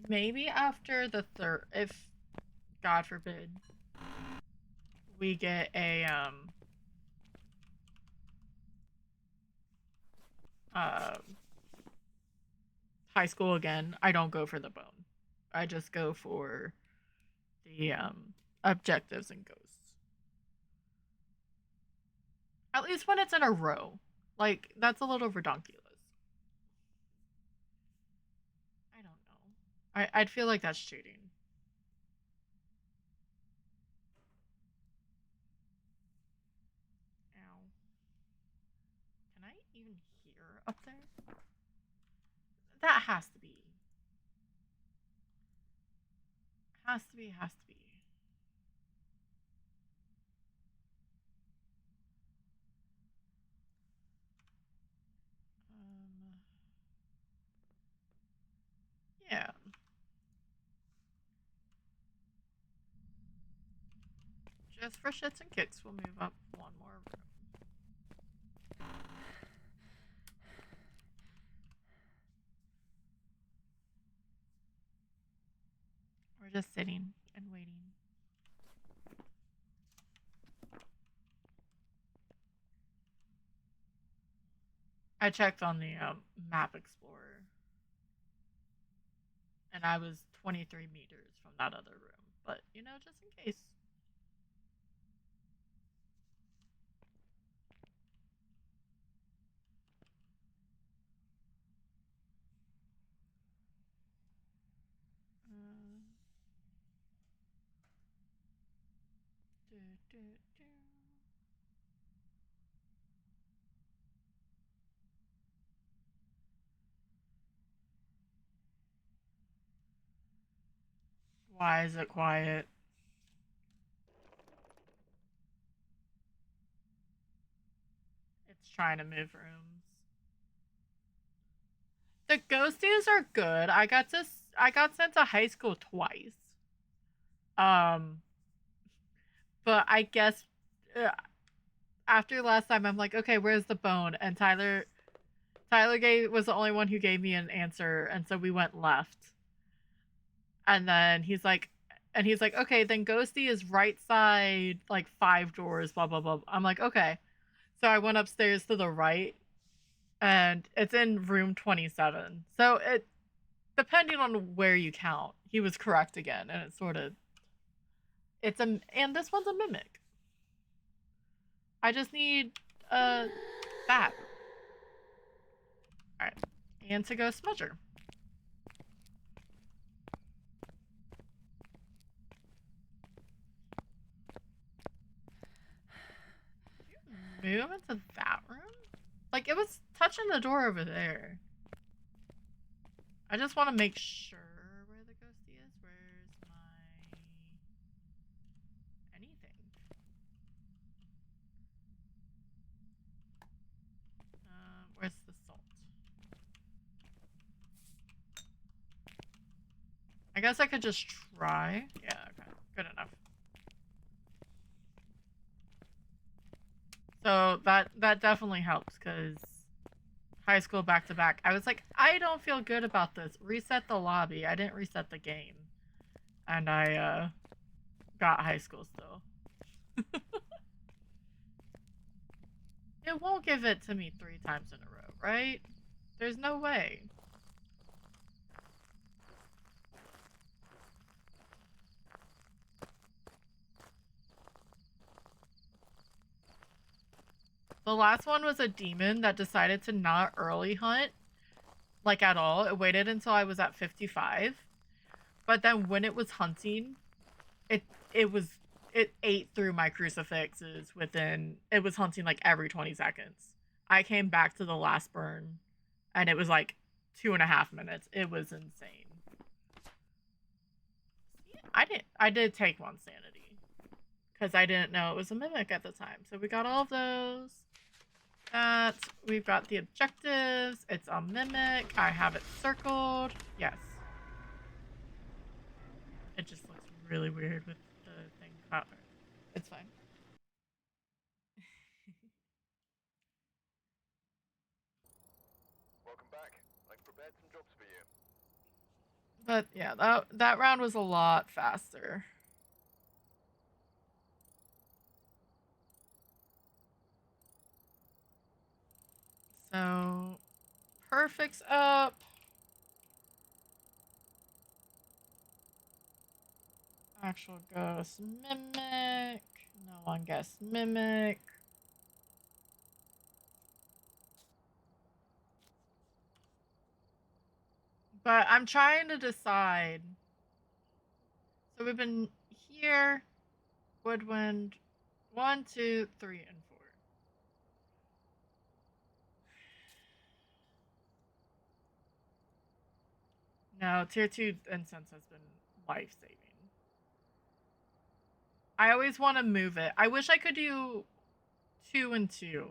Maybe after the third, if God forbid, we get a high school again, I don't go for the bone. I just go for the objectives and ghosts. At least when it's in a row. Like, that's a little redonkulous. I don't know. I'd feel like that's cheating. Ow. Can I even hear up there? That has to be. Has to be, has to be. Yeah. Just for shits and kicks, we'll move up one more room. We're just sitting and waiting. I checked on the map explorer, and I was 23 meters from that other room. But, you know, just in case. Do, do, do. Why is it quiet? It's trying to move rooms. The ghosties are good. I got sent to high school twice. But I guess after last time, I'm like, okay, where's the bone? And Tyler was the only one who gave me an answer, and so we went left. And then he's like, okay, then Ghosty is right side, like 5 doors, blah blah blah. I'm like, okay. So I went upstairs to the right, and it's in room 27. So it, depending on where you count, he was correct again, and it's sort of, and this one's a mimic. I just need that. All right, and to go smudger. Move into that room? Like, it was touching the door over there. I just want to make sure where the ghosty is. Where's my anything? Where's the salt? I guess I could just try. Yeah, okay. Good enough. So that definitely helps, because high school back to back, I was like, I don't feel good about this. Reset the lobby. I didn't reset the game. And I got high school still. It won't give it to me 3 times in a row, right? There's no way. The last one was a demon that decided to not early hunt, like at all. It waited until I was at 55. But then when it was hunting, it it was it ate through my crucifixes within it was hunting like every 20 seconds. I came back to the last burn and it was like 2.5 minutes. It was insane. I did take one sanity because I didn't know it was a mimic at the time. So we got all of those. That we've got the objectives. It's a mimic. I have it circled. Yes. It just looks really weird with the thing covered. It's fine. Welcome back. I've prepared some jobs for you. But yeah, that round was a lot faster. So, perfect's up. Actual ghost mimic. No one guessed mimic. But I'm trying to decide. So we've been here, woodwind, 1, 2, 3, and 4. No, tier 2 incense has been life saving. I always want to move it. I wish I could do 2 and 2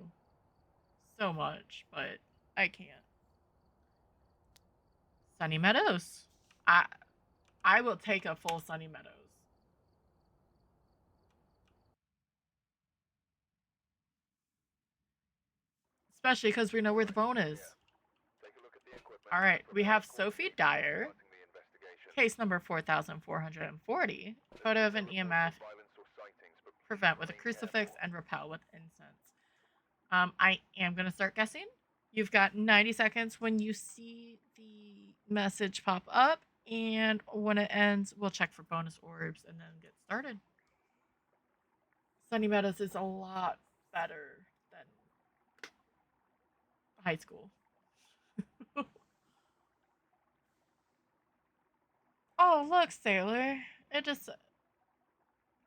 so much, but I can't. Sunny Meadows. I will take a full Sunny Meadows. Especially because we know where the bone is. All right, we have Sophie Dyer. Case number 4440. Photo of an EMF. Prevent with a crucifix and repel with incense. I am going to start guessing. You've got 90 seconds when you see the message pop up. And when it ends, we'll check for bonus orbs and then get started. Sunny Meadows is a lot better than high school. Oh, look, Sailor. It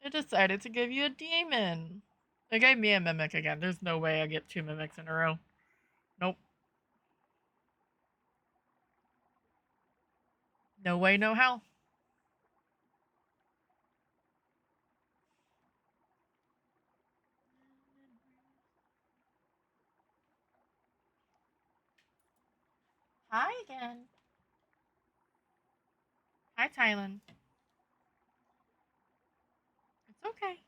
decided to give you a demon. It gave me a mimic again. There's no way I get 2 mimics in a row. Nope. No way, no how. Hi again. Hi, Tylen. It's okay.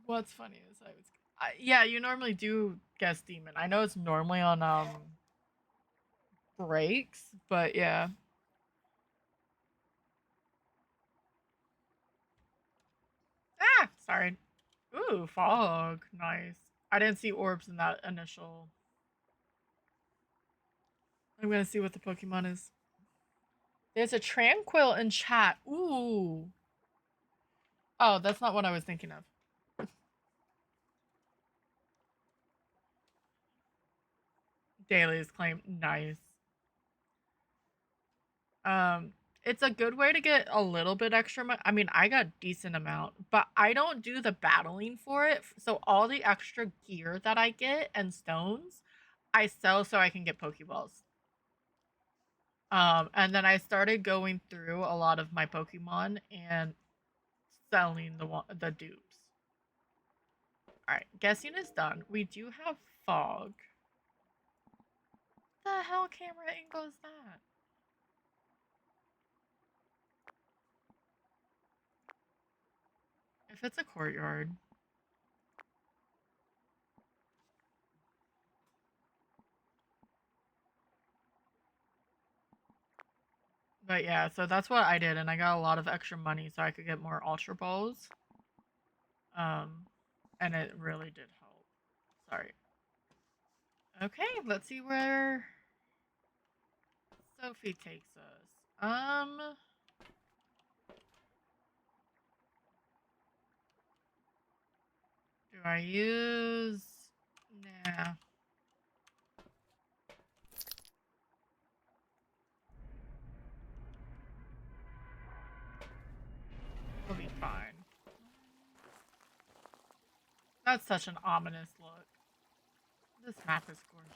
What's funny is yeah, you normally do guess demon. I know it's normally on breaks, but yeah. Ah, sorry. Ooh, fog. Nice. I didn't see orbs in that initial. I'm gonna see what the Pokemon is. There's a Tranquil in chat. Ooh. Oh, that's not what I was thinking of. Daly's claim. Nice. It's a good way to get a little bit extra money. I mean, I got decent amount, but I don't do the battling for it. So all the extra gear that I get and stones, I sell so I can get Pokeballs. And then I started going through a lot of my Pokemon and selling the dupes. All right, guessing is done. We do have fog. The hell camera angle is that? If it's a courtyard. But yeah, so that's what I did, and I got a lot of extra money so I could get more Ultra Balls. And it really did help. Sorry. Okay, let's see where Sophie takes us. Do I use? Nah. We'll be fine. That's such an ominous look. This map is gorgeous.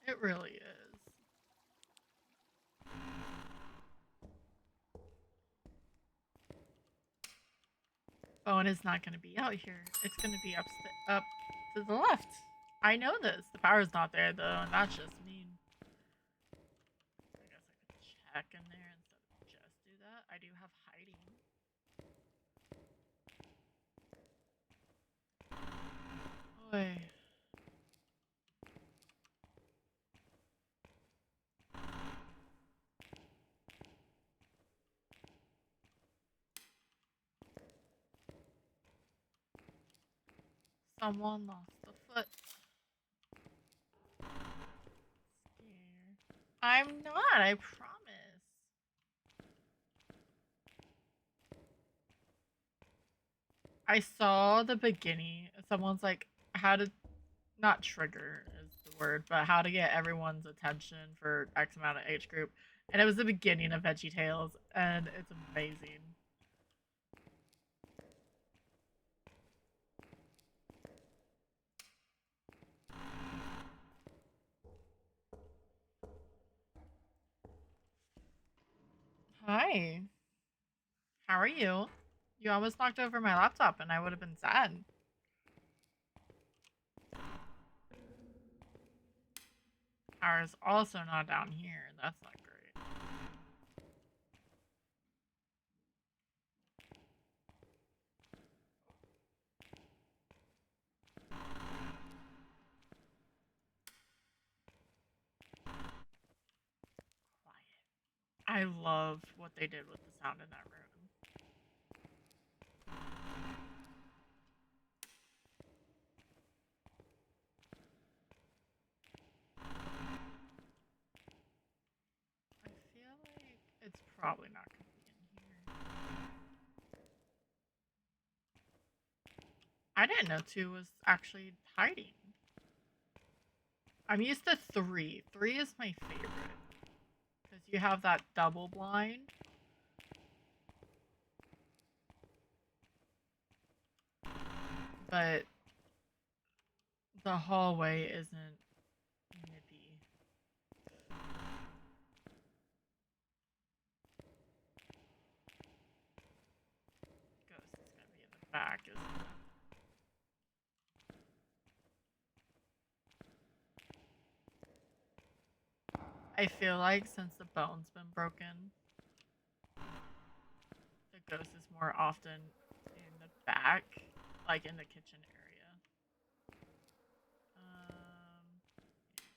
It really is. Bowen is not going to be out here. It's going to be up to the left. I know this. The power's not there though, and that's just mean. I guess I could check in there instead of just do that. I do have hiding. Oy. Someone lost a foot. Scared. I'm not, I promise. I saw the beginning. Someone's like, how to not trigger is the word, but how to get everyone's attention for X amount of age group. And it was the beginning of Veggie Tales, and it's amazing. Hi. How are you? You almost knocked over my laptop and I would have been sad. Power's also not down here. That's not great. Quiet. I love what they did with the sound in that room. I feel like it's probably not going to be in here. I didn't know 2 was actually hiding. I'm used to 3. 3 is my favorite. Because you have that double blind. But the hallway isn't nippy. Ghost is going to be in the back, isn't it? I feel like since the bone's been broken, the ghost is more often in the back, like in the kitchen area.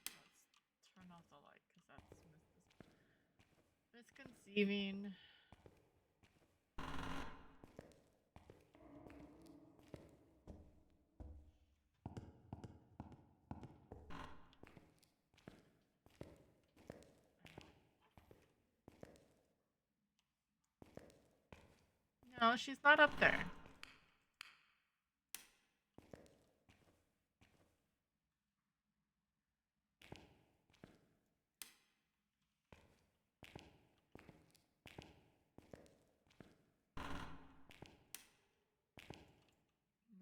Let's turn off the light because that's misconceiving. No, she's not up there.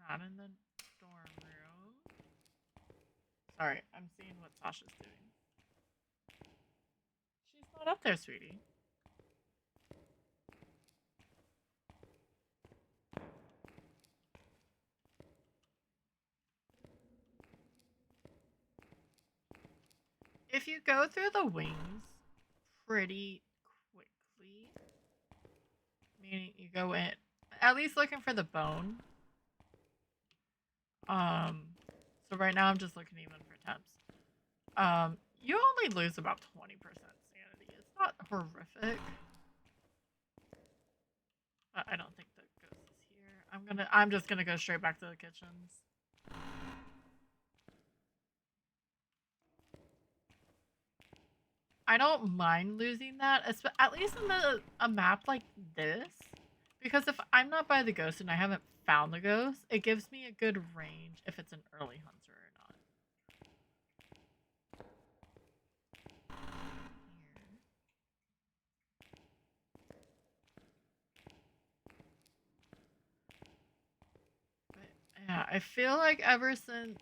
Not in the dorm room. Sorry, I'm seeing what Sasha's doing. She's not up there, sweetie. If you go through the wings pretty quickly, meaning you go in, at least looking for the bone. So right now I'm just looking even for temps. You only lose about 20% sanity. It's not horrific. But I don't think the ghost is here. I'm just gonna go straight back to the kitchens. I don't mind losing that, at least in a map like this, because if I'm not by the ghost and I haven't found the ghost, it gives me a good range if it's an early hunter or not. But, yeah, I feel like ever since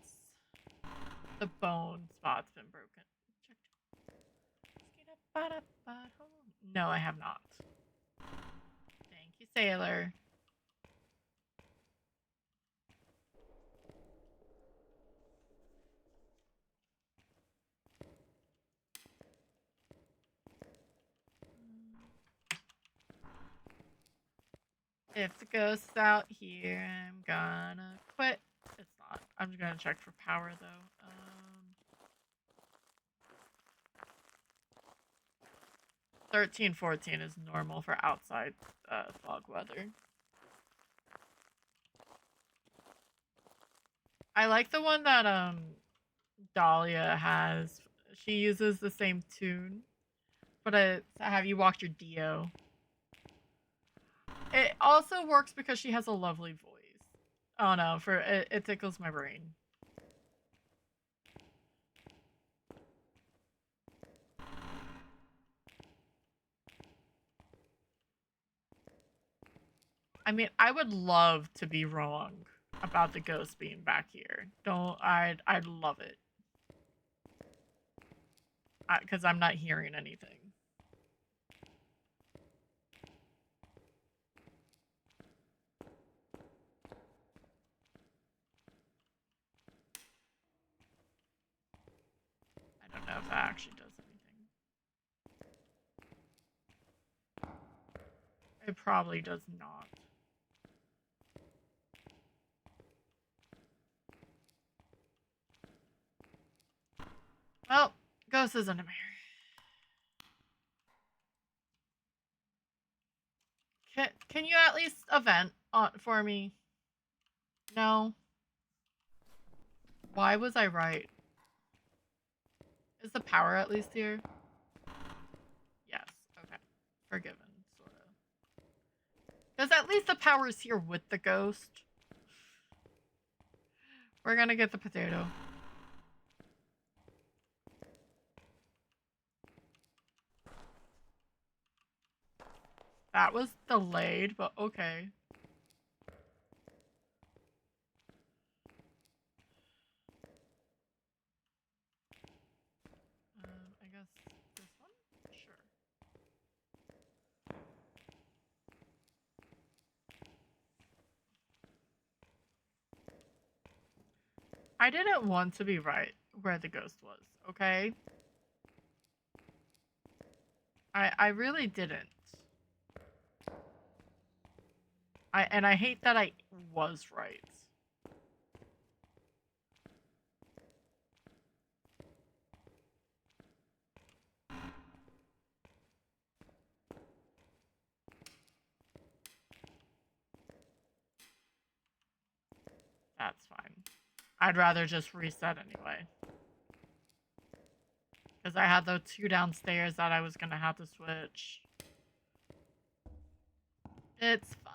the bone spot's been broken. No, I have not. Thank you, sailor. If the ghost's out here, I'm gonna quit. It's not. I'm just gonna check for power though. 13, 14 is normal for outside fog weather. I like the one that Dahlia has. She uses the same tune, but it's Have You Walked Your Dio? It also works because she has a lovely voice. Oh no, it tickles my brain. I mean, I would love to be wrong about the ghost being back here. I'd love it. Because I'm not hearing anything. I don't know if that actually does anything. It probably does not. Well, ghost isn't a mirror. Can you at least event for me? No. Why was I right? Is the power at least here? Yes. Okay. Forgiven, sort of. Because at least the power is here with the ghost. We're gonna get the potato. That was delayed, but okay. I guess this one? Sure. I didn't want to be right where the ghost was, okay? I really didn't. And I hate that I was right. That's fine. I'd rather just reset anyway. Because I had those two downstairs that I was going to have to switch. It's fine.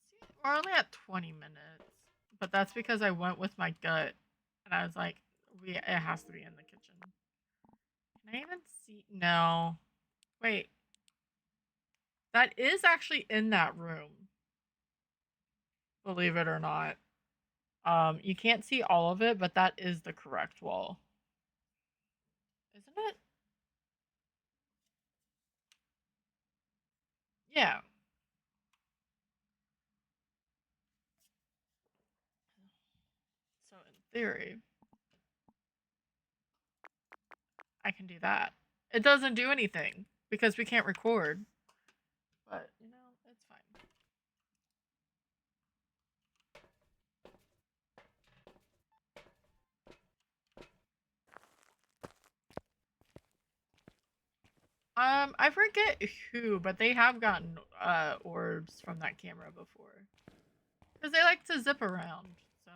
See, we're only at 20 minutes. But that's because I went with my gut. And I was like, it has to be in the kitchen. Can I even see? No. Wait. That is actually in that room. Believe it or not. You can't see all of it, but that is the correct wall. Isn't it? Yeah. So in theory, I can do that. It doesn't do anything because we can't record. But, you know, it's fine. I forget who, but they have gotten orbs from that camera before. Because they like to zip around, so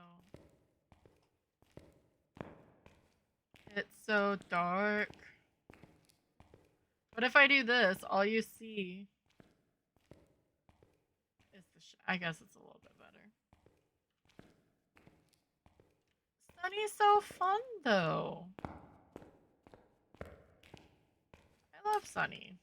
It's so dark. What if I do this? All you see is the I guess it's a little bit better. Sunny's so fun, though. I love Sunny.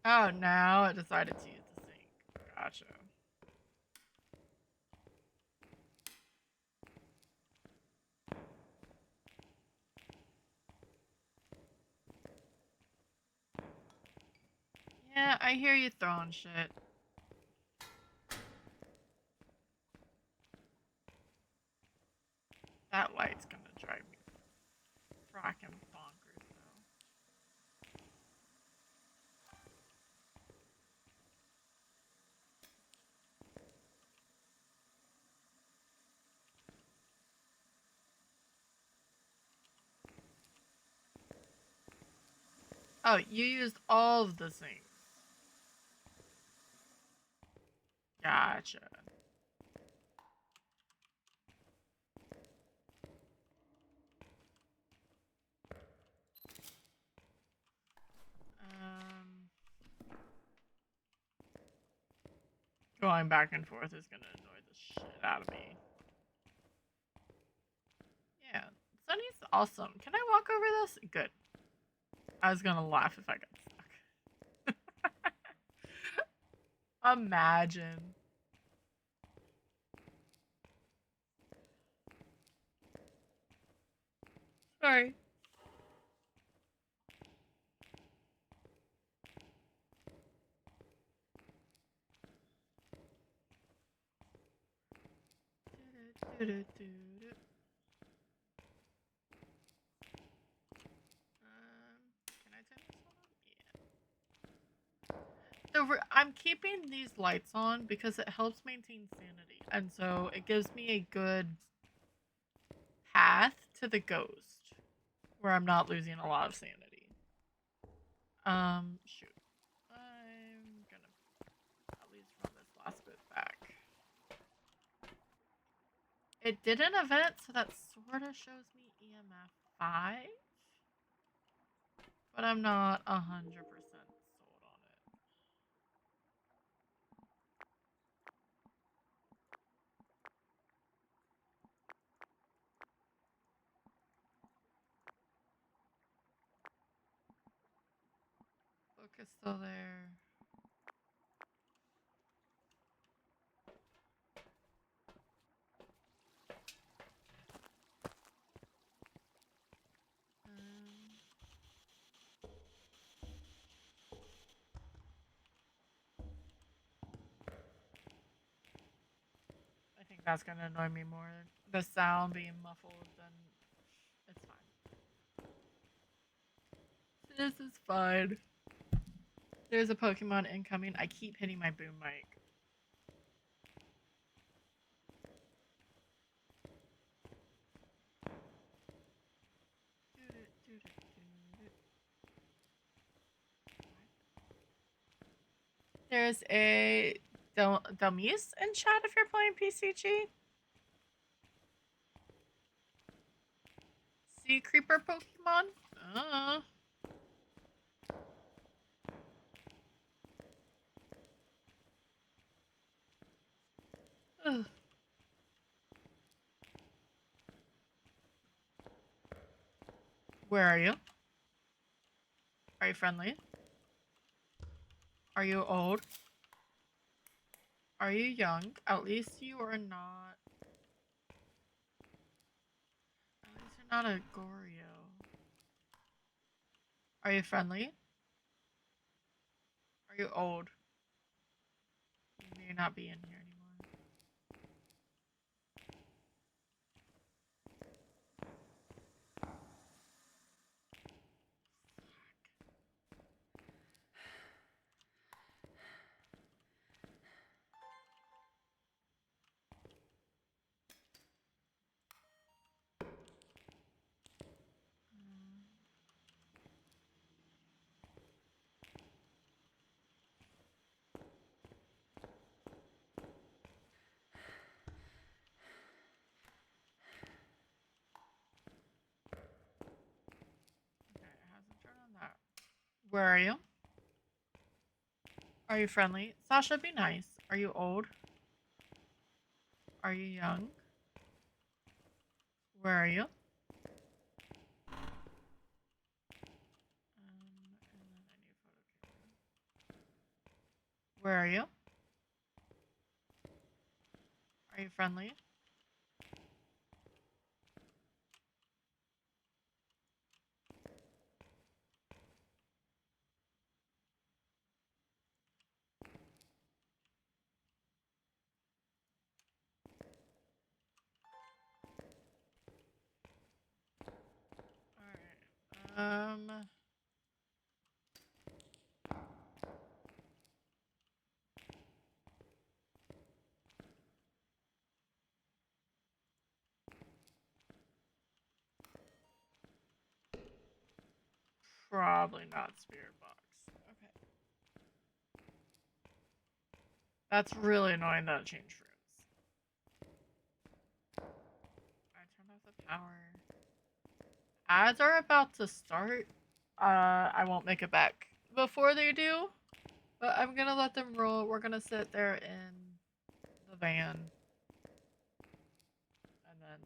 Oh, now it decided to use the sink. Gotcha. Yeah, I hear you throwing shit. That light's gonna drive me fracking bonkers, though. Oh, you used all of the sinks. Gotcha. Going back and forth is gonna annoy the shit out of me. Yeah, Sunny's awesome. Can I walk over this? Good. I was gonna laugh if I got stuck. Imagine. Sorry. Can I turn this on? Yeah. I'm keeping these lights on because it helps maintain sanity, and so it gives me a good path to the ghost where I'm not losing a lot of sanity. Shoot. I'm gonna at least run this last bit back. It did an event, so that sort of shows me EMF 5. But I'm not 100% sold on it. Book is still there. I think that's gonna annoy me more. The sound being muffled, then it's fine. This is fine. There's a Pokemon incoming. I keep hitting my boom mic. There's a Delmise in chat if you're playing PCG. Sea Creeper Pokemon? Ugh. Where are you? Are you friendly? Are you old? Are you young? At least you are not. At least you're not a Goryo. Are you friendly? Are you old? You may not be in here anymore. Where are you? Are you friendly? Sasha, be nice. Are you old? Are you young? Where are you? Where are you? Are you friendly? Alright. Probably not spirit box. Okay. That's really annoying that it changed rooms. I turned off the power. Ads are about to start. I won't make it back before they do, but I'm gonna let them roll. We're gonna sit there in the van, and then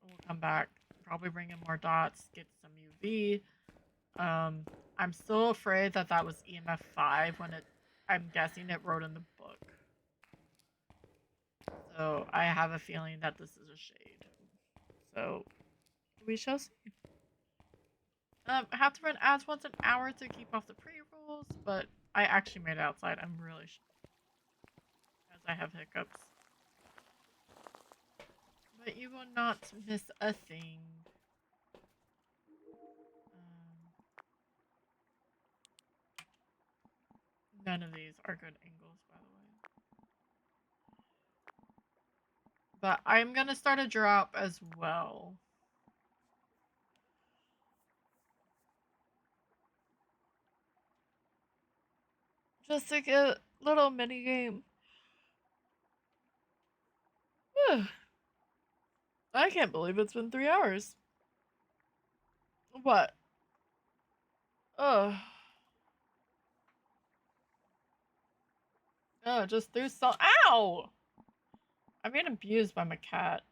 we'll come back. Probably bring in more dots, get some UV. I'm still afraid that that was EMF 5 when it. I'm guessing it wrote in the book. So I have a feeling that this is a shade. So we shall see. I have to run ads once an hour to keep off the pre-rolls, but I actually made it outside. I'm really as I have hiccups. But you will not miss a thing. None of these are good angles, by the way. But I'm gonna start a drop as well. Just like a little mini game. I can't believe it's been 3 hours. What? Ugh. Oh, just threw some. Ow! I'm being abused by my cat.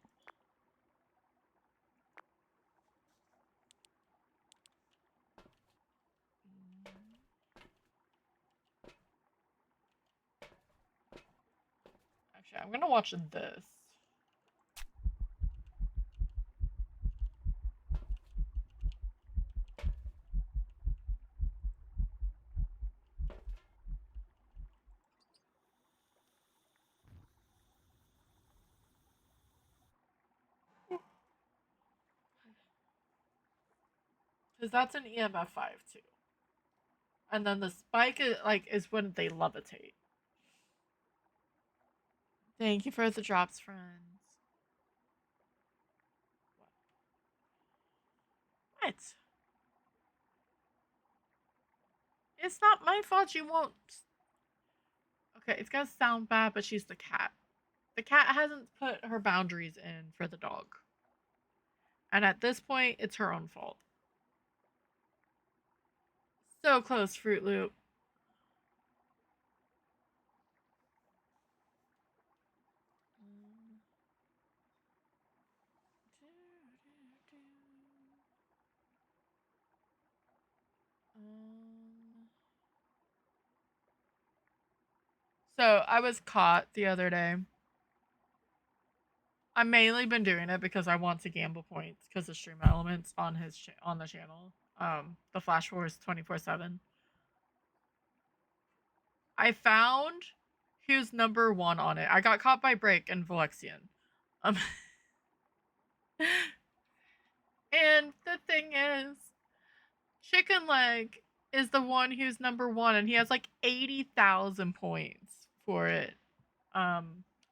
Actually, I'm gonna watch this. Because that's an EMF 5 too. And then the spike is when they levitate. Thank you for the drops, friends. What? It's not my fault you won't. Okay, it's gonna sound bad, but she's the cat. The cat hasn't put her boundaries in for the dog. And at this point, it's her own fault. So close, Fruit Loop. So I was caught the other day. I've mainly been doing it because I want to gamble points because of stream elements on on the channel. The Flash Force 24/7. I found who's number 1 on it. I got caught by Break and Valexian. Um, and the thing is, Chicken Leg is the one who's number 1, and he has like 80,000 points for it. I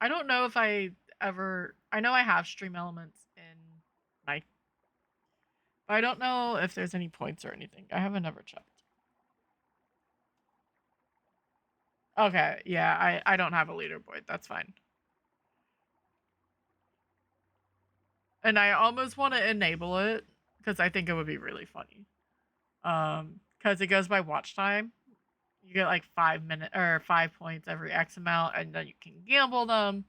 don't know if I ever. I know I have stream elements in my. But I don't know if there's any points or anything. I haven't ever checked. Okay, yeah, I don't have a leaderboard. That's fine. And I almost want to enable it because I think it would be really funny. because it goes by watch time. You get like 5 minutes or 5 points every X amount, and then you can gamble them.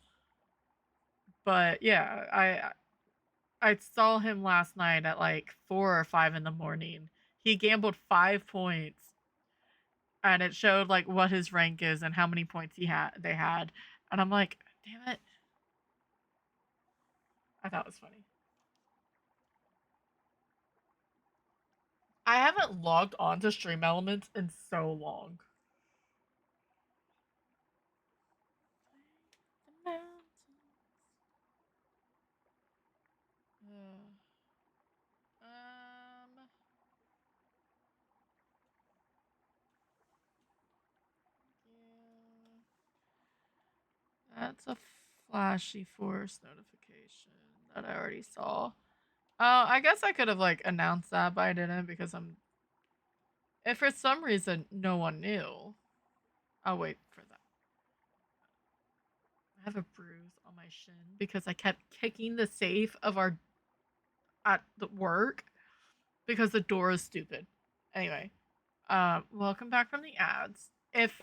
But yeah, I saw him last night at like 4 or 5 in the morning. He gambled 5 points, and it showed like what his rank is and how many points they had, and I'm like, damn it! I thought it was funny. I haven't logged on to Stream Elements in so long. The mountains. Um, yeah, that's a flashy force notification that I already saw. I guess I could have like announced that, but I didn't because I'm. If for some reason no one knew, I'll wait for that. I have a bruise on my shin because I kept kicking the safe of our at the work because the door is stupid. Anyway, welcome back from the ads. If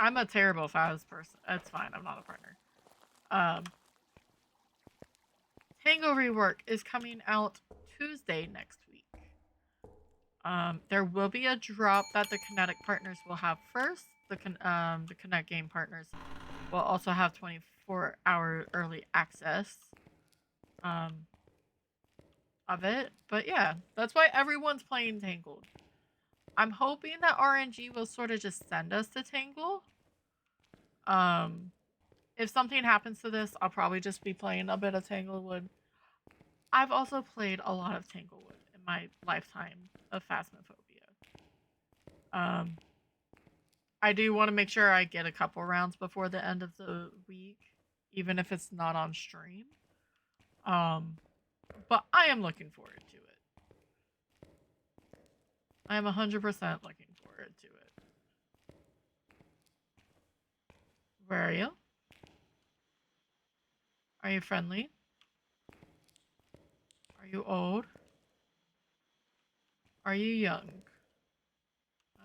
I'm a terrible Phas person, that's fine. I'm not a partner. Tango Rework is coming out Tuesday next week. There will be a drop that the Kinetic partners will have first. The Kinetic game partners will also have 24-hour early access of it. But yeah, that's why everyone's playing Tangled. I'm hoping that RNG will sort of just send us to Tangle. If something happens to this, I'll probably just be playing a bit of Tanglewood. I've also played a lot of Tanglewood in my lifetime of Phasmophobia. I do want to make sure I get a couple rounds before the end of the week, even if it's not on stream. But I am looking forward to it. I am 100% looking forward to it. Where are you? Are you friendly? Are you old? Are you young? I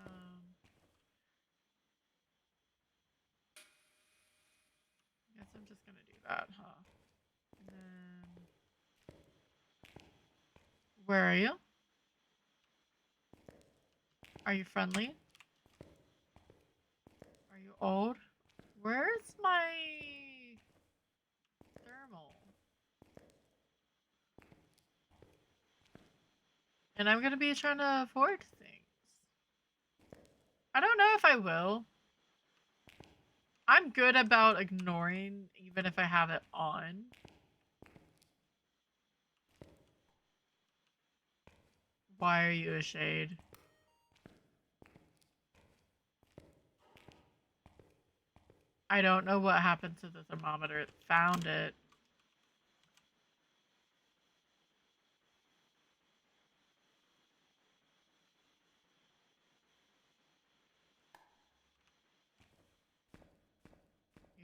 guess I'm just gonna do that, huh? And then, where are you? Are you friendly? Are you old? Where's my thermal? And I'm gonna be trying to avoid things. I don't know if I will. I'm good about ignoring even if I have it on. Why are you a shade? I don't know what happened to the thermometer. It found it.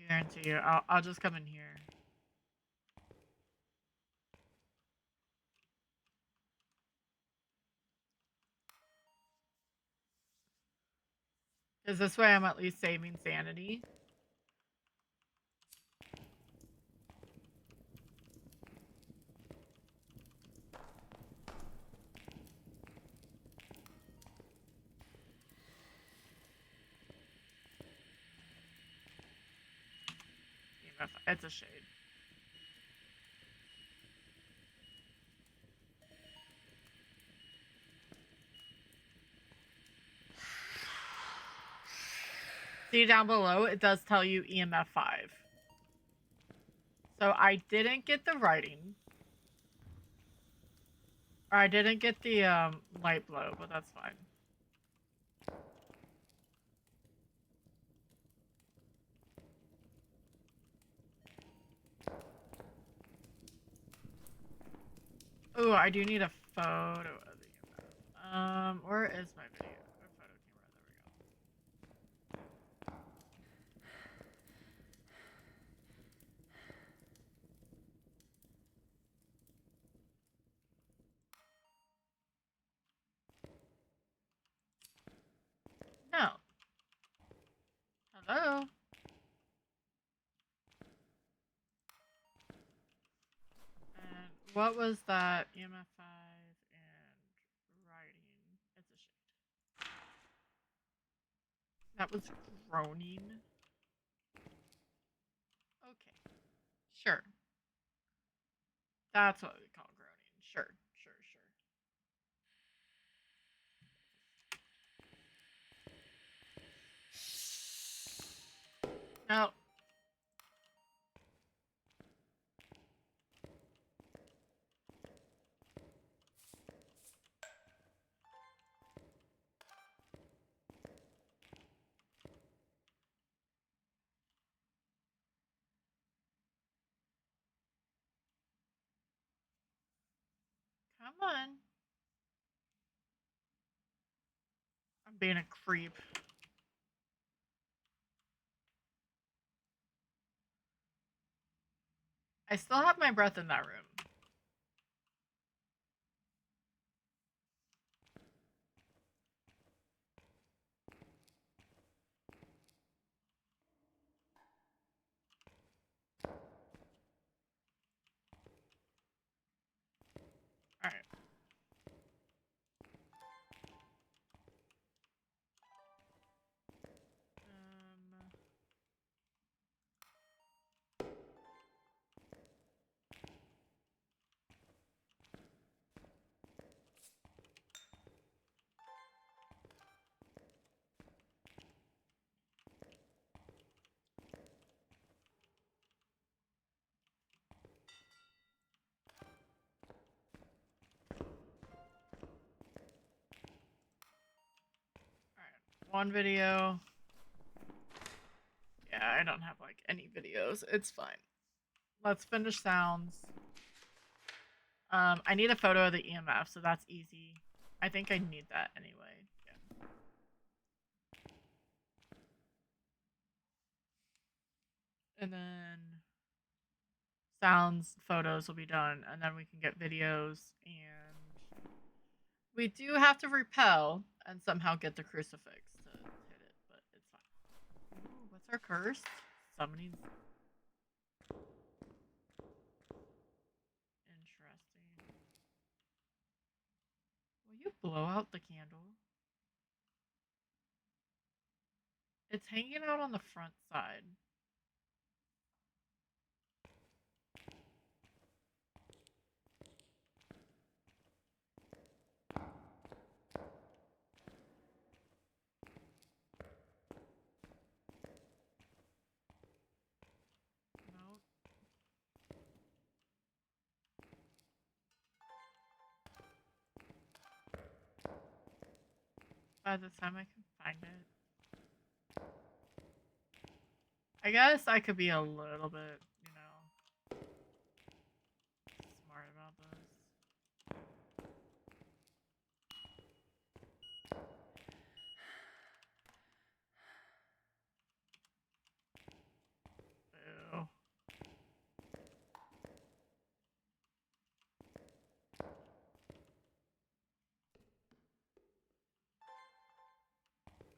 Guarantee you. I'll just come in here. Because this way I'm at least saving sanity. It's a shade. See down below, it does tell you EMF 5. So I didn't get the writing. Or I didn't get the light blow, but that's fine. Ooh, I do need a photo of the EMF. Where is my video? Photo camera, there we go. What was that? EMF 5 and writing. It's a shade. That was groaning. Okay. Sure. That's what we call groaning. Sure. No. Come on. I'm being a creep. I still have my breath in that room. Alright. One video. Yeah, I don't have like any videos. It's fine. Let's finish sounds. I need a photo of the EMF, so that's easy. I think I need that anyway. Yeah. And then sounds, photos will be done, and then we can get videos. And we do have to repel and somehow get the crucifix to hit it, but it's fine. Ooh, what's our curse? Summoning. Interesting. Will you blow out the candle? It's hanging out on the front side. No. By the time I can find it. I guess I could be a little bit, smart about this. Boo.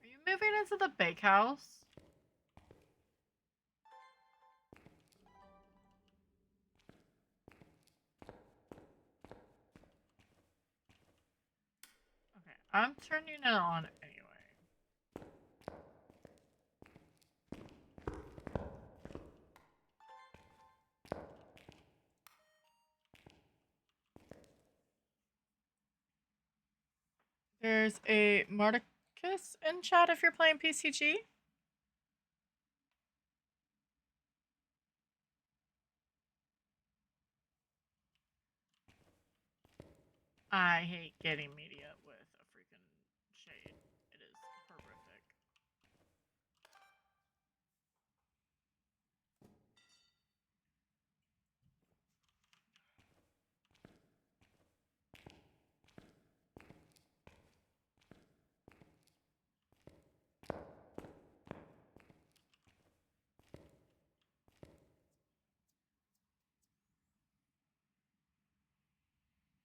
Are you moving into the bakehouse? Okay, I'm turning it on anyway. There's a Marticus in chat if you're playing PCG. I hate getting media with a freaking shade. It is horrific.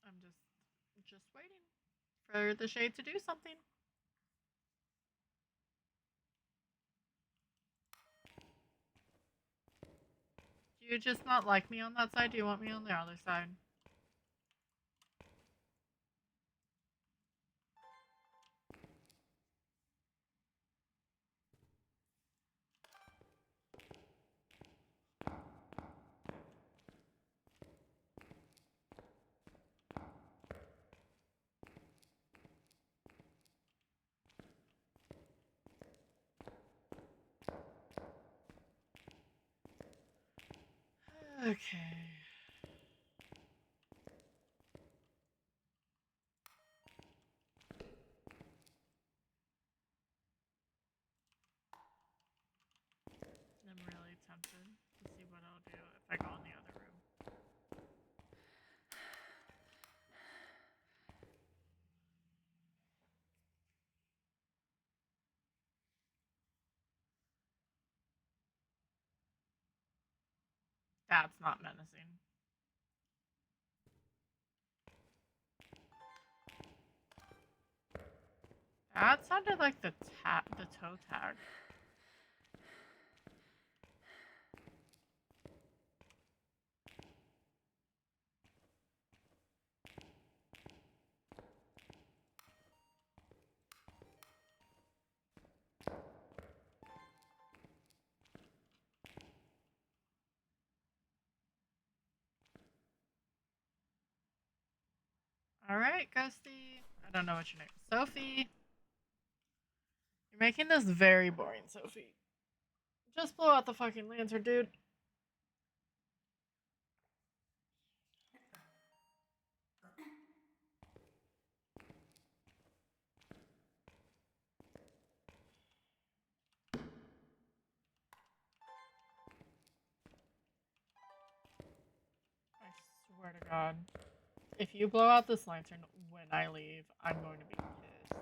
I'm just waiting for the shade to do something. Do you just not like me on that side? Do you want me on the other side? Okay. I'm really tempted to see what I'll do if I go in the other room. That's not menacing. That sounded like the toe tag. Alright, Ghosty. I don't know what your name is. Sophie. You're making this very boring, Sophie. Just blow out the fucking lantern, dude. I swear to God. If you blow out this lantern when I leave, I'm going to be pissed.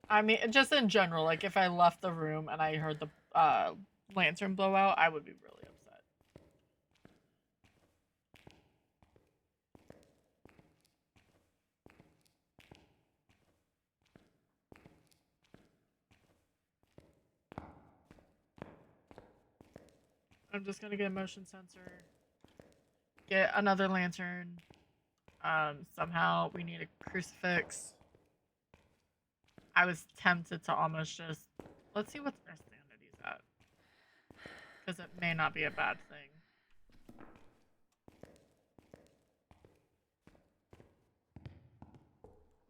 I mean, just in general, like if I left the room and I heard the lantern blow out, I would be really upset. I'm just gonna get a motion sensor, get another lantern. Somehow we need a crucifix. I was tempted to almost just let's see what our sanity's at, because it may not be a bad thing.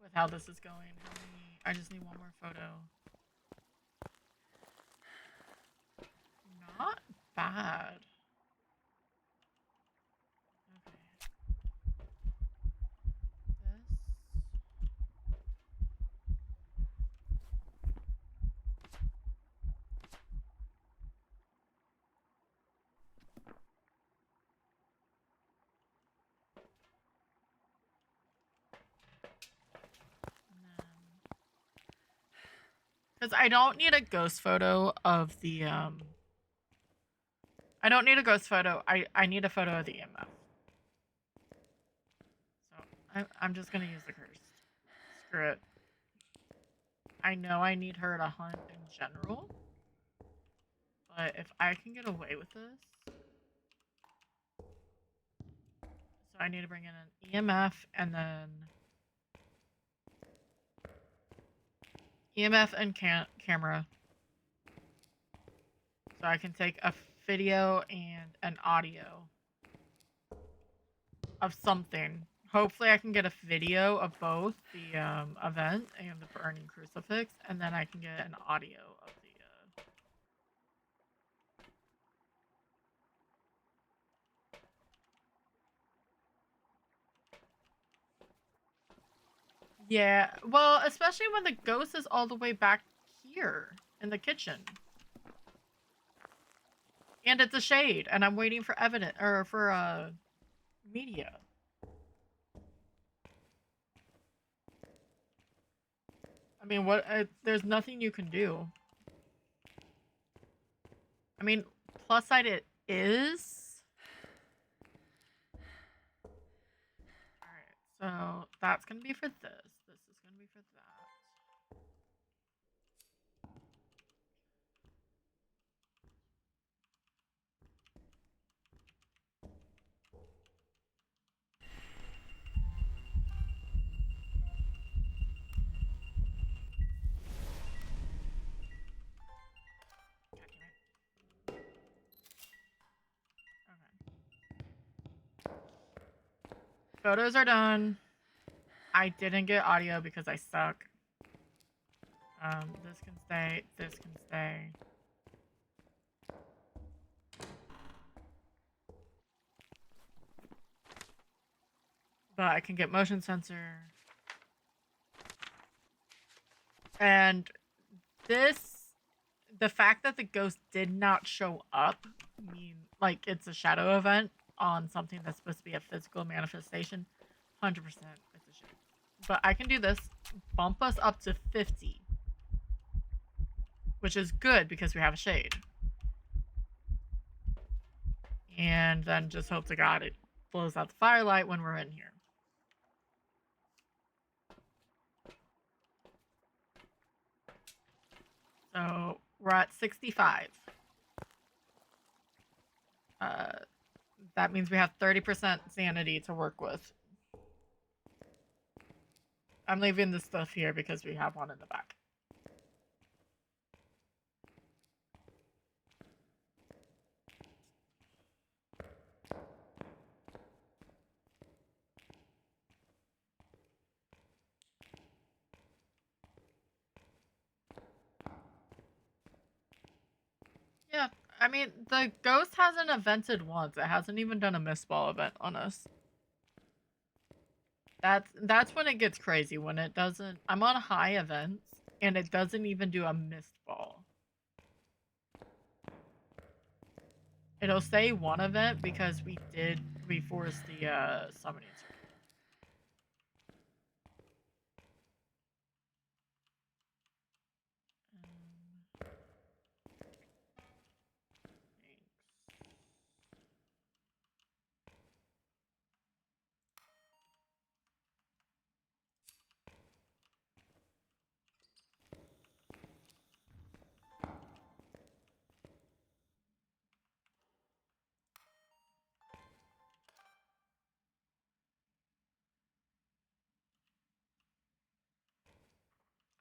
With how this is going, how many? I just need one more photo. Not bad. Okay. This. Because I don't need a ghost photo of the I don't need a ghost photo. I need a photo of the EMF. So I'm just gonna use the curse. Screw it. I know I need her to hunt in general, but if I can get away with this, so I need to bring in an EMF and then EMF and camera, so I can take a video and an audio of something. Hopefully I can get a video of both the event and the burning crucifix, and then I can get an audio of the Yeah, well, especially when the ghost is all the way back here in the kitchen. And it's a shade, and I'm waiting for evidence or for media. I mean, what? There's nothing you can do. I mean, plus side it is. Alright, so that's gonna be for this. This is gonna be for that. God damn it. Okay. Photos are done. I didn't get audio because I suck. This can stay. This can stay. But I can get motion sensor. And the fact that the ghost did not show up mean like it's a shadow event on something that's supposed to be a physical manifestation. 100% it's a shade. But I can do this. Bump us up to 50. Which is good because we have a shade. And then just hope to God it blows out the firelight when we're in here. So we're at 65. That means we have 30% sanity to work with. I'm leaving this stuff here because we have one in the back. Yeah, I mean, the ghost hasn't evented once. It hasn't even done a mist ball event on us. That's when it gets crazy, when it doesn't... I'm on high events, and it doesn't even do a mist ball. It'll say one event because we forced the summoning circle.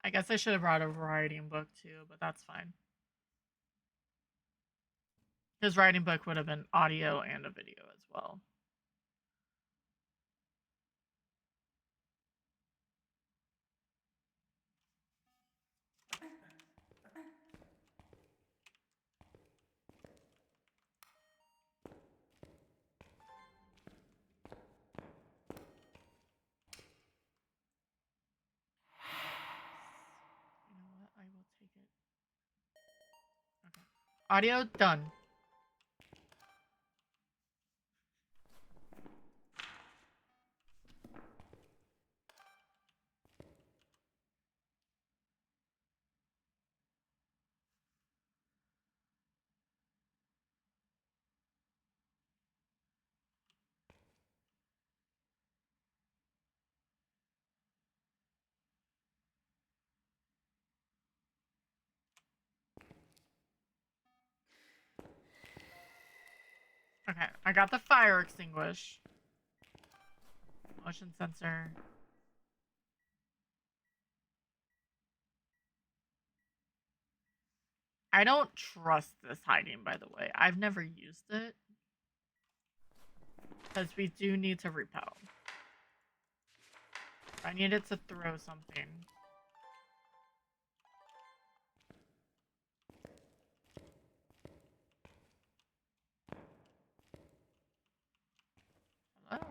I guess I should have brought a writing book too, but that's fine. His writing book would have been audio and a video as well. You know what? I will take it. Okay. Audio done. Okay, I got the fire extinguish. Motion sensor. I don't trust this hiding, by the way. I've never used it. Because we do need to repel. I needed to throw something. Hello?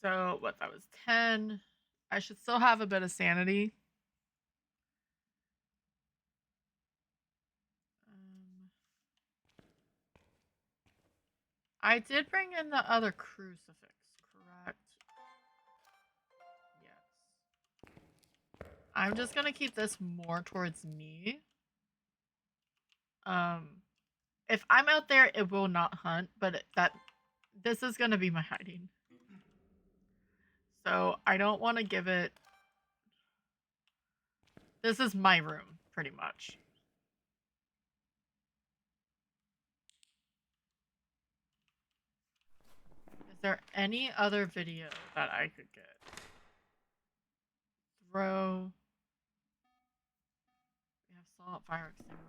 So, what, that was 10. I should still have a bit of sanity. I did bring in the other crucifix, correct? Yes. I'm just gonna keep this more towards me. If I'm out there, it will not hunt, but this is gonna be my hiding. So I don't want to give it... This is my room, pretty much. Is there any other video that I could get? Throw. We have salt, fire extinguish.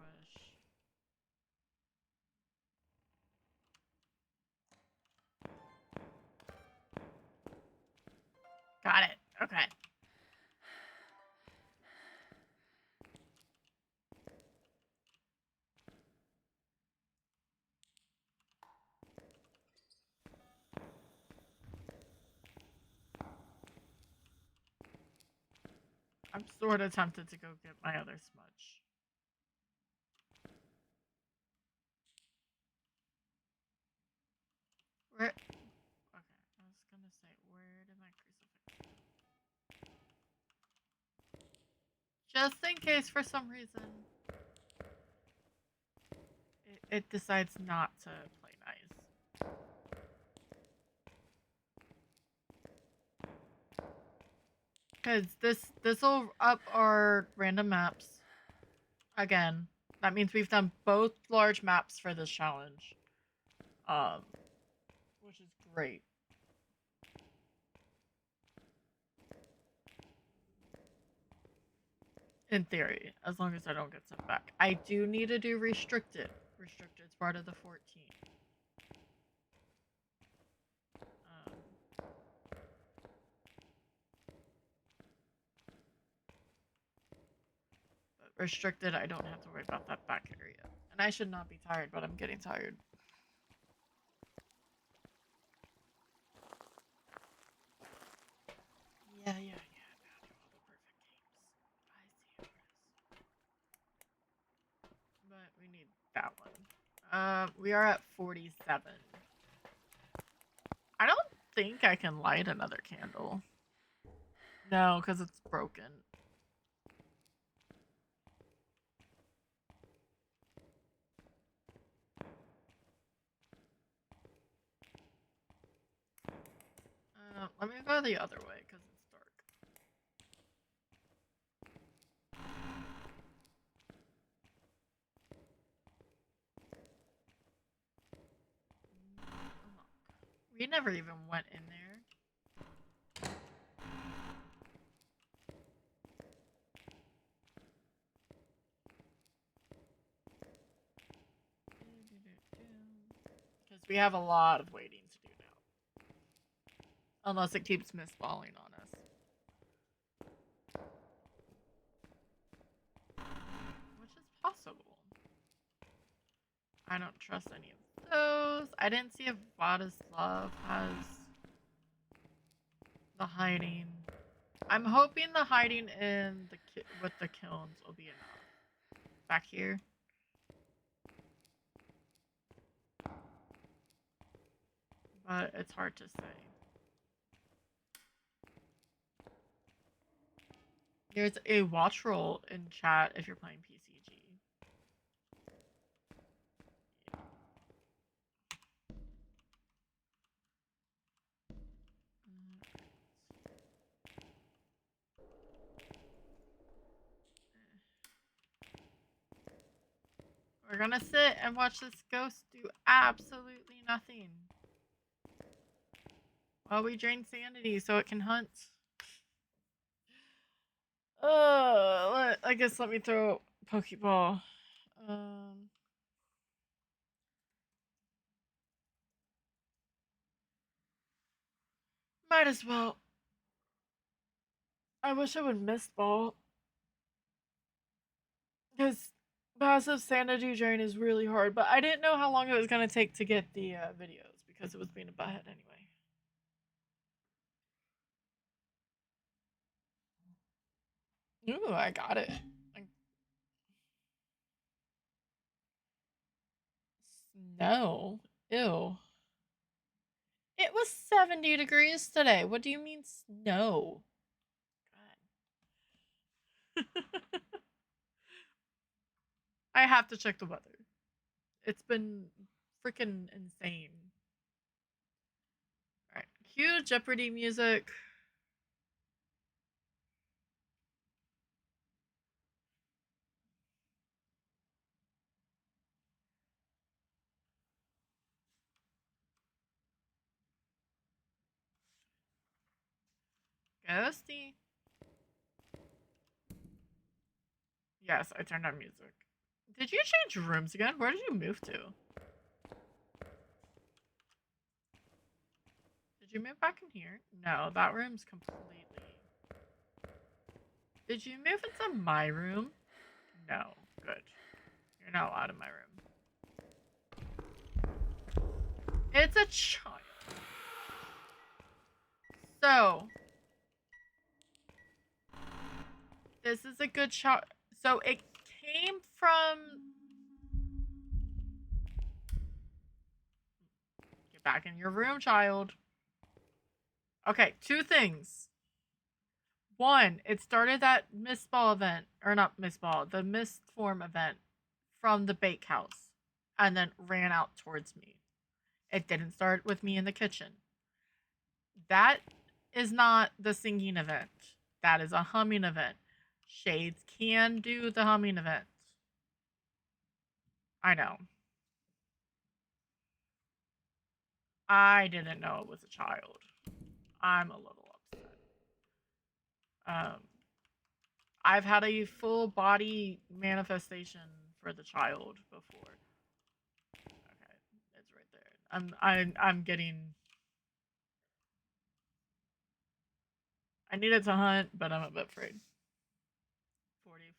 Got it. Okay. I'm sort of tempted to go get my other smudge. Where? Okay, I was gonna say, where did my crucifix go? Just in case for some reason it decides not to play nice. Because this'll up our random maps. Again, that means we've done both large maps for this challenge. Which is great. In theory, as long as I don't get sent back. I do need to do restricted. Restricted's part of the 14. But restricted, I don't have to worry about that back area. And I should not be tired, but I'm getting tired. Yeah. Now do all the perfect games. I see how it is. But we need that one. We are at 47. I don't think I can light another candle. No, because it's broken. Let me go the other way because it's dark. We never even went in there. Because we have a lot of waiting to do now. Unless it keeps misballing on us. Which is possible. I don't trust any of those. I didn't see if Vladislav has the hiding. I'm hoping the hiding in the with the kilns will be enough. Back here. But it's hard to say. There's a watch roll in chat if you're playing PCG. We're gonna sit and watch this ghost do absolutely nothing. While we drain sanity so it can hunt. I guess let me throw a Pokeball. Might as well. I wish I would miss ball. Because passive sanity drain is really hard, but I didn't know how long it was going to take to get the videos because it was being a butthead anyway. Ooh, I got it. No. Ew. It was 70 degrees today. What do you mean snow? God. I have to check the weather. It's been freaking insane. Alright. Cue Jeopardy music. Ghosty. Yes, I turned on music. Did you change rooms again? Where did you move to? Did you move back in here? No, that room's completely... Did you move into my room? No. Good. You're not allowed in my room. It's a child. So... This is a good shot. So it came from... Get back in your room, child. Okay, two things. One, it started that Mist Ball event, or not Mist Ball, the Mist Form event from the bake house, and then ran out towards me. It didn't start with me in the kitchen. That is not the singing event. That is a humming event. Shades can do the humming event. I know. I didn't know it was a child. I'm a little upset. I've had a full body manifestation for the child before. Okay, it's right there. I'm getting. I needed to hunt, but I'm a bit afraid. 40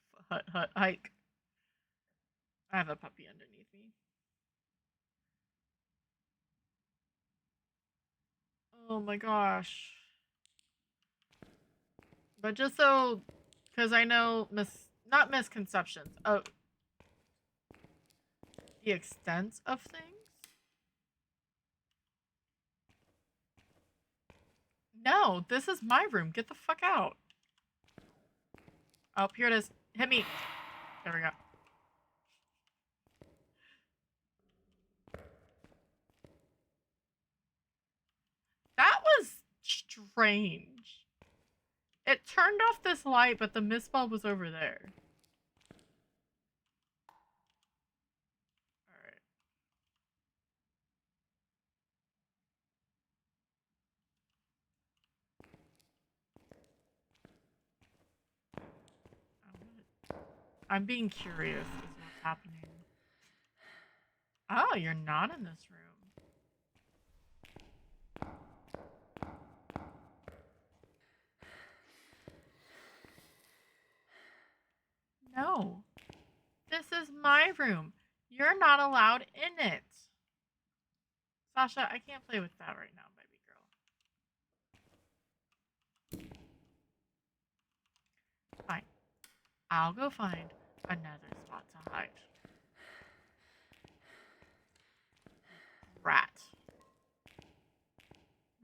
hut hike. I have a puppy underneath me. Oh my gosh. But just so, because I know not misconceptions of the extent of things. No, this is my room. Get the fuck out. Oh, here it is. Hit me. There we go. That was strange. It turned off this light, but the mist bulb was over there. Alright. I'm being curious as what's happening. Oh, you're not in this room. No. This is my room. You're not allowed in it. Sasha, I can't play with that right now, baby girl. Fine. I'll go find another spot to hide. Rat.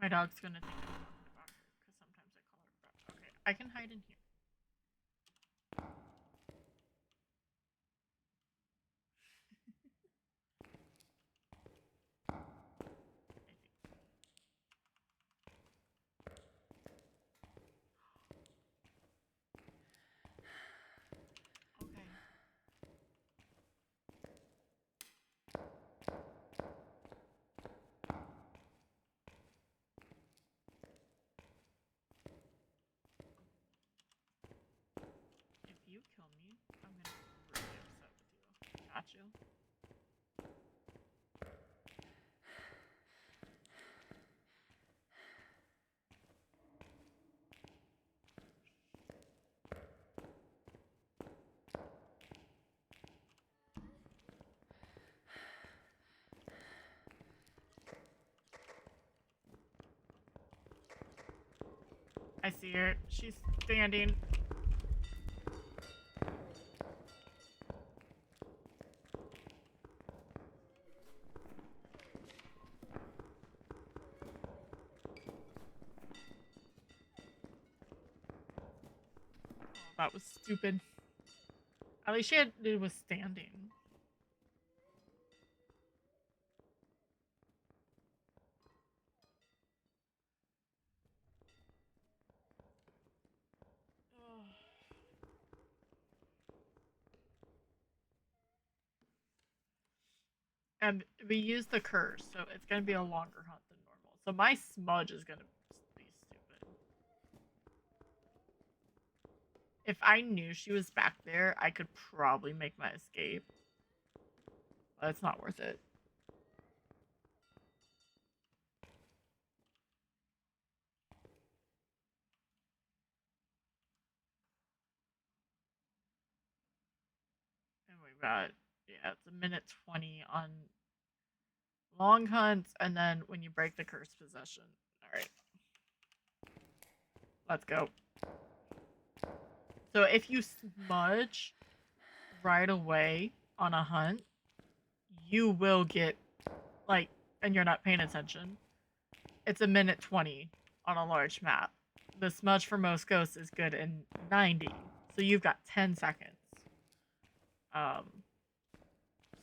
My dog's gonna think I'm talking about her, because sometimes I call her rat. Okay, I can hide in here. Okay. If you kill me, I'm gonna be really upset with you. Got you? I see her. She's standing. Oh, that was stupid. At least it was standing. And we used the curse, so it's gonna be a longer hunt than normal. So my smudge is gonna be stupid. If I knew she was back there, I could probably make my escape. But it's not worth it. And we've got, yeah, it's a minute 20 on long hunts, and then when you break the cursed possession. Alright. Let's go. So if you smudge right away on a hunt, you will get, like, and you're not paying attention, it's a minute 20 on a large map. The smudge for most ghosts is good in 90, so you've got 10 seconds.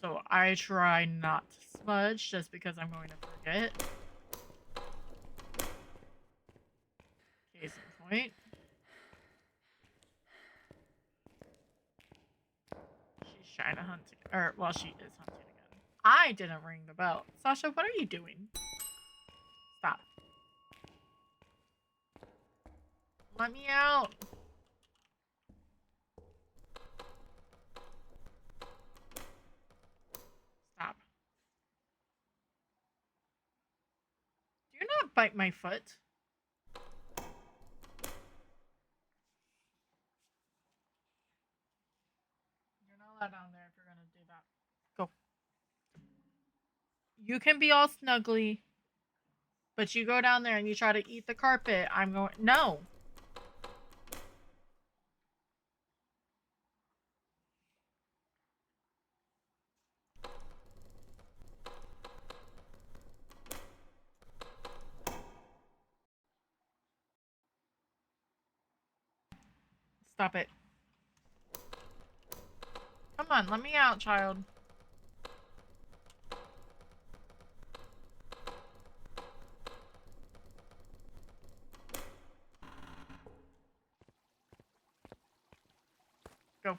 So I try not to smudge just because I'm going to forget. Case in point. She's trying to hunt again. Or, well, she is hunting again. I didn't ring the bell. Sasha, what are you doing? Stop. Let me out. Stop. Do you not bite my foot? You're not allowed down there if you're gonna do that. Go. You can be all snuggly, but you go down there and you try to eat the carpet. I'm going. No. Stop it. Come on, let me out, child. Go.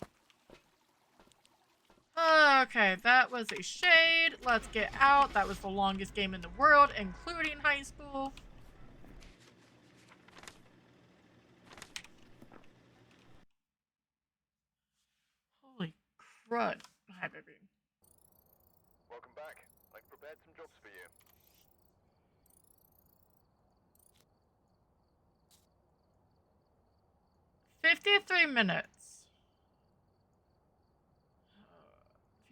Okay, that was a shade. Let's get out. That was the longest game in the world, including high school. Holy crud. Hi, baby. Welcome back. I've prepared some jobs for you. 53 minutes.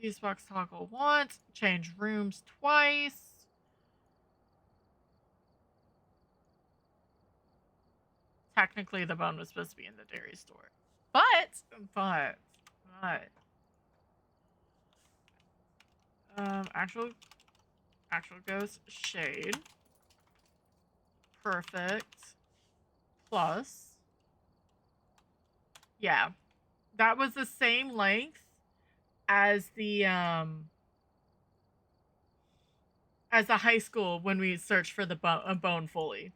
Fuse box toggle once. Change rooms twice. Technically, the bone was supposed to be in the dairy store. But. Actual ghost shade. Perfect. Plus. Yeah. That was the same length as the high school when we searched for the bone fully.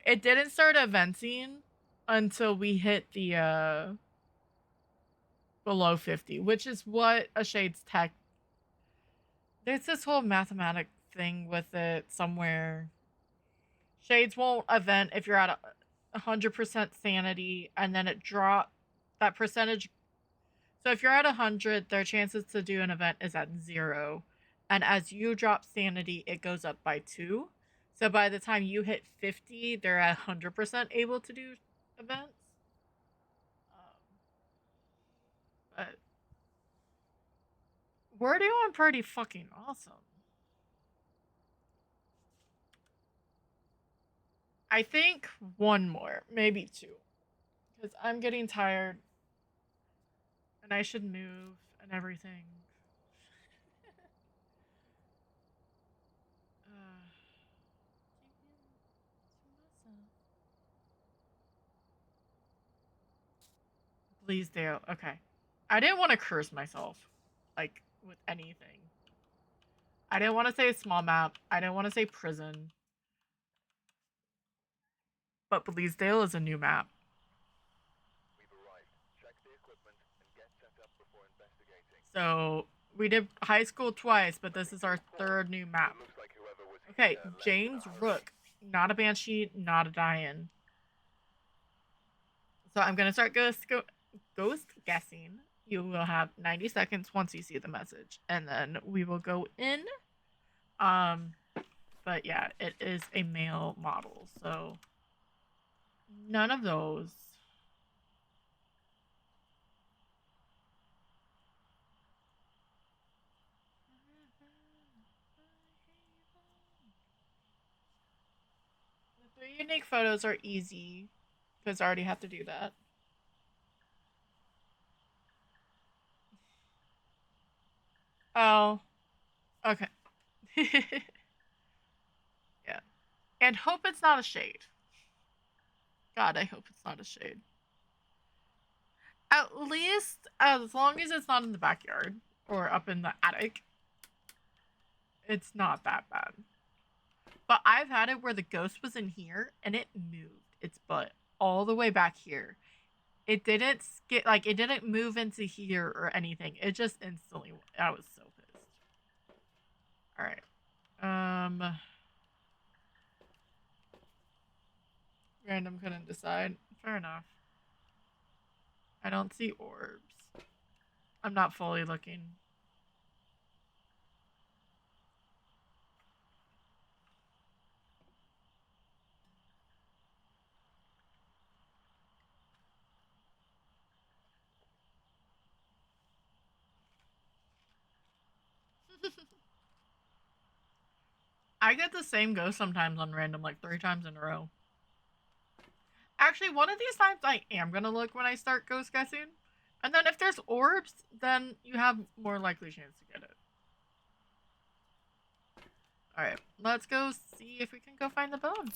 It didn't start eventing until we hit the below 50, which is what a shade's tech. There's this whole mathematic thing with it somewhere. Shades won't event if you're at 100% sanity, and then it drops that percentage. So if you're at 100, their chances to do an event is at 0. And as you drop sanity, it goes up by 2. So by the time you hit 50, they're at 100% able to do events. But we're doing pretty fucking awesome. I think one more, maybe 2. Because I'm getting tired. And I should move and everything. Please do. Okay. I didn't want to curse myself. Like, with anything. I didn't want to say small map. I didn't want to say prison. But Bleasdale is a new map. We've arrived. Check the equipment and get set up before investigating. So, we did high school twice, but this is our 3rd new map. Looks like whoever was Okay, here left James in a hurry. Rook. Not a Banshee, not a Dian. So I'm gonna start ghost guessing. You will have 90 seconds once you see the message, and then we will go in. But yeah, it is a male model, so none of those. The 3 unique photos are easy because I already have to do that. Oh, okay. Yeah. And hope it's not a shade. God, I hope it's not a shade. At least as long as it's not in the backyard or up in the attic, it's not that bad. But I've had it where the ghost was in here and it moved its butt all the way back here. It didn't skip, like, it didn't move into here or anything. It just instantly, I was so pissed. All right. Random couldn't decide. Fair enough. I don't see orbs. I'm not fully looking. I get the same ghost sometimes on random, like 3 times in a row. Actually, one of these times I am gonna look when I start ghost guessing. And then if there's orbs, then you have more likely chance to get it. Alright, let's go see if we can go find the bone.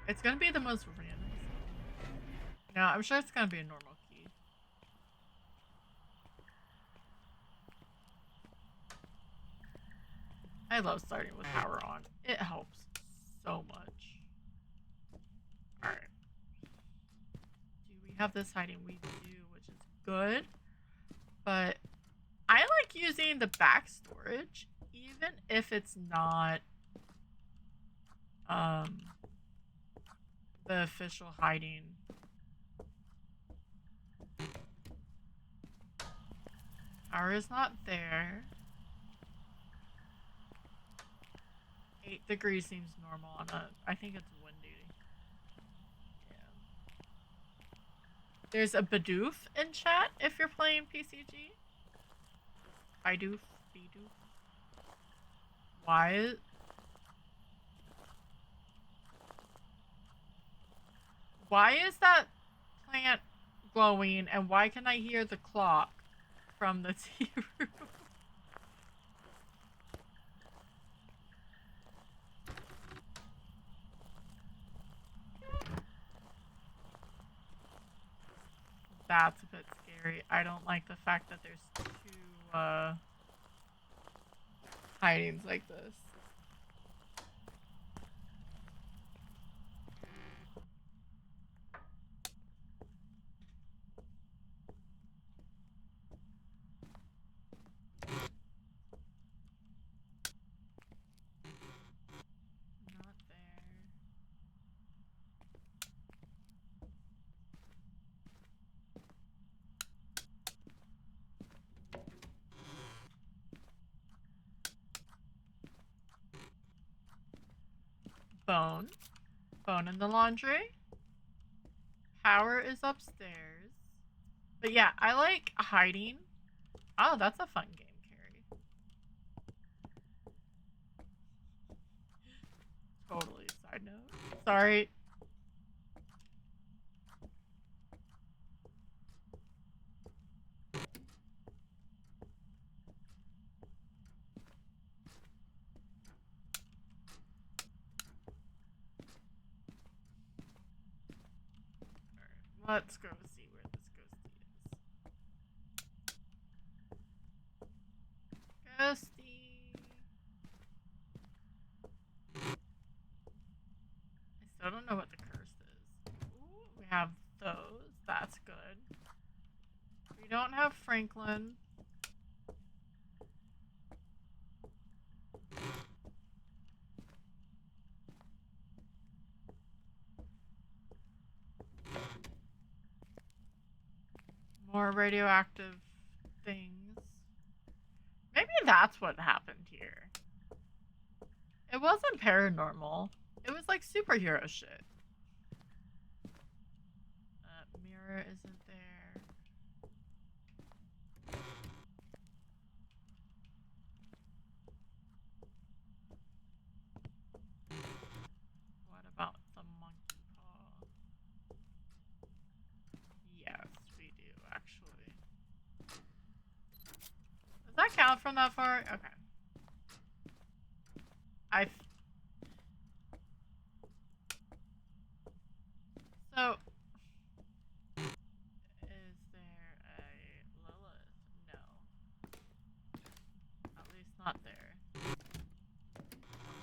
It's gonna be the most random. No, I'm sure it's gonna be a normal key. I love starting with power on. It helps so much. Alright. Do we have this hiding? We do, which is good. But I like using the back storage, even if it's not the official hiding. Power is not there. 8 degrees seems normal on a, I think it's windy. Yeah. There's a Bidoof in chat if you're playing PCG. Bidoof. Why? Why is that plant glowing, and why can I hear the clock from the tea room? That's a bit scary. I don't like the fact that there's 2 hidings like this. Not there. Bone. Bone in the laundry. Power is upstairs. But yeah, I like hiding. Oh, that's a fun game, Carrie. Totally side note. Sorry. Alright, let's go see where this ghosty is. Ghosty. I still don't know what the curse is. Ooh, we have those. That's good. We don't have Franklin. More radioactive things. Maybe that's what happened here. It wasn't paranormal. It was like superhero shit. Mirror isn't there. What about the monkey paw? Yes, we do, actually. Does that count from that far? Okay. So, is there a Lilith? No. At least not there.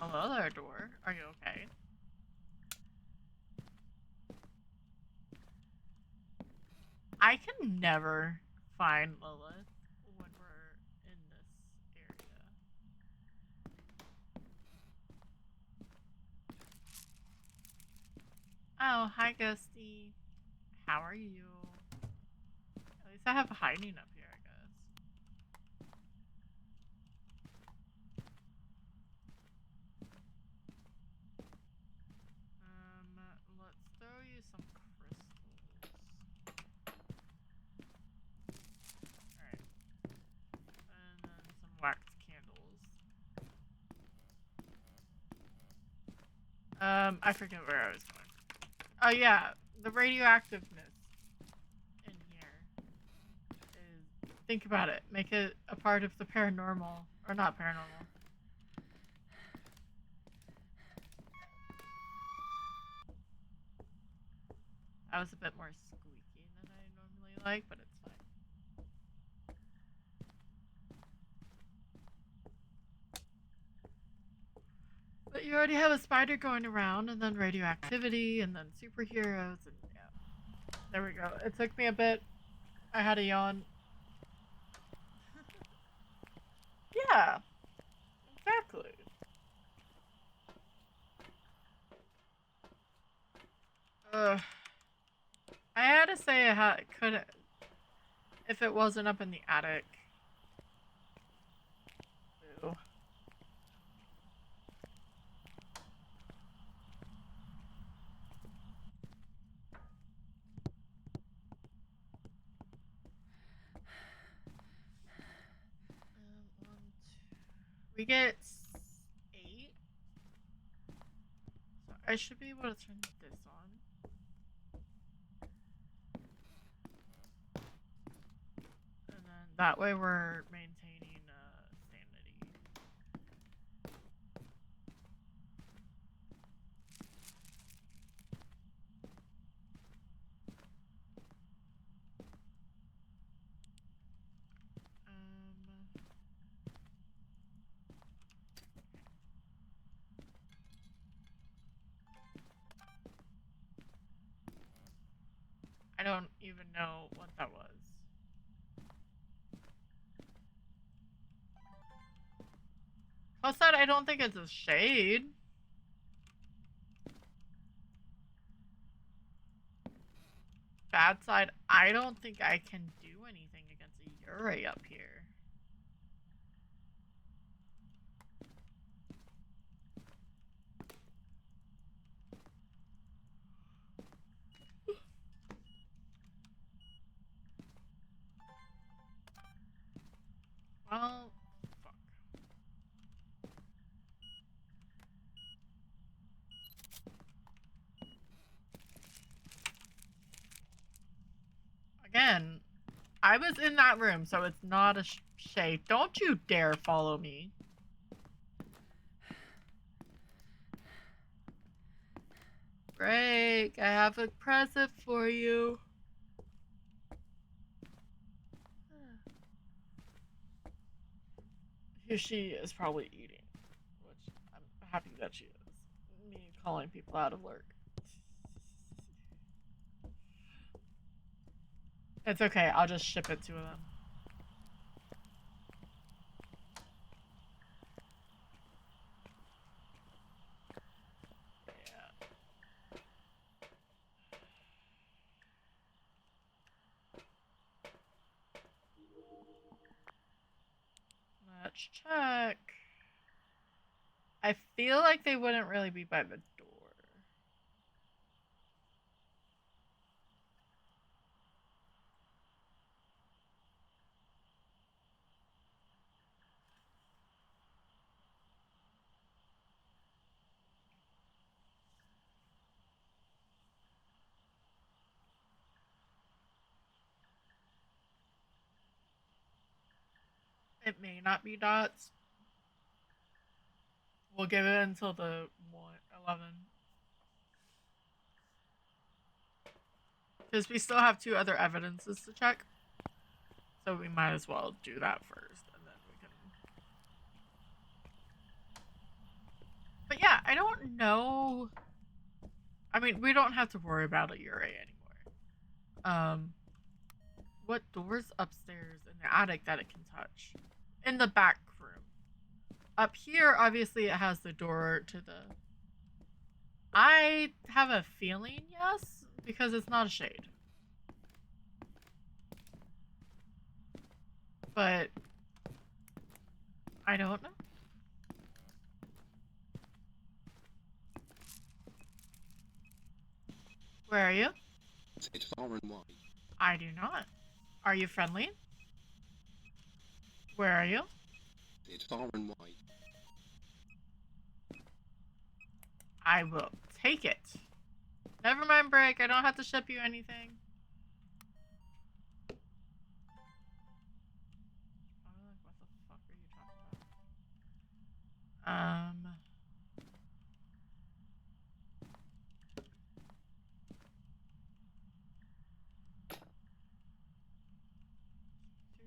Hello there, door. Are you okay? I can never find Lilith when we're in this area. Oh, hi, Gusty. How are you? At least I have hiding up here, I guess. Let's throw you some crystals. Alright. And then some wax candles. I forget where I was going. Oh yeah, the radioactiveness in here is, think about it, make it a part of the paranormal, or not paranormal. That was a bit more squeaky than I normally like, but it's fine. But you already have a spider going around, and then radioactivity, and then superheroes, and yeah. There we go. It took me a bit. I had a yawn. Yeah, exactly. Ugh. I had to say it could, if it wasn't up in the attic. Ew. We get 8. So I should be able to turn this on. And then that way we're maintaining sanity. I don't even know what that was. Plus that I don't think it's a shade. Bad side, I don't think I can do anything against a Yurei up here. Well, fuck. Again, I was in that room, so it's not a shade. Don't you dare follow me. Break, I have a present for you. Here she is probably eating, which I'm happy that she is. Me calling people out of work. It's okay, I'll just ship it to them. check. I feel like they wouldn't really be by the door. It may not be dots. We'll give it until the 11. Because we still have 2 other evidences to check. So we might as well do that first. And then we can... But yeah, I don't know... I mean, we don't have to worry about a Yurei anymore. What door's upstairs in the attic that it can touch? In the back room. Up here, obviously, it has the door to the... I have a feeling yes, because it's not a shade. But... I don't know. Where are you? It's far and wide. I do not. Are you friendly? Where are you? It's far and wide. I will take it. Never mind, Brick. I don't have to ship you anything. What the fuck are you talking about? 3.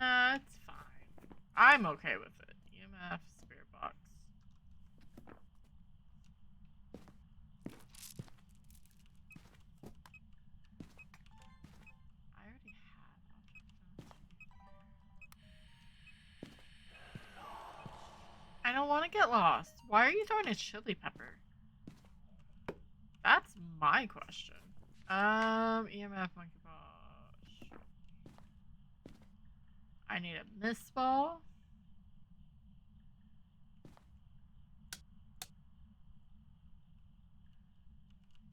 Nah, it's fine. I'm okay with it. EMF, spirit box. I already have object. I don't want to get lost. Why are you throwing a chili pepper? That's my question. EMF monkey bosh. I need a mist ball.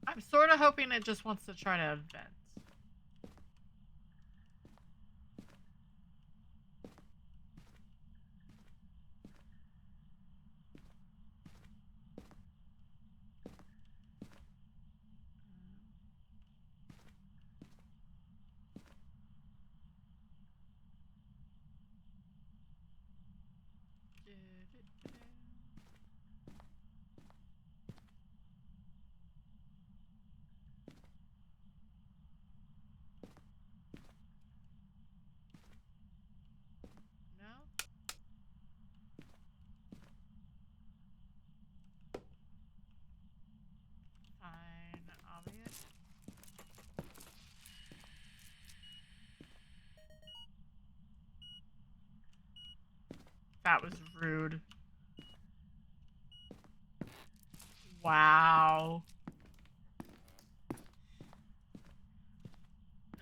I'm sort of hoping it just wants to try to vent. No? Fine, obvious. That was rude. Wow.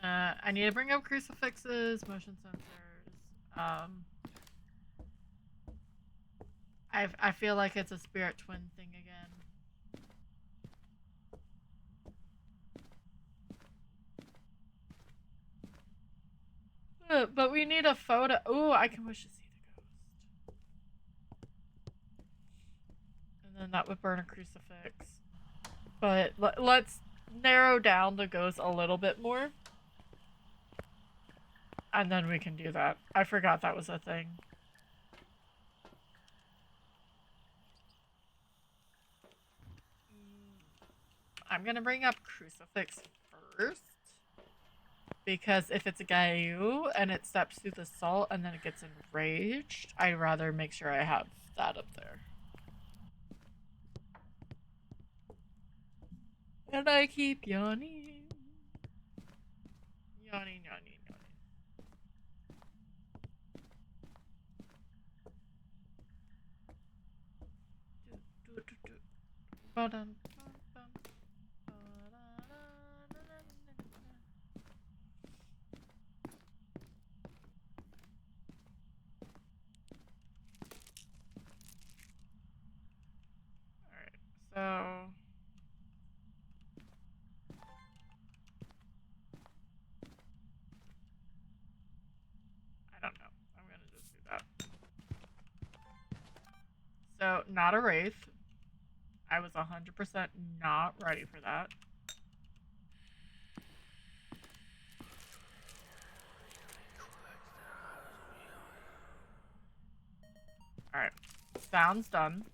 I need to bring up crucifixes, motion sensors. I feel like it's a spirit twin thing again. But we need a photo. Ooh, I can wish to see the ghost. And then that would burn a crucifix. But let's narrow down the ghost a little bit more. And then we can do that. I forgot that was a thing. I'm gonna bring up crucifix first. Because if it's a Gayu and it steps through the salt and then it gets enraged, I'd rather make sure I have that up there. And I keep yawning. Yawning, yawning, yawning. So I don't know. I'm gonna just do that. So not a wraith. I was 100% not ready for that. Alright. Sounds done.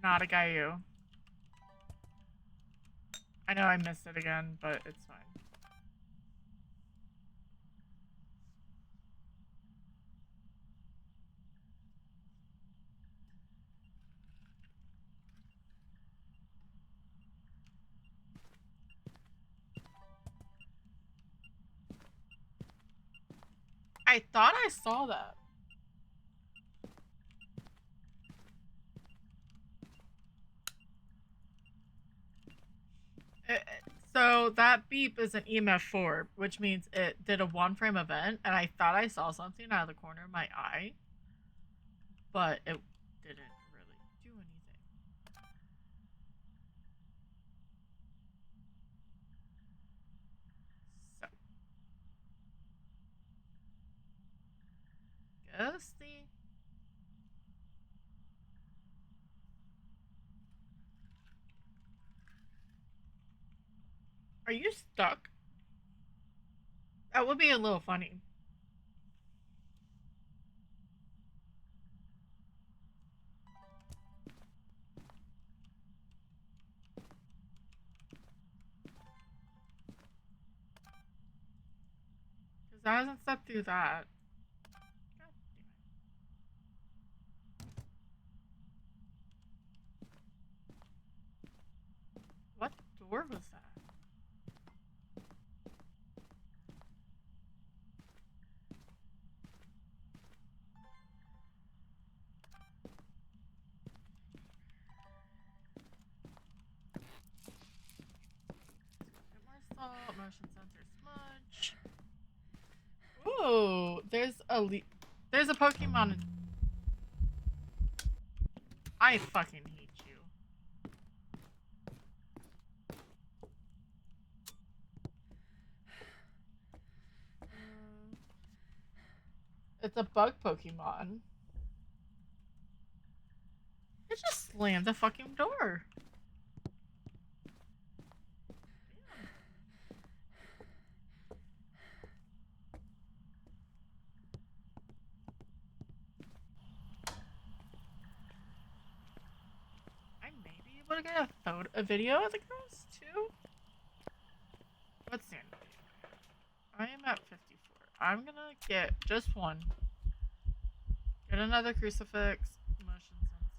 Not a Gayu. I know I missed it again, but it's fine. I thought I saw that. So that beep is an EMF 4, which means it did a 1-frame event, and I thought I saw something out of the corner of my eye, but it didn't really do anything. So. Ghosty. Are you stuck? That would be a little funny. Because I hasn't stepped through that. God damn it. What door was that? Bit more salt, motion sensor smudge. Ooh, there's a Pokemon. I fucking hate you. It's a bug Pokemon. It just slammed the fucking door. I may be able to get a video of the girls too. What's the end video? I am at 54. I'm gonna get just one. Get another crucifix. Motion sensor.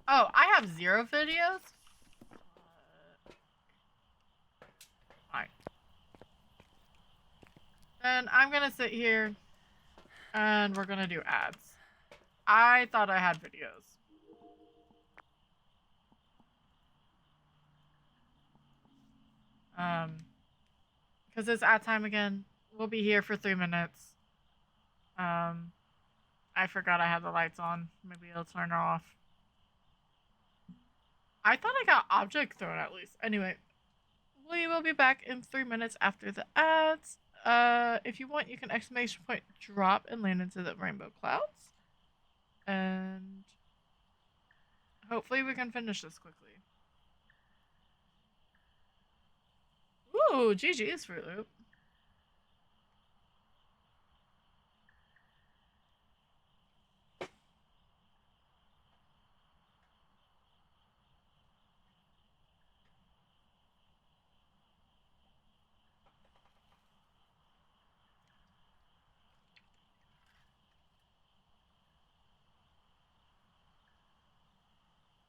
Oh, I have 0 videos? Fine. Then I'm gonna sit here and we're gonna do ads. I thought I had videos. Because it's ad time again. We'll be here for 3 minutes. I forgot I had the lights on. Maybe it'll turn off. I thought I got object thrown at least. Anyway, we will be back in 3 minutes after the ads. If you want, you can exclamation point drop and land into the rainbow clouds. And hopefully we can finish this quickly. Ooh, GG's Fruit Loop.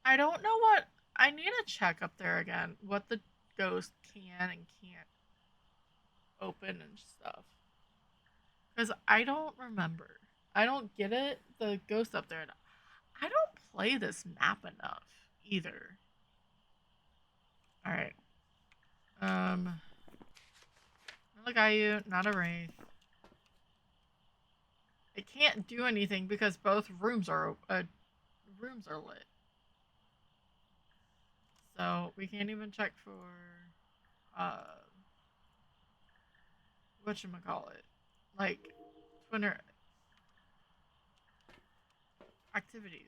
I don't know what I need to check up there again. What the ghost can and can't open and stuff. Because I don't remember. I don't get it. The ghost up there. I don't play this map enough either. All right. Not a Gaia, not a Wraith. It can't do anything because both rooms are lit. So we can't even check for whatchamacallit, like Twitter activities.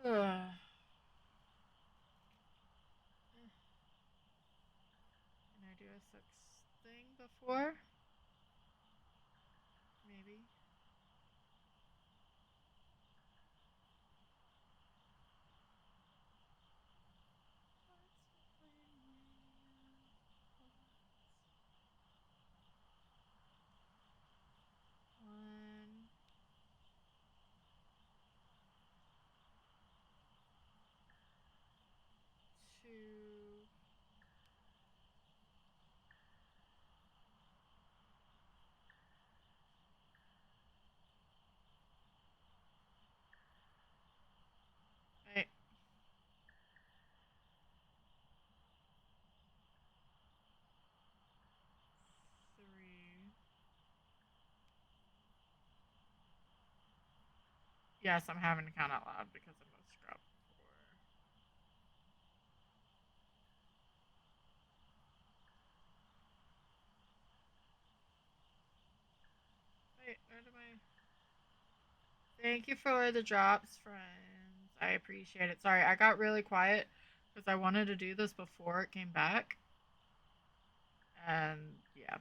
Ugh. Can I do a 6 thing before? Maybe. One, two. Wait. Three. Yes, I'm having to count out loud because I'm a scrub. 4. Wait, where do I? Thank you for the drops, friends. I appreciate it. Sorry, I got really quiet because I wanted to do this before it came back. And yeah.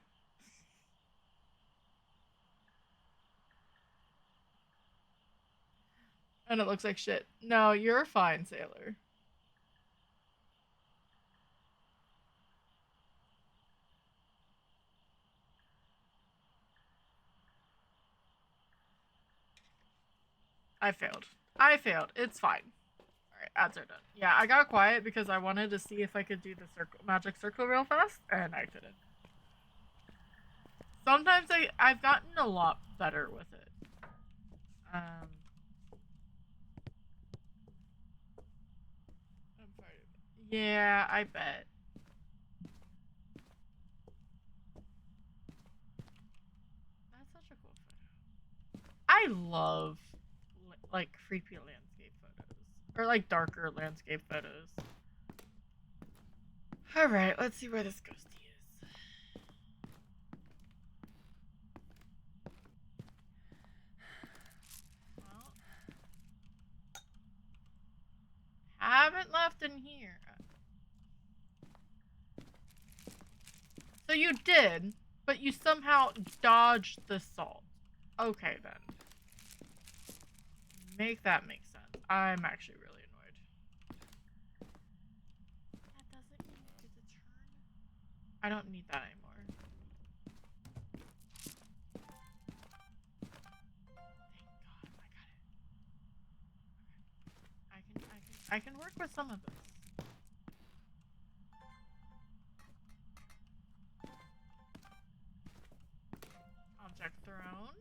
And it looks like shit. No, you're fine, Sailor. I failed. I failed. It's fine. Alright, ads are done. Yeah, I got quiet because I wanted to see if I could do the magic circle real fast, and I couldn't. Sometimes I've gotten a lot better with it. Yeah, I bet. That's such a cool photo. I love like creepy landscape photos or like darker landscape photos. All right, let's see where this ghosty is. Well, haven't left in here. So you did, but you somehow dodged the salt. Okay then. Make that make sense. I'm actually really annoyed. That doesn't mean you get to turn. I don't need that anymore. Thank God, I can work with some of this. Object thrown.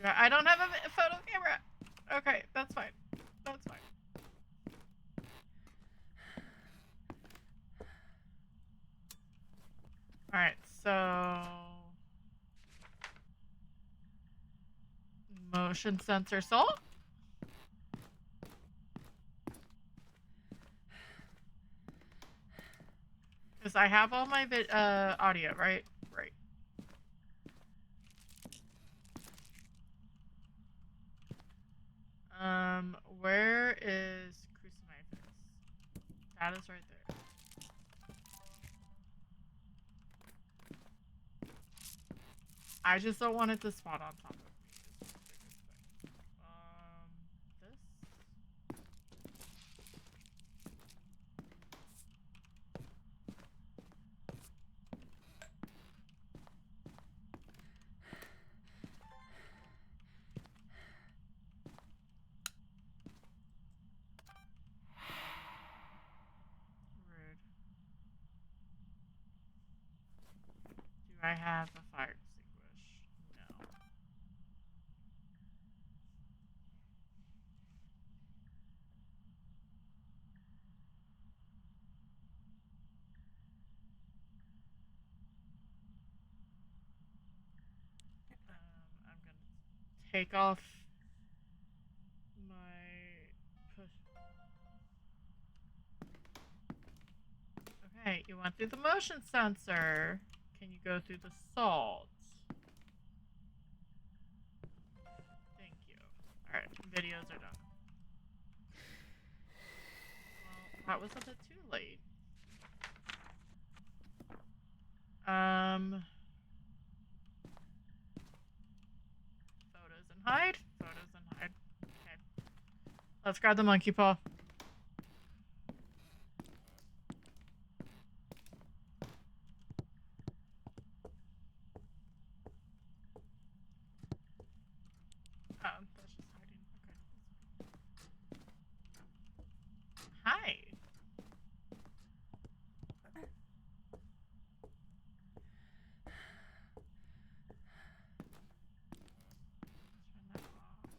I don't have a photo camera. Okay, that's fine. That's fine. Alright, so motion sensor salt. Because I have all my audio, right? Right. Where is Crucifix? That is right there. I just don't want it to spot on top of me. This. have a fire extinguish? No. I'm gonna take off my push. Okay, you went through the motion sensor. Can you go through the salt? Thank you. Alright, videos are done. Well, that was a bit too late. Photos and hide. Photos and hide. Okay. Let's grab the monkey paw. Oh, that's just hiding. Okay. Hi. Turn that off.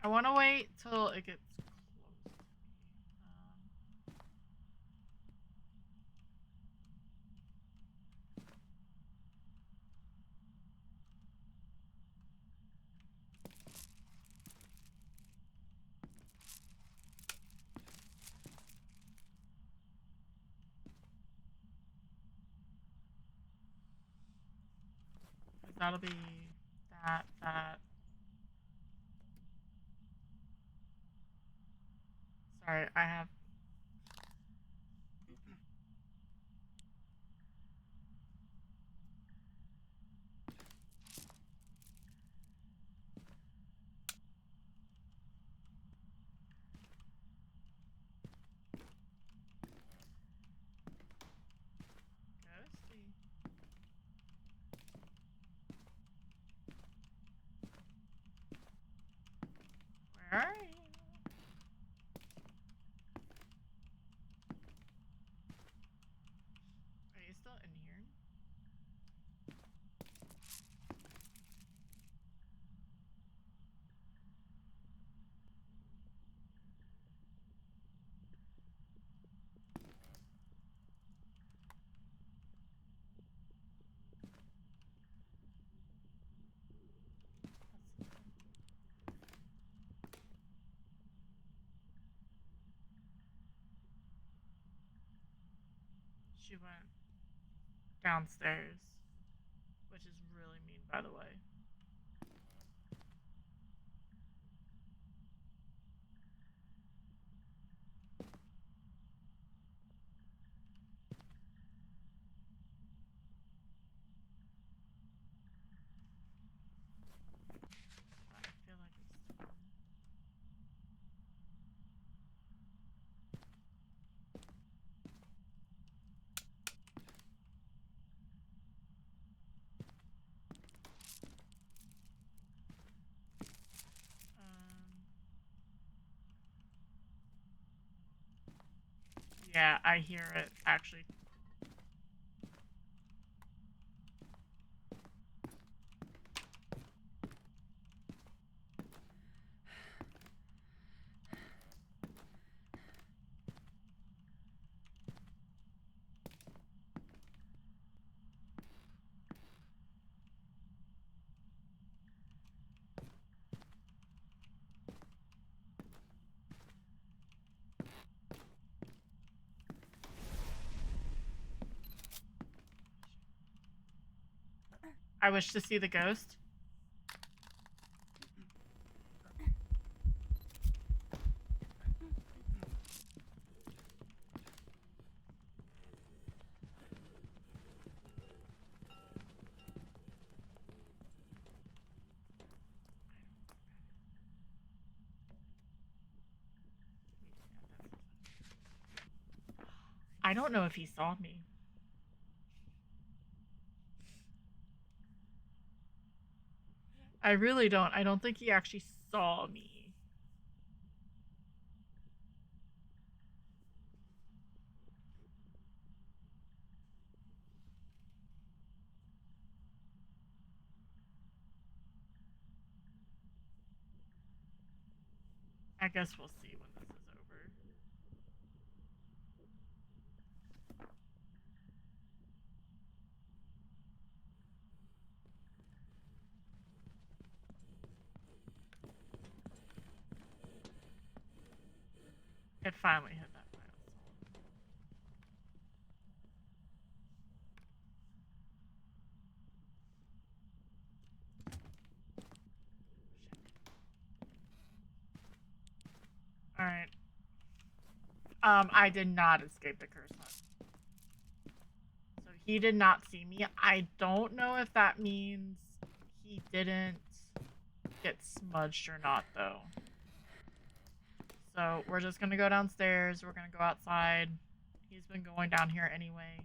I want to wait till it gets close to me. That'll be that. Sorry, I have. Ghosty. Where are you? Are you still in here? She went downstairs, which is really mean, by the way. I feel like it's. Yeah, I hear it actually. I wish to see the ghost. I don't know if he saw me. I really don't. I don't think he actually saw me. I guess we'll see when this is over. It finally hit that milestone. All right. I did not escape the curse hunt. So he did not see me. I don't know if that means he didn't get smudged or not, though. So we're just gonna go downstairs. We're gonna go outside. He's been going down here anyway.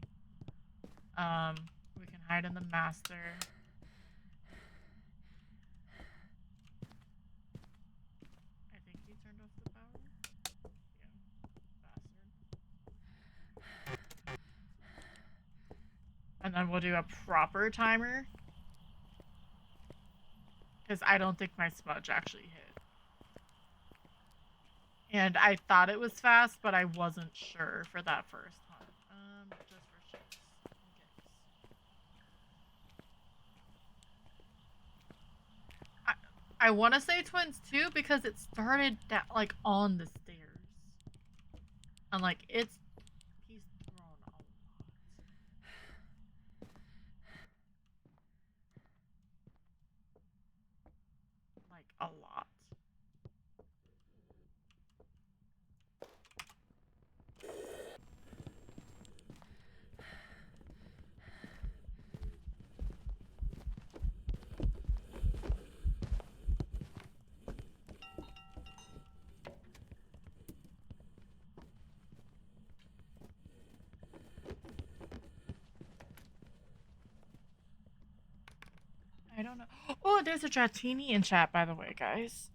We can hide in the master. I think he turned off the power. Yeah, bastard. And then we'll do a proper timer. Because I don't think my smudge actually hit. And I thought it was fast, but I wasn't sure for that first hunt. Just for shits. Okay. I want to say twins too because it started that like on the stairs. And like he's thrown a lot. Like a lot. I don't know. Oh, there's a Dratini in chat, by the way, guys.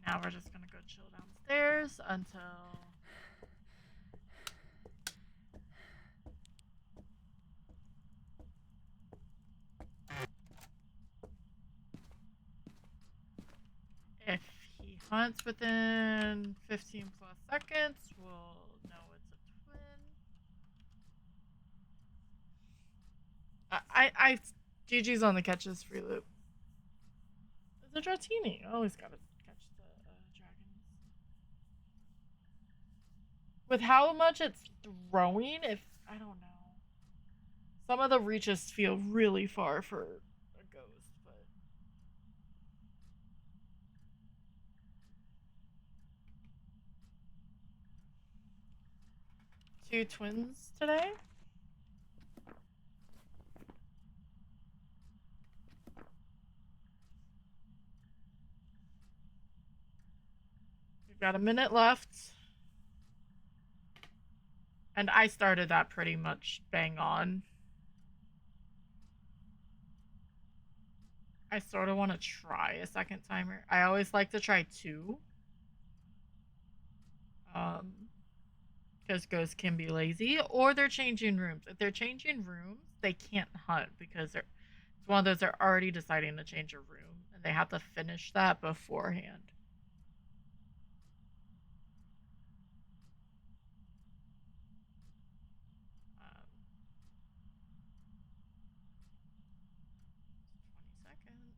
Now we're just gonna go chill downstairs until if he hunts within 15 plus seconds, we'll know it's a twin. GG's on the catches free loop. It's a Dratini. Always gotta catch the dragons. With how much it's throwing, if I don't know. Some of the reaches feel really far for a ghost, but two twins today. We've got a minute left. And I started that pretty much bang on. I sort of want to try a second timer. I always like to try two. Because ghosts can be lazy, or they're changing rooms. If they're changing rooms, they can't hunt because it's one of those they're already deciding to change a room, and they have to finish that beforehand. Um, 20 seconds.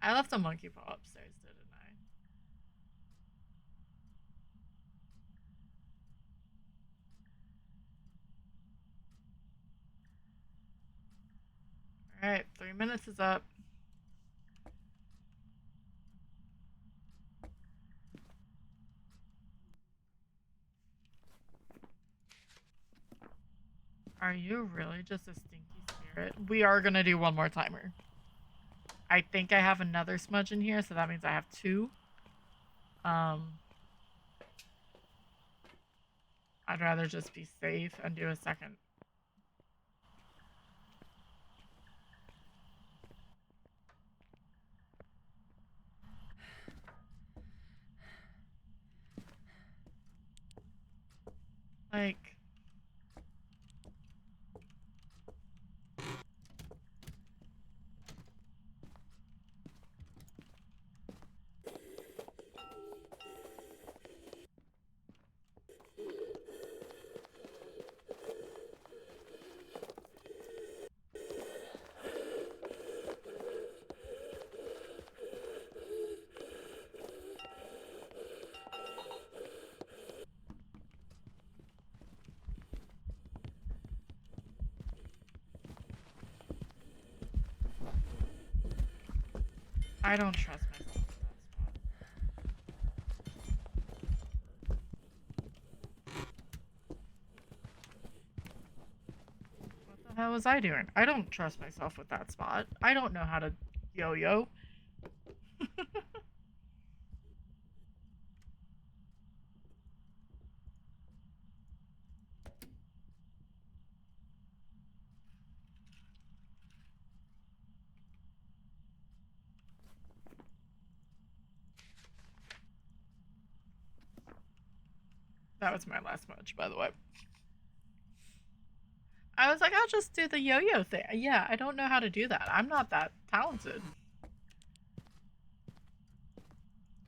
I left a monkey paw upstairs, didn't I? Alright, 3 minutes is up. Are you really just a stinky spirit? We are gonna do one more timer. I think I have another smudge in here, so that means I have 2. I'd rather just be safe and do a second. Like, I don't trust myself with that spot. What the hell was I doing? I don't trust myself with that spot. I don't know how to yo-yo. That was my last smudge, by the way. I was like, I'll just do the yo-yo thing. Yeah, I don't know how to do that. I'm not that talented.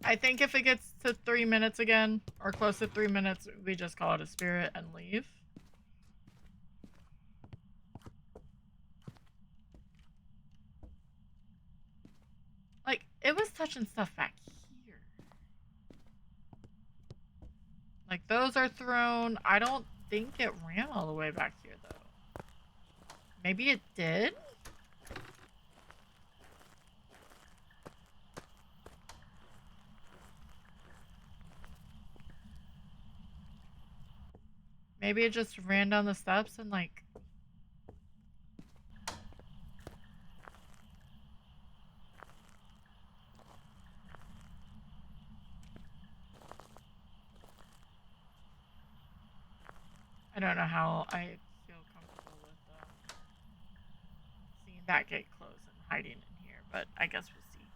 I think if it gets to 3 minutes again, or close to 3 minutes, we just call it a spirit and leave. Like, it was touching stuff back here. Like, those are thrown. I don't think it ran all the way back here, though. Maybe it did? Maybe it just ran down the steps and, like... I don't know how I feel comfortable with seeing that gate close and hiding in here, but I guess we'll see.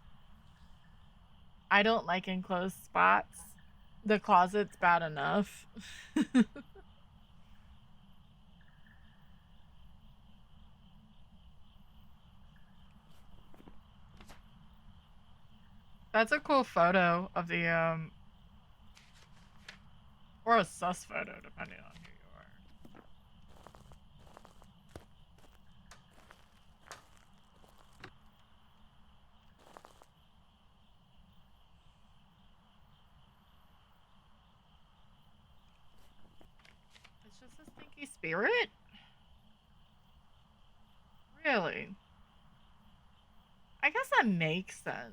I don't like enclosed spots. The closet's bad enough. That's a cool photo of the, or a sus photo, depending on who you are. It's just a stinky spirit? Really? I guess that makes sense.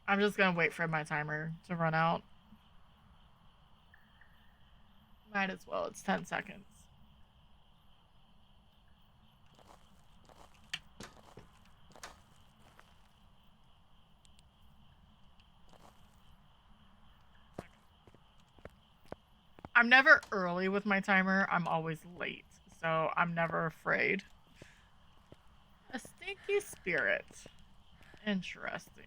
I'm just gonna wait for my timer to run out. Might as well, it's 10 seconds. I'm never early with my timer, I'm always late, so I'm never afraid. A stinky spirit. Interesting.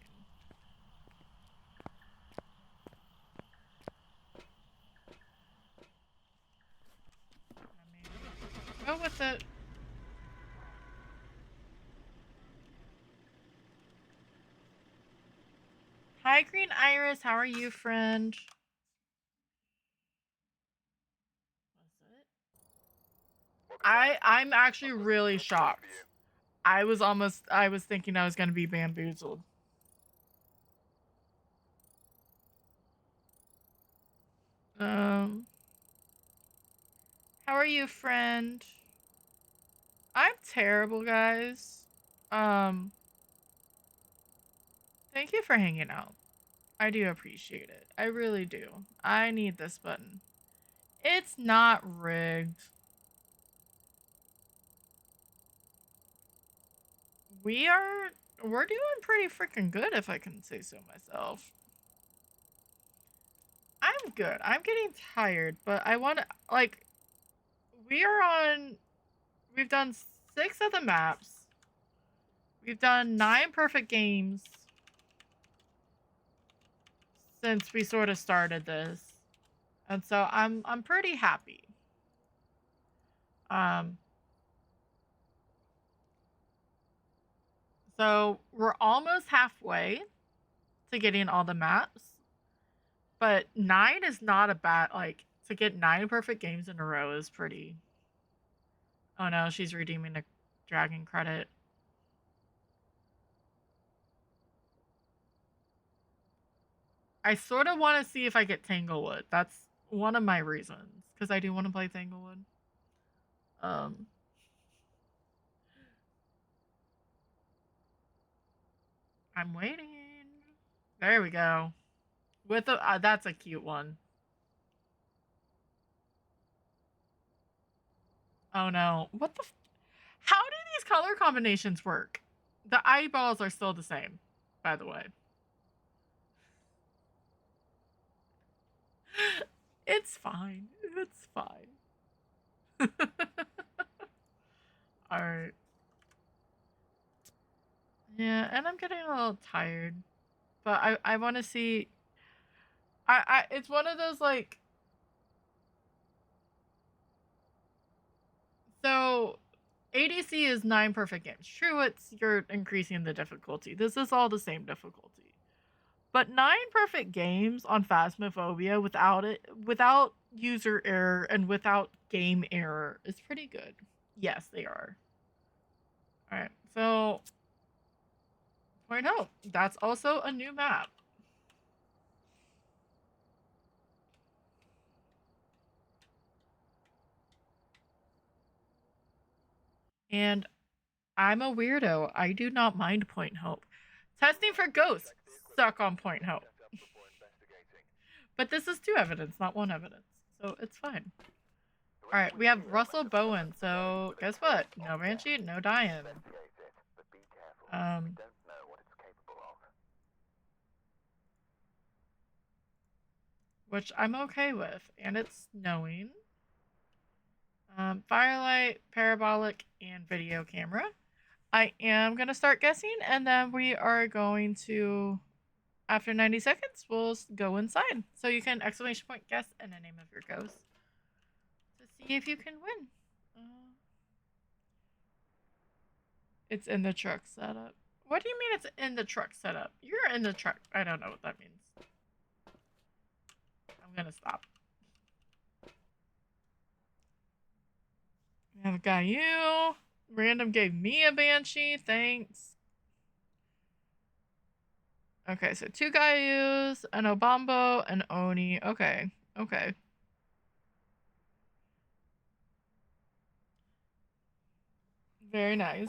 I mean, go with it. Hi, Green Iris. How are you, friend? I'm actually really shocked. I was thinking I was gonna be bamboozled. How are you, friend? I'm terrible, guys. Thank you for hanging out. I do appreciate it. I really do. I need this button. It's not rigged. We're doing pretty freaking good, if I can say so myself. I'm good. I'm getting tired, but I want to, like, we've done 6 of the maps. We've done 9 perfect games since we sort of started this. And so I'm pretty happy. So we're almost halfway to getting all the maps. But 9 is not a bad, like, to get 9 perfect games in a row is pretty. Oh no, she's redeeming a dragon credit. I sort of want to see if I get Tanglewood. That's one of my reasons, because I do want to play Tanglewood. I'm waiting. There we go. With a that's a cute one. Oh no. What the How do these color combinations work? The eyeballs are still the same, by the way. It's fine. It's fine. Alright. Yeah, and I'm getting a little tired. But I want to see. It's one of those, like. So, ADC is 9 perfect games. True, you're increasing the difficulty. This is all the same difficulty. But 9 perfect games on Phasmophobia without user error and without game error is pretty good. Yes, they are. Alright, so Point Hope. That's also a new map. And I'm a weirdo. I do not mind Point Hope. Testing for ghosts. Suck on Point Hope. But this is 2 evidence, not 1 evidence. So it's fine. Alright, we have Russell Bowen. So guess what? No Banshee, no Diane. Which I'm okay with. And it's snowing. Firelight, parabolic, and video camera. I am going to start guessing, and then we are going to, after 90 seconds, we'll go inside. So you can exclamation point guess and the name of your ghost to see if you can win. It's in the truck setup. What do you mean it's in the truck setup? You're in the truck. I don't know what that means. I'm going to stop. We have a Gayu. Random gave me a Banshee. Thanks. Okay, so 2 Gayus, an Obambo, an Oni. Okay, okay. Very nice.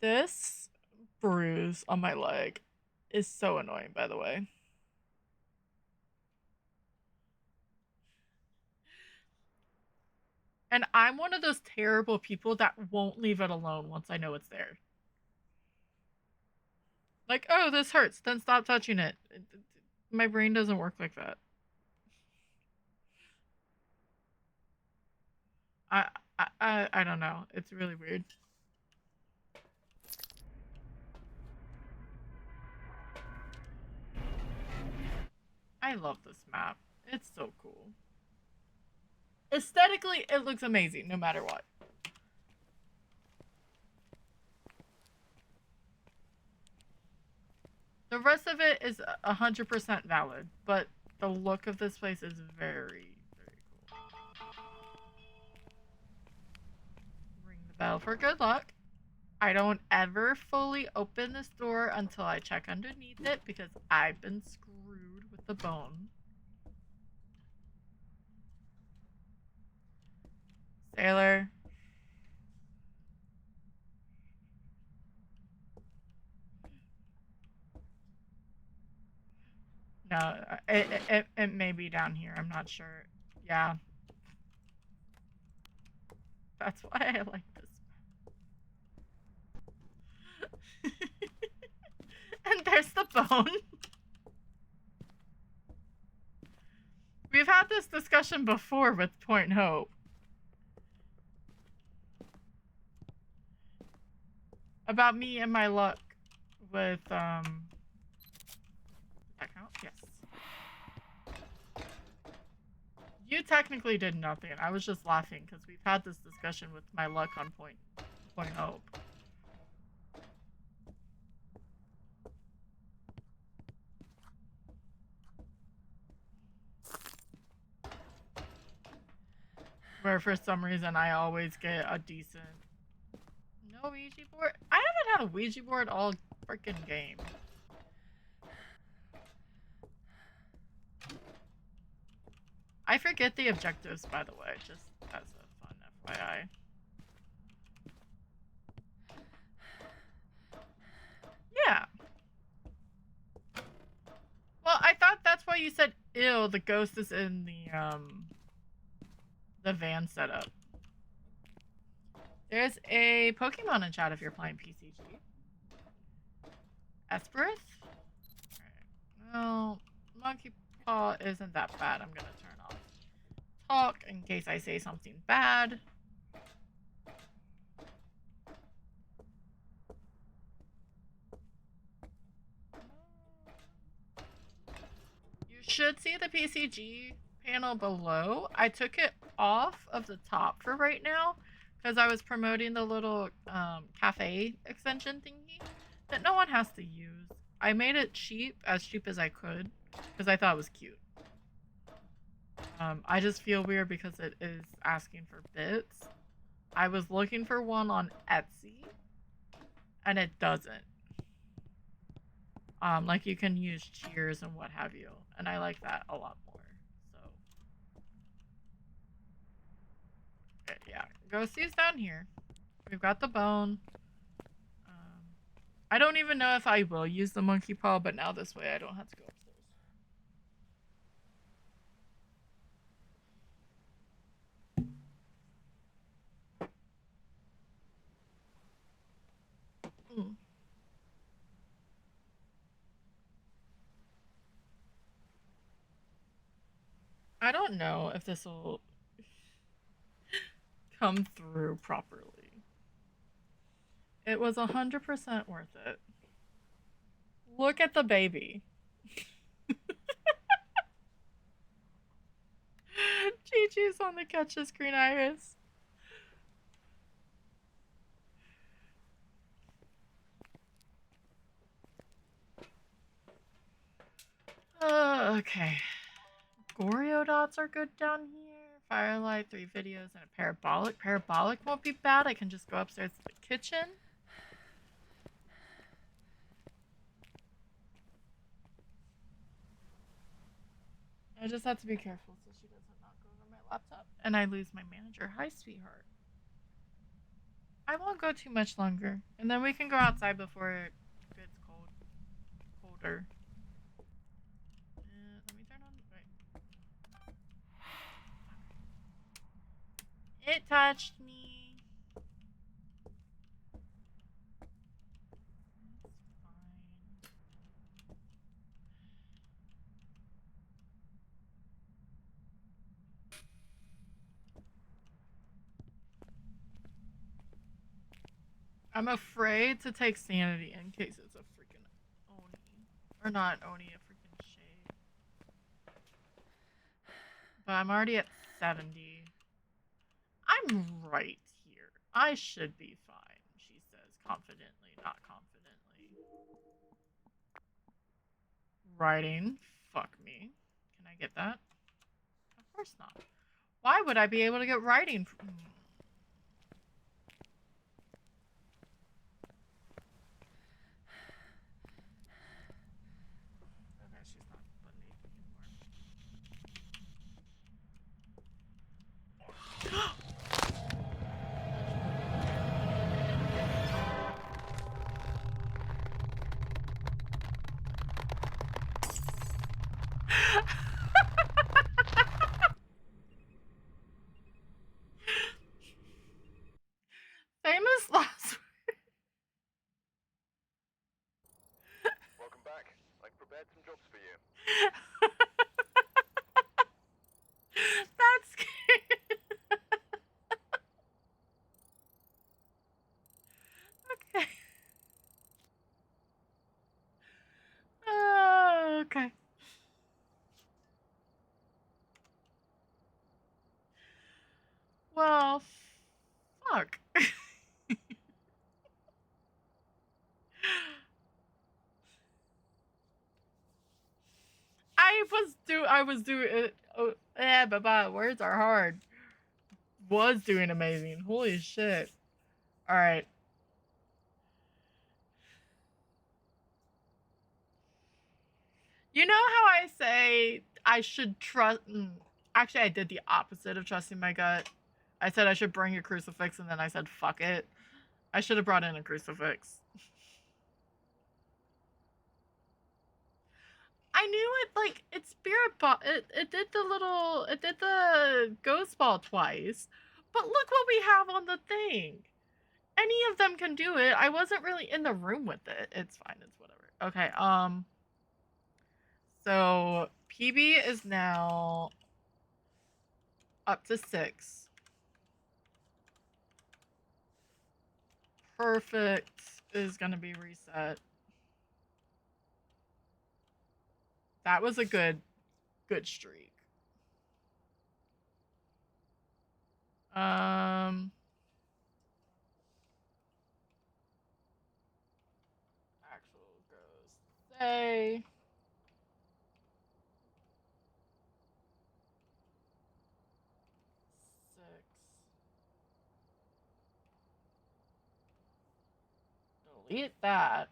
This bruise on my leg is so annoying, by the way. And I'm one of those terrible people that won't leave it alone once I know it's there. Like, oh, this hurts, then stop touching it. My brain doesn't work like that. I don't know. It's really weird. I love this map. It's so cool. Aesthetically, it looks amazing no matter what. The rest of it is 100% valid, but the look of this place is very, very cool. Ring the bell for good luck. I don't ever fully open this door until I check underneath it because I've been screwed with the bone. Sailor. No, it may be down here. I'm not sure. Yeah. That's why I like this. And there's the bone. We've had this discussion before with Point Hope. About me and my luck with, Does that count? Yes. You technically did nothing. I was just laughing because we've had this discussion with my luck on Point Hope. Where for some reason I always get a decent... No Ouija board? I haven't had a Ouija board all freaking game. I forget the objectives, by the way, just as a fun FYI. Yeah. Well, I thought that's why you said, ew, the ghost is in the van setup. There's a Pokemon in chat if you're playing PCG. Esperith? Alright. Well, Monkey Paw isn't that bad. I'm gonna turn off talk in case I say something bad. You should see the PCG panel below. I took it off of the top for right now because I was promoting the little cafe extension thingy that no one has to use. I made it cheap as I could because I thought it was cute. I just feel weird because it is asking for bits. I was looking for one on Etsy and it doesn't. Like you can use cheers and what have you, and I like that a lot more. So, okay, yeah, Ghostie's down here. We've got the bone. I don't even know if I will use the monkey paw, but now this way I don't have to go upstairs. I don't know if this will come through properly. It was 100% worth it. Look at the baby. Gigi's on the catch the screen iris. Okay. Goreo dots are good down here. Firelight, 3 videos, and a parabolic. Parabolic won't be bad. I can just go upstairs to the kitchen. I just have to be careful so she doesn't knock over my laptop and I lose my manager. Hi, sweetheart. I won't go too much longer, and then we can go outside before it gets colder. Let me turn on. Wait. It touched me. It's fine. I'm afraid to take sanity in case it's a freaking Oni. Or not Oni, a freaking shade. But I'm already at 70. I'm right here. I should be fine, she says, confidently, not confidently. Writing. Fuck me. Can I get that? Of course not. Why would I be able to get writing? Oh, fuck. I was doing it. Oh, yeah, but words are hard. Was doing amazing. Holy shit. All right. You know how I say I should trust. Actually, I did the opposite of trusting my gut. I said I should bring a crucifix, and then I said fuck it. I should have brought in a crucifix. I knew it, like, it's spirit ball. It did the ghost ball twice. But look what we have on the thing. Any of them can do it. I wasn't really in the room with it. It's fine. It's whatever. Okay. So PB is now up to 6. Perfect is gonna be reset. That was a good streak. Actual goes say. Six. Delete that.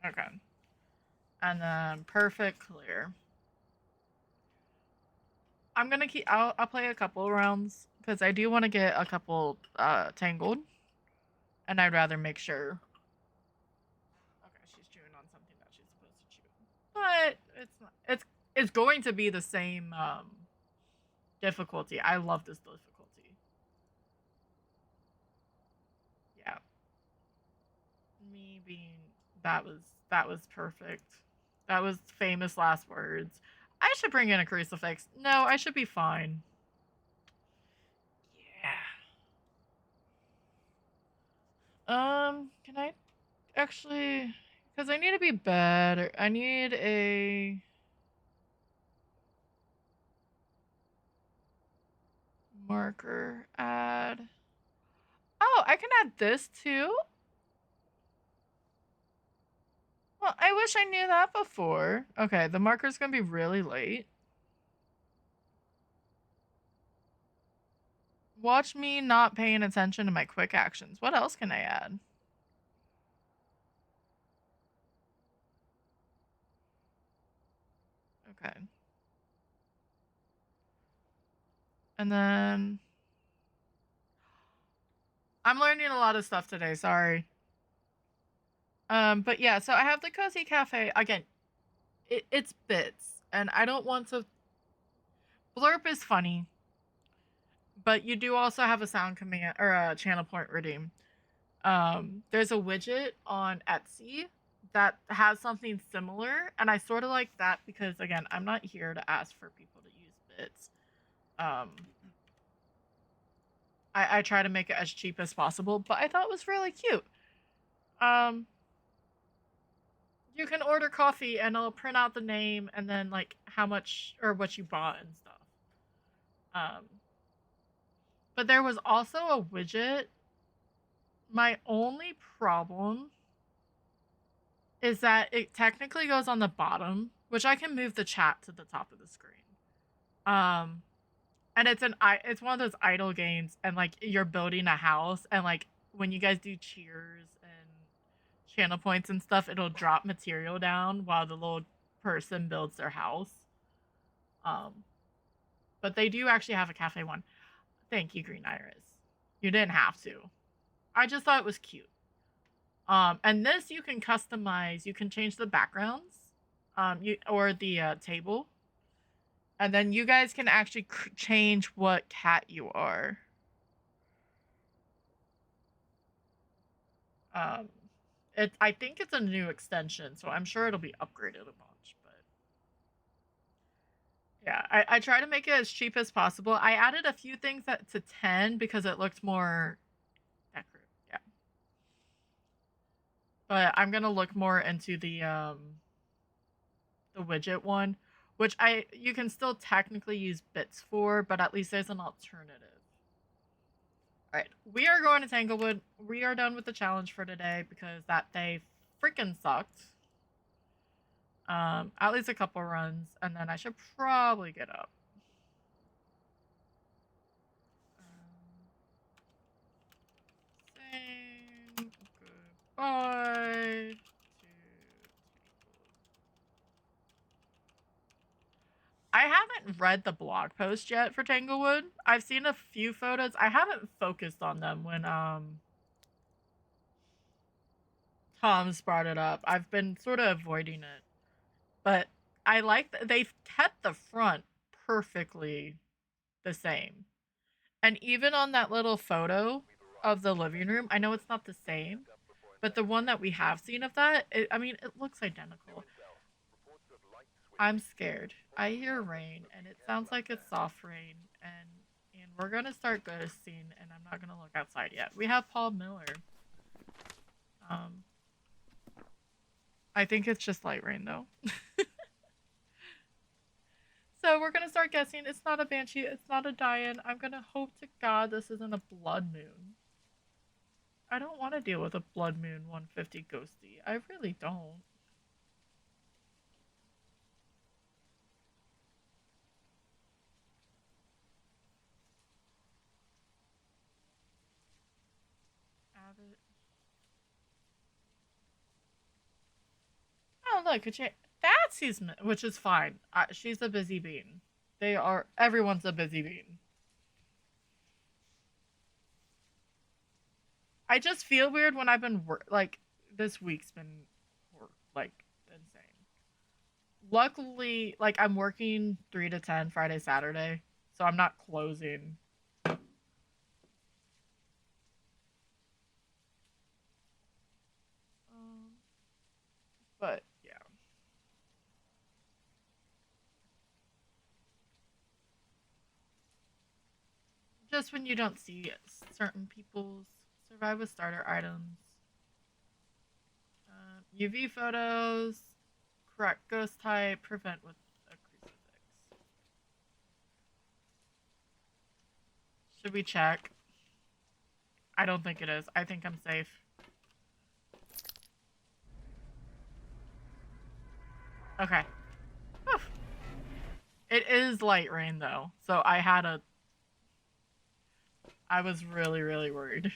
Okay. And then perfect clear. I'm gonna keep. I'll play a couple rounds because I do want to get a couple tangled, and I'd rather make sure. Okay, she's chewing on something that she's supposed to chew, but it's not. It's going to be the same difficulty. I love this difficulty. Yeah. Me being that was perfect. That was famous last words. I should bring in a crucifix. No, I should be fine. Yeah. Can I actually, because I need to be better. I need a marker add. Oh, I can add this too? Well, I wish I knew that before. Okay, the marker's gonna be really late. Watch me not paying attention to my quick actions. What else can I add? Okay. And then I'm learning a lot of stuff today, sorry. But yeah, so I have the Cozy Cafe. Again, it's bits, and I don't want to. Blurp is funny, but you do also have a sound command or a channel point redeem. There's a widget on Etsy that has something similar, and I sort of like that because, again, I'm not here to ask for people to use bits. I try to make it as cheap as possible, but I thought it was really cute. You can order coffee and it'll print out the name and then like how much or what you bought and stuff. But there was also a widget. My only problem is that it technically goes on the bottom, which I can move the chat to the top of the screen. And it's one of those idle games, and like you're building a house, and like when you guys do cheers and channel points and stuff, it'll drop material down while the little person builds their house. But they do actually have a cafe one. Thank you, Green Iris. You didn't have to. I just thought it was cute. And this you can customize. You can change the backgrounds, or the table, and then you guys can actually change what cat you are. I think it's a new extension, so I'm sure it'll be upgraded a bunch. But yeah, I try to make it as cheap as possible. I added a few things to 10 because it looked more decorative. Yeah, but I'm gonna look more into the widget one, which you can still technically use bits for, but at least there's an alternative. Alright, we are going to Tanglewood. We are done with the challenge for today because that day freaking sucked. At least a couple runs, and then I should probably get up. Saying goodbye to I haven't read the blog post yet for Tanglewood. I've seen a few photos. I haven't focused on them when Tom's brought it up. I've been sort of avoiding it. But I like that they've kept the front perfectly the same. And even on that little photo of the living room, I know it's not the same, but the one that we have seen of that, I mean, it looks identical. I'm scared. I hear rain, and it sounds like it's soft rain, and we're gonna start ghosting, and I'm not gonna look outside yet. We have Paul Miller. I think it's just light rain though. So we're gonna start guessing. It's not a banshee. It's not a Dian. I'm gonna hope to God this isn't a blood moon. I don't want to deal with a blood moon 150 ghosty. I really don't. Abbott. Oh look, that's his, which is fine. She's a busy bean. Everyone's a busy bean. I just feel weird when I've been like this week's been like insane. Luckily, like I'm working 3 to 10 Friday, Saturday, so I'm not closing. But yeah. Just when you don't see certain people's survive with starter items. UV photos, correct ghost type, prevent with a crucifix. Should we check? I don't think it is. I think I'm safe. Okay. Whew. It is light rain though, so I was really, really worried.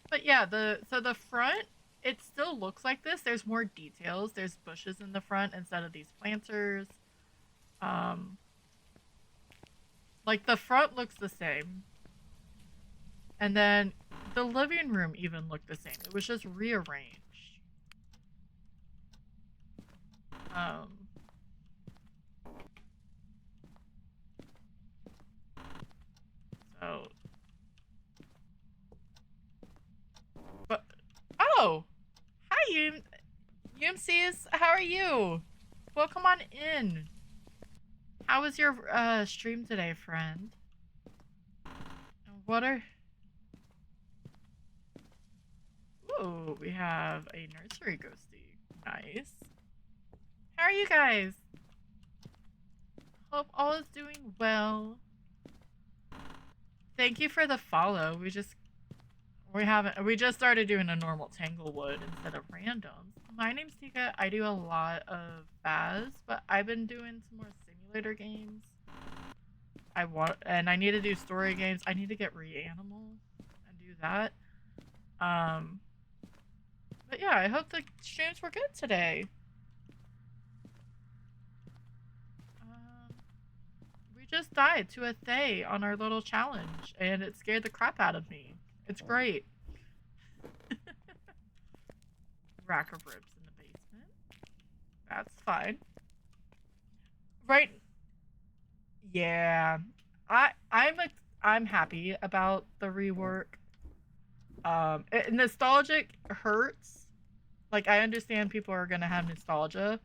But yeah, so the front, it still looks like this. There's more details. There's bushes in the front instead of these planters. Like the front looks the same. And then the living room even looked the same. It was just rearranged. So but oh, hi UMCs, how are you? Welcome on in. How was your stream today, friend? What are Ooh, we have a nursery ghosty. Nice. How are you guys? Hope all is doing well. Thank you for the follow. We just started doing a normal Tanglewood instead of randoms. My name's Tika. I do a lot of Phas, but I've been doing some more simulator games. I need to do story games. I need to get Reanimal and do that. But yeah, I hope the streams were good today. We just died to a Thay on our little challenge, and it scared the crap out of me. It's great. Rack of ribs in the basement. That's fine. Right. Yeah. I'm happy about the rework. Nostalgic hurts. Like, I understand people are gonna have nostalgia,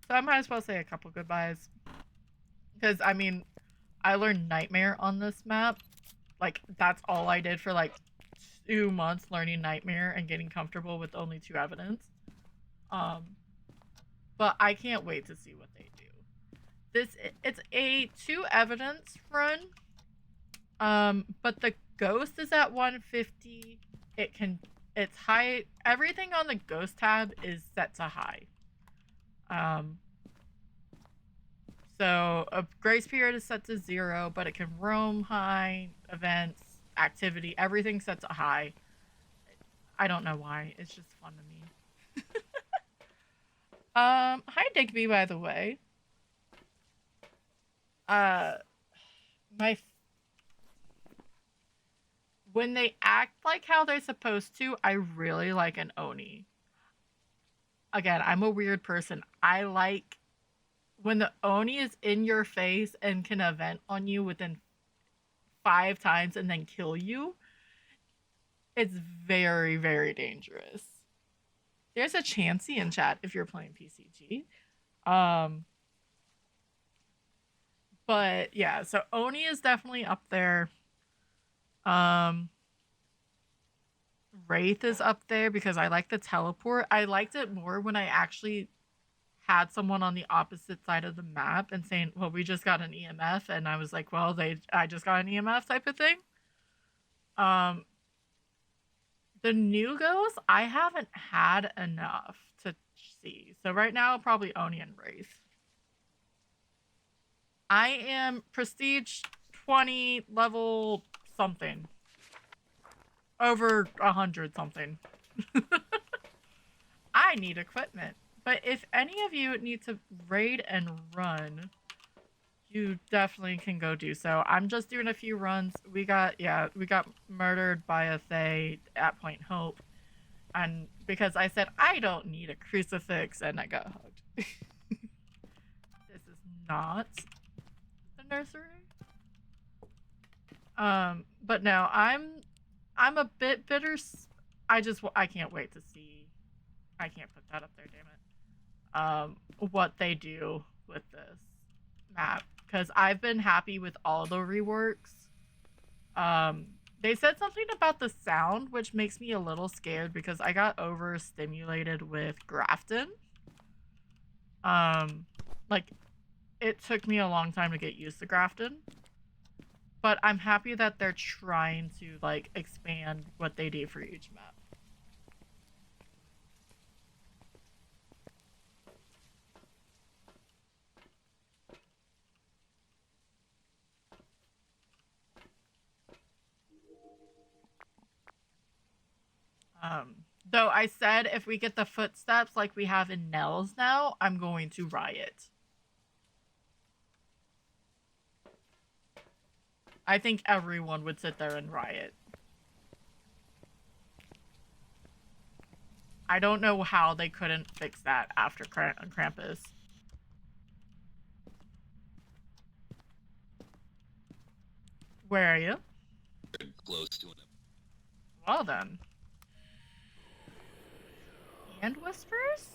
so I might as well say a couple goodbyes. Because, I mean, I learned Nightmare on this map. Like, that's all I did for, like, 2 months, learning Nightmare and getting comfortable with only 2 evidence. But I can't wait to see what they do. It's a 2 evidence run. But the ghost is at 150. It's high. Everything on the ghost tab is set to high. Um, so a grace period is set to 0, but it can roam high, events, activity, everything's set to high. I don't know why. It's just fun to me. Hi Digby, by the way. My when they act like how they're supposed to, I really like an Oni. Again, I'm a weird person. I like when the Oni is in your face and can event on you within 5 times and then kill you. It's very, very dangerous. There's a Chansey in chat if you're playing PCG. But yeah, so Oni is definitely up there. Wraith is up there because I like the teleport. I liked it more when I actually had someone on the opposite side of the map and saying, "Well, we just got an EMF," and I was like, "Well, I just got an EMF," type of thing. The new ghosts I haven't had enough to see, so right now probably Oni and Wraith. I am prestige 20 level something. Over 100 something. I need equipment. But if any of you need to raid and run, you definitely can go do so. I'm just doing a few runs. We got murdered by a Thay at Point Hope. And because I said I don't need a crucifix and I got hugged. This is not the nursery. But no, I'm a bit bitter. I can't wait to see. I can't put that up there, damn it. What they do with this map, because I've been happy with all the reworks. They said something about the sound, which makes me a little scared because I got overstimulated with Grafton. Like, it took me a long time to get used to Grafton. But I'm happy that they're trying to, like, expand what they do for each map. Though I said if we get the footsteps like we have in Nell's now, I'm going to riot. I think everyone would sit there and riot. I don't know how they couldn't fix that after Krampus. Where are you? Close to him. Well then. Hand whispers?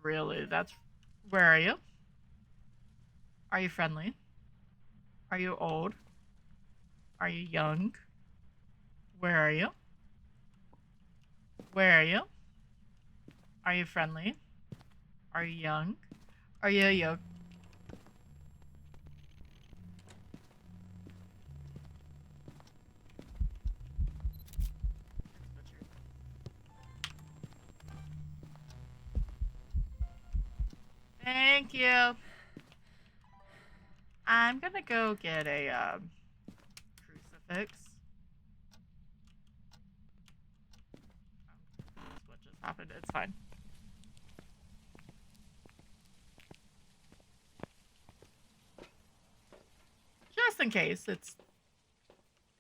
Really? That's... Where are you? Are you friendly? Are you old? Are you young? Where are you? Where are you? Are you friendly? Are you young? Are you young? Thank you. I'm gonna go get a crucifix. What just happened? It's fine. Just in case,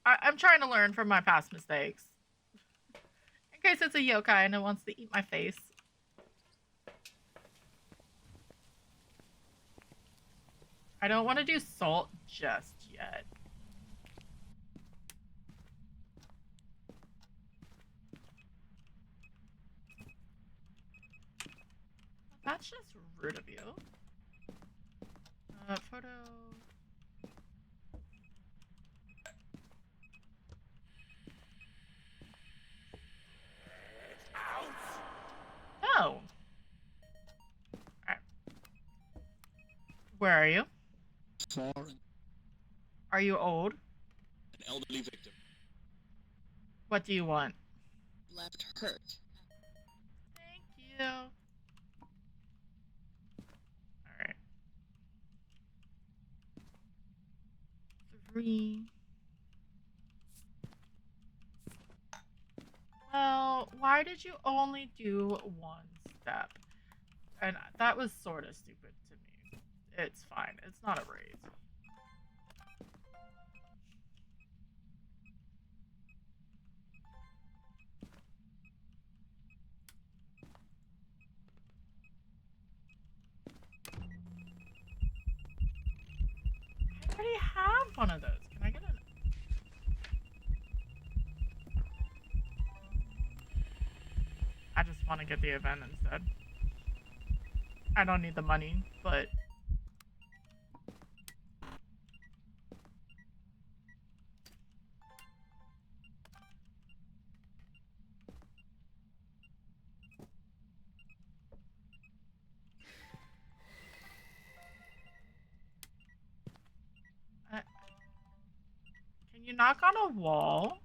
I'm trying to learn from my past mistakes. In case it's a yokai and it wants to eat my face. I don't want to do salt just yet. That's just rude of you. Photo... Oh. Alright. Where are you? Foreign. Are you old? An elderly victim. What do you want? Left hurt. Thank you. Alright. 3. Well, why did you only do 1 step? And that was sort of stupid to me. It's fine. It's not a raise. I already have one of those. Can I get an... I just want to get the event instead. I don't need the money, but... Can you knock on a wall?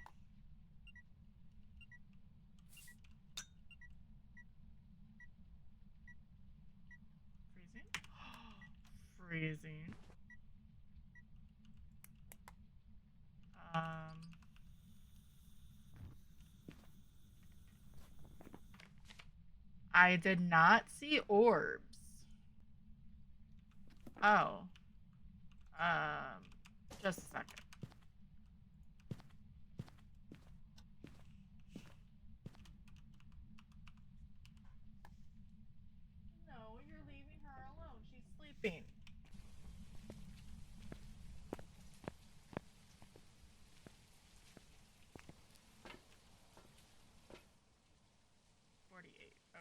Freezing? Freezing. I did not see orbs. Oh. Just a second. No, you're leaving her alone. She's sleeping.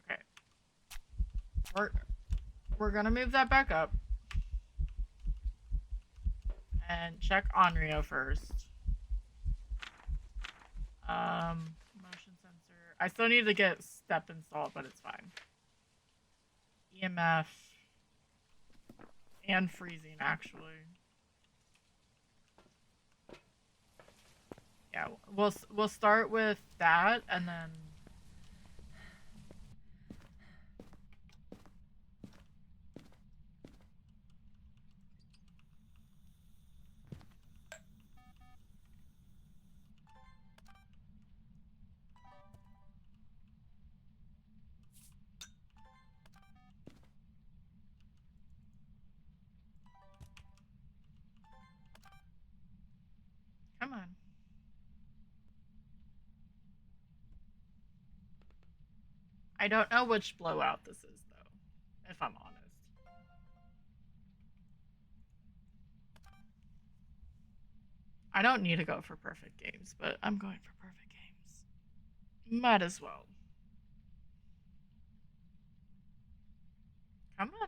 Okay. We're gonna move that back up. And check Onryo first. Motion sensor. I still need to get step installed, but it's fine. EMF. And freezing, actually. Yeah, we'll start with that, and then... Come on. I don't know which blowout this is, though, if I'm honest. I don't need to go for perfect games, but I'm going for perfect games. Might as well. Come on.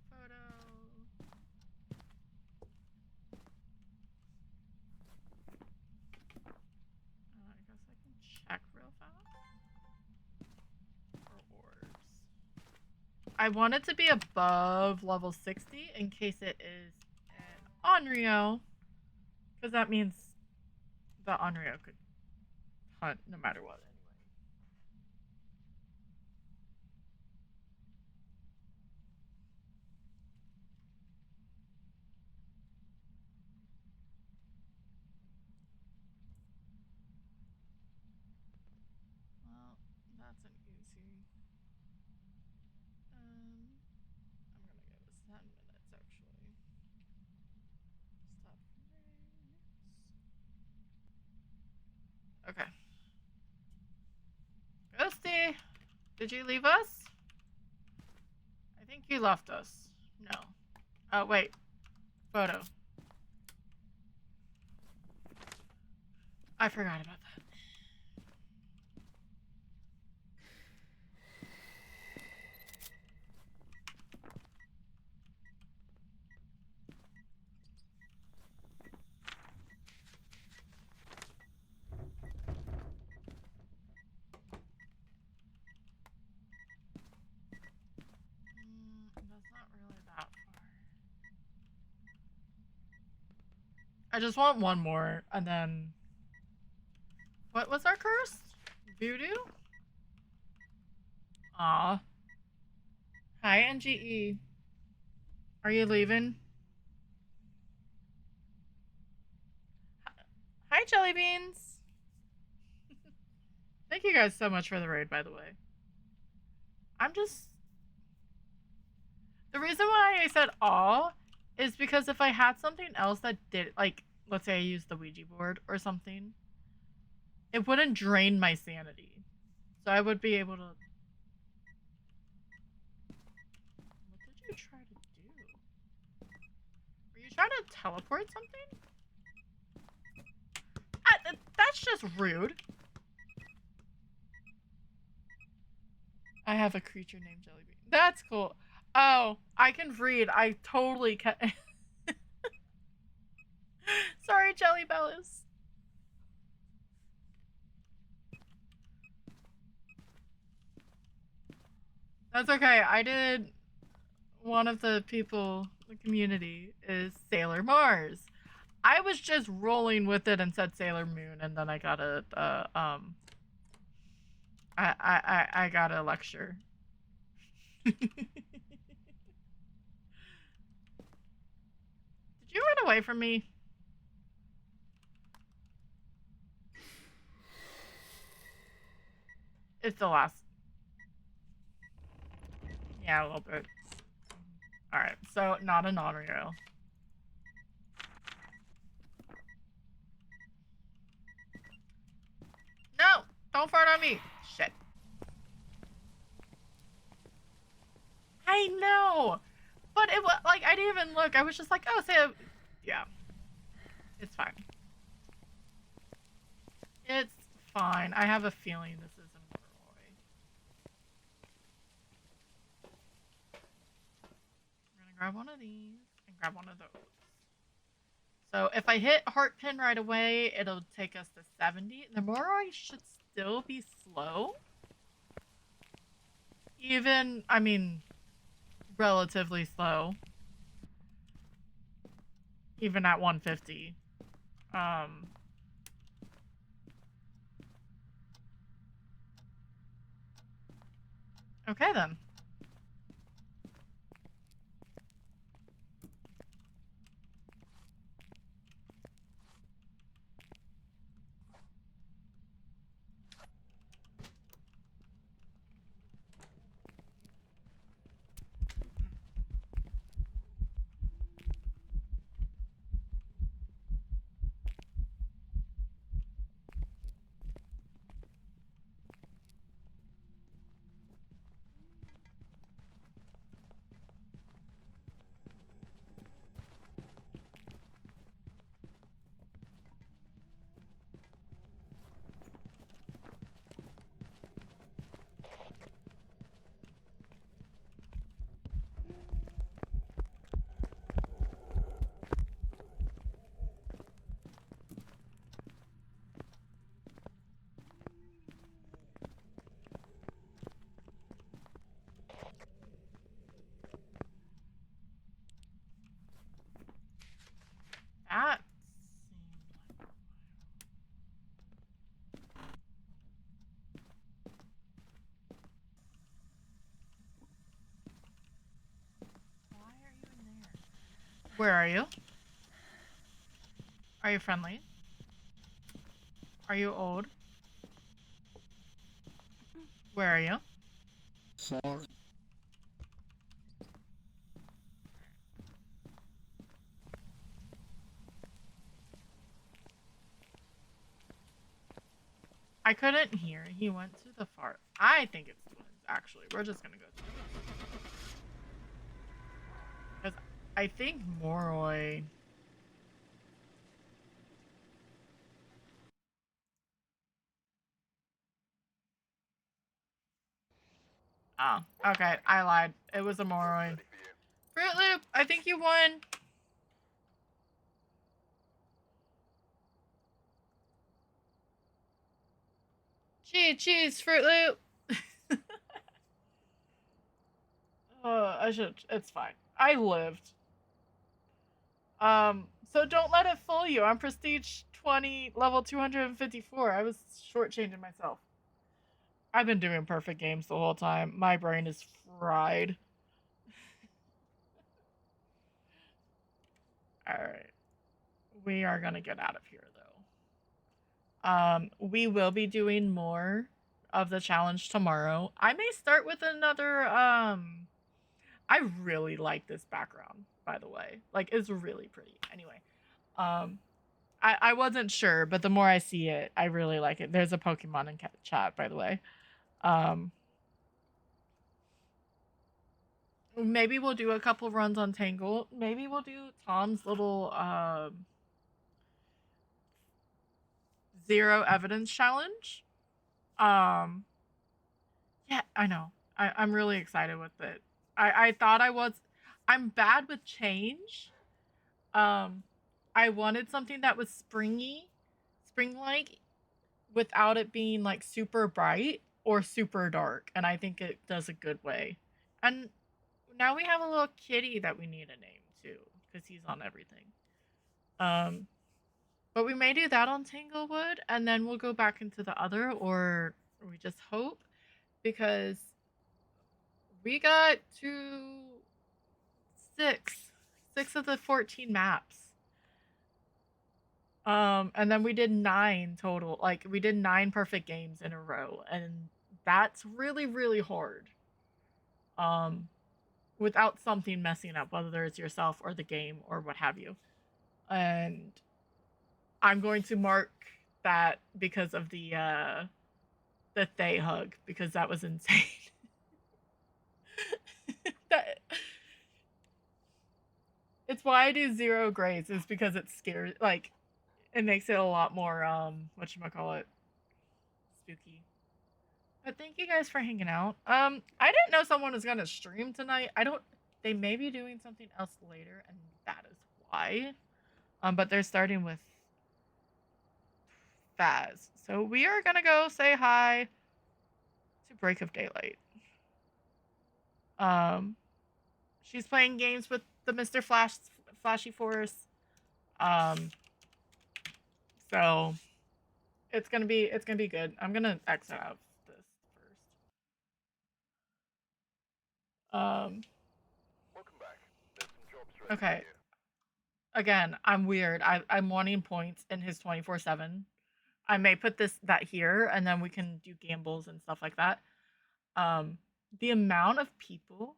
Photo. I guess I can check real fast. For orbs. I want it to be above level 60 in case it is an Onryo. Because that means the Onryo could hunt no matter what anyway. Well, that's an easy. I'm gonna give us 10 minutes actually. Stop race. Okay. Ghosty! Did you leave us? I think you left us. No. Oh, wait. Photo. I forgot about that. I just want one more, and then... What was our curse? Voodoo? Aw. Hi, NGE. Are you leaving? Hi, Jelly Beans. Thank you guys so much for the raid, by the way. I'm just... The reason why I said aw is because if I had something else that did, like, let's say I used the Ouija board or something, it wouldn't drain my sanity. So I would be able to... What did you try to do? Were you trying to teleport something? That's just rude. I have a creature named Jellybean. That's cool. Oh, I can read. I totally can. Sorry, Jelly Bellas. That's okay. I did one of the people in the community is Sailor Mars. I was just rolling with it and said Sailor Moon, and then I got I got a lecture. Did you run away from me? It's the last. Yeah, a little bit. Alright, so not a non-real. No! Don't fart on me! Shit. I know! But it was like, I didn't even look. I was just like, oh, say, yeah. It's fine. It's fine. I have a feeling this is a Moroi. I'm gonna grab one of these and grab one of those. So if I hit heart pin right away, it'll take us to 70. The Moroi should still be slow. Even, I mean, relatively slow. Even at 150. Okay then. That seemed like... Why are you in there? Where are you? Are you friendly? Are you old? Where are you? Far. I couldn't hear. He went to the far. I think it's twins, actually. We're just gonna go to because I think Moroi. Oh, okay. I lied. It was a Moroi. Fruit Loop, I think you won. Cheese, Fruit Loop. I should. It's fine. I lived. So So don't let it fool you. I'm prestige 20, level 254. I was shortchanging myself. I've been doing perfect games the whole time. My brain is fried. Alright. We are gonna get out of here though. We will be doing more of the challenge tomorrow. I may start with another I really like this background, by the way. Like it's really pretty. Anyway. Um I wasn't sure, but the more I see it, I really like it. There's a Pokemon in chat, by the way. Um Maybe we'll do a couple runs on Tangle. Maybe we'll do Tom's little zero evidence challenge. Um yeah, I know. I'm really excited with it. I thought I'm bad with change. Um I wanted something that was spring like without it being like super bright or super dark, and I think it does a good way. And now we have a little kitty that we need a name too, because he's on everything. Um, but we may do that on Tanglewood, and then we'll go back into the other, or we just hope, because we got to six of the 14 maps. And then we did 9 total. Like we did 9 perfect games in a row, and that's really, really hard. Um, without something messing up, whether it's yourself or the game or what have you. And I'm going to mark that because of the Thay hug, because that was insane. that, it's why I do 0 grades, is because it scares, like it makes it a lot more whatchamacallit, spooky. But thank you guys for hanging out. I didn't know someone was gonna stream tonight. They may be doing something else later, and that is why. But they're starting with Phas. So we are gonna go say hi to Break of Daylight. Um, she's playing games with the Mr. Flashy Force. Um, so it's gonna be good. I'm gonna exit out of this first. Welcome back. There's some jobs ready Okay. for you. Again, I'm weird. I'm wanting points in his 24/7. I may put that here, and then we can do gambles and stuff like that. The amount of people.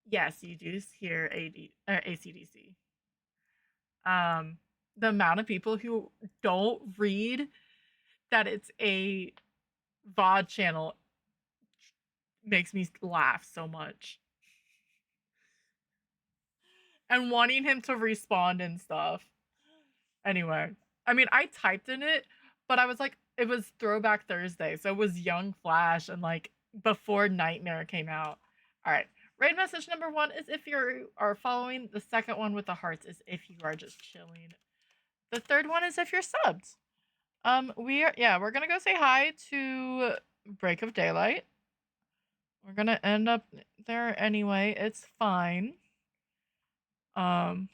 Yes, you do hear ACDC. The amount of people who don't read that it's a VOD channel makes me laugh so much. And wanting him to respond and stuff. Anyway, I mean, I typed in it, but I was like, it was Throwback Thursday, so it was Young Flash and like before Nightmare came out. All right. Raid message number 1 is if you are following. The second one with the hearts is if you are just chilling. The third one is if you're subbed. We're gonna go say hi to Break of Daylight. We're gonna end up there anyway. It's fine. I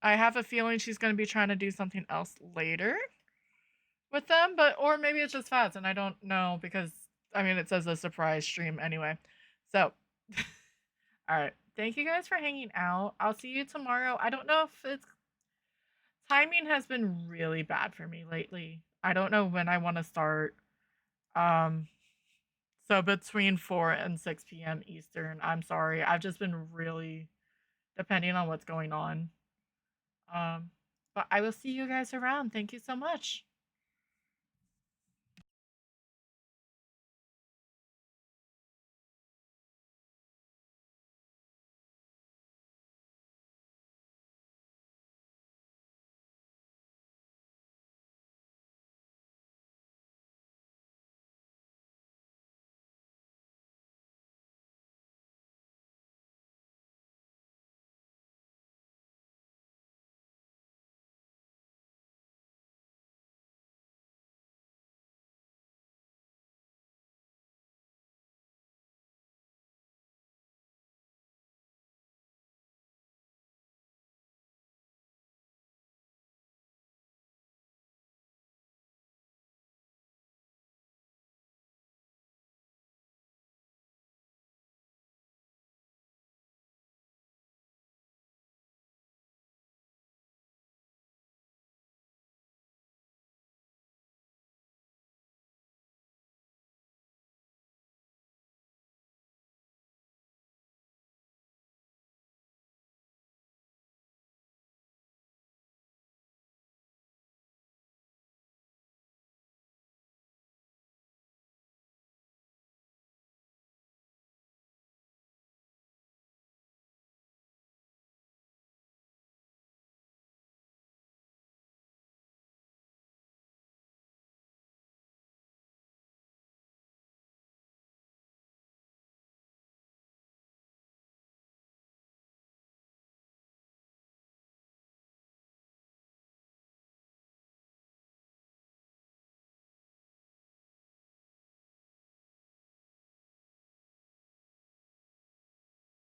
have a feeling she's gonna be trying to do something else later with them, or maybe it's just Phas, and I don't know, because I mean it says a surprise stream anyway. So, all right. Thank you guys for hanging out. I'll see you tomorrow. I don't know if it's timing has been really bad for me lately. I don't know when I want to start. Um, so between 4 and 6 p.m. Eastern. I'm sorry. I've just been really depending on what's going on. But I will see you guys around. Thank you so much.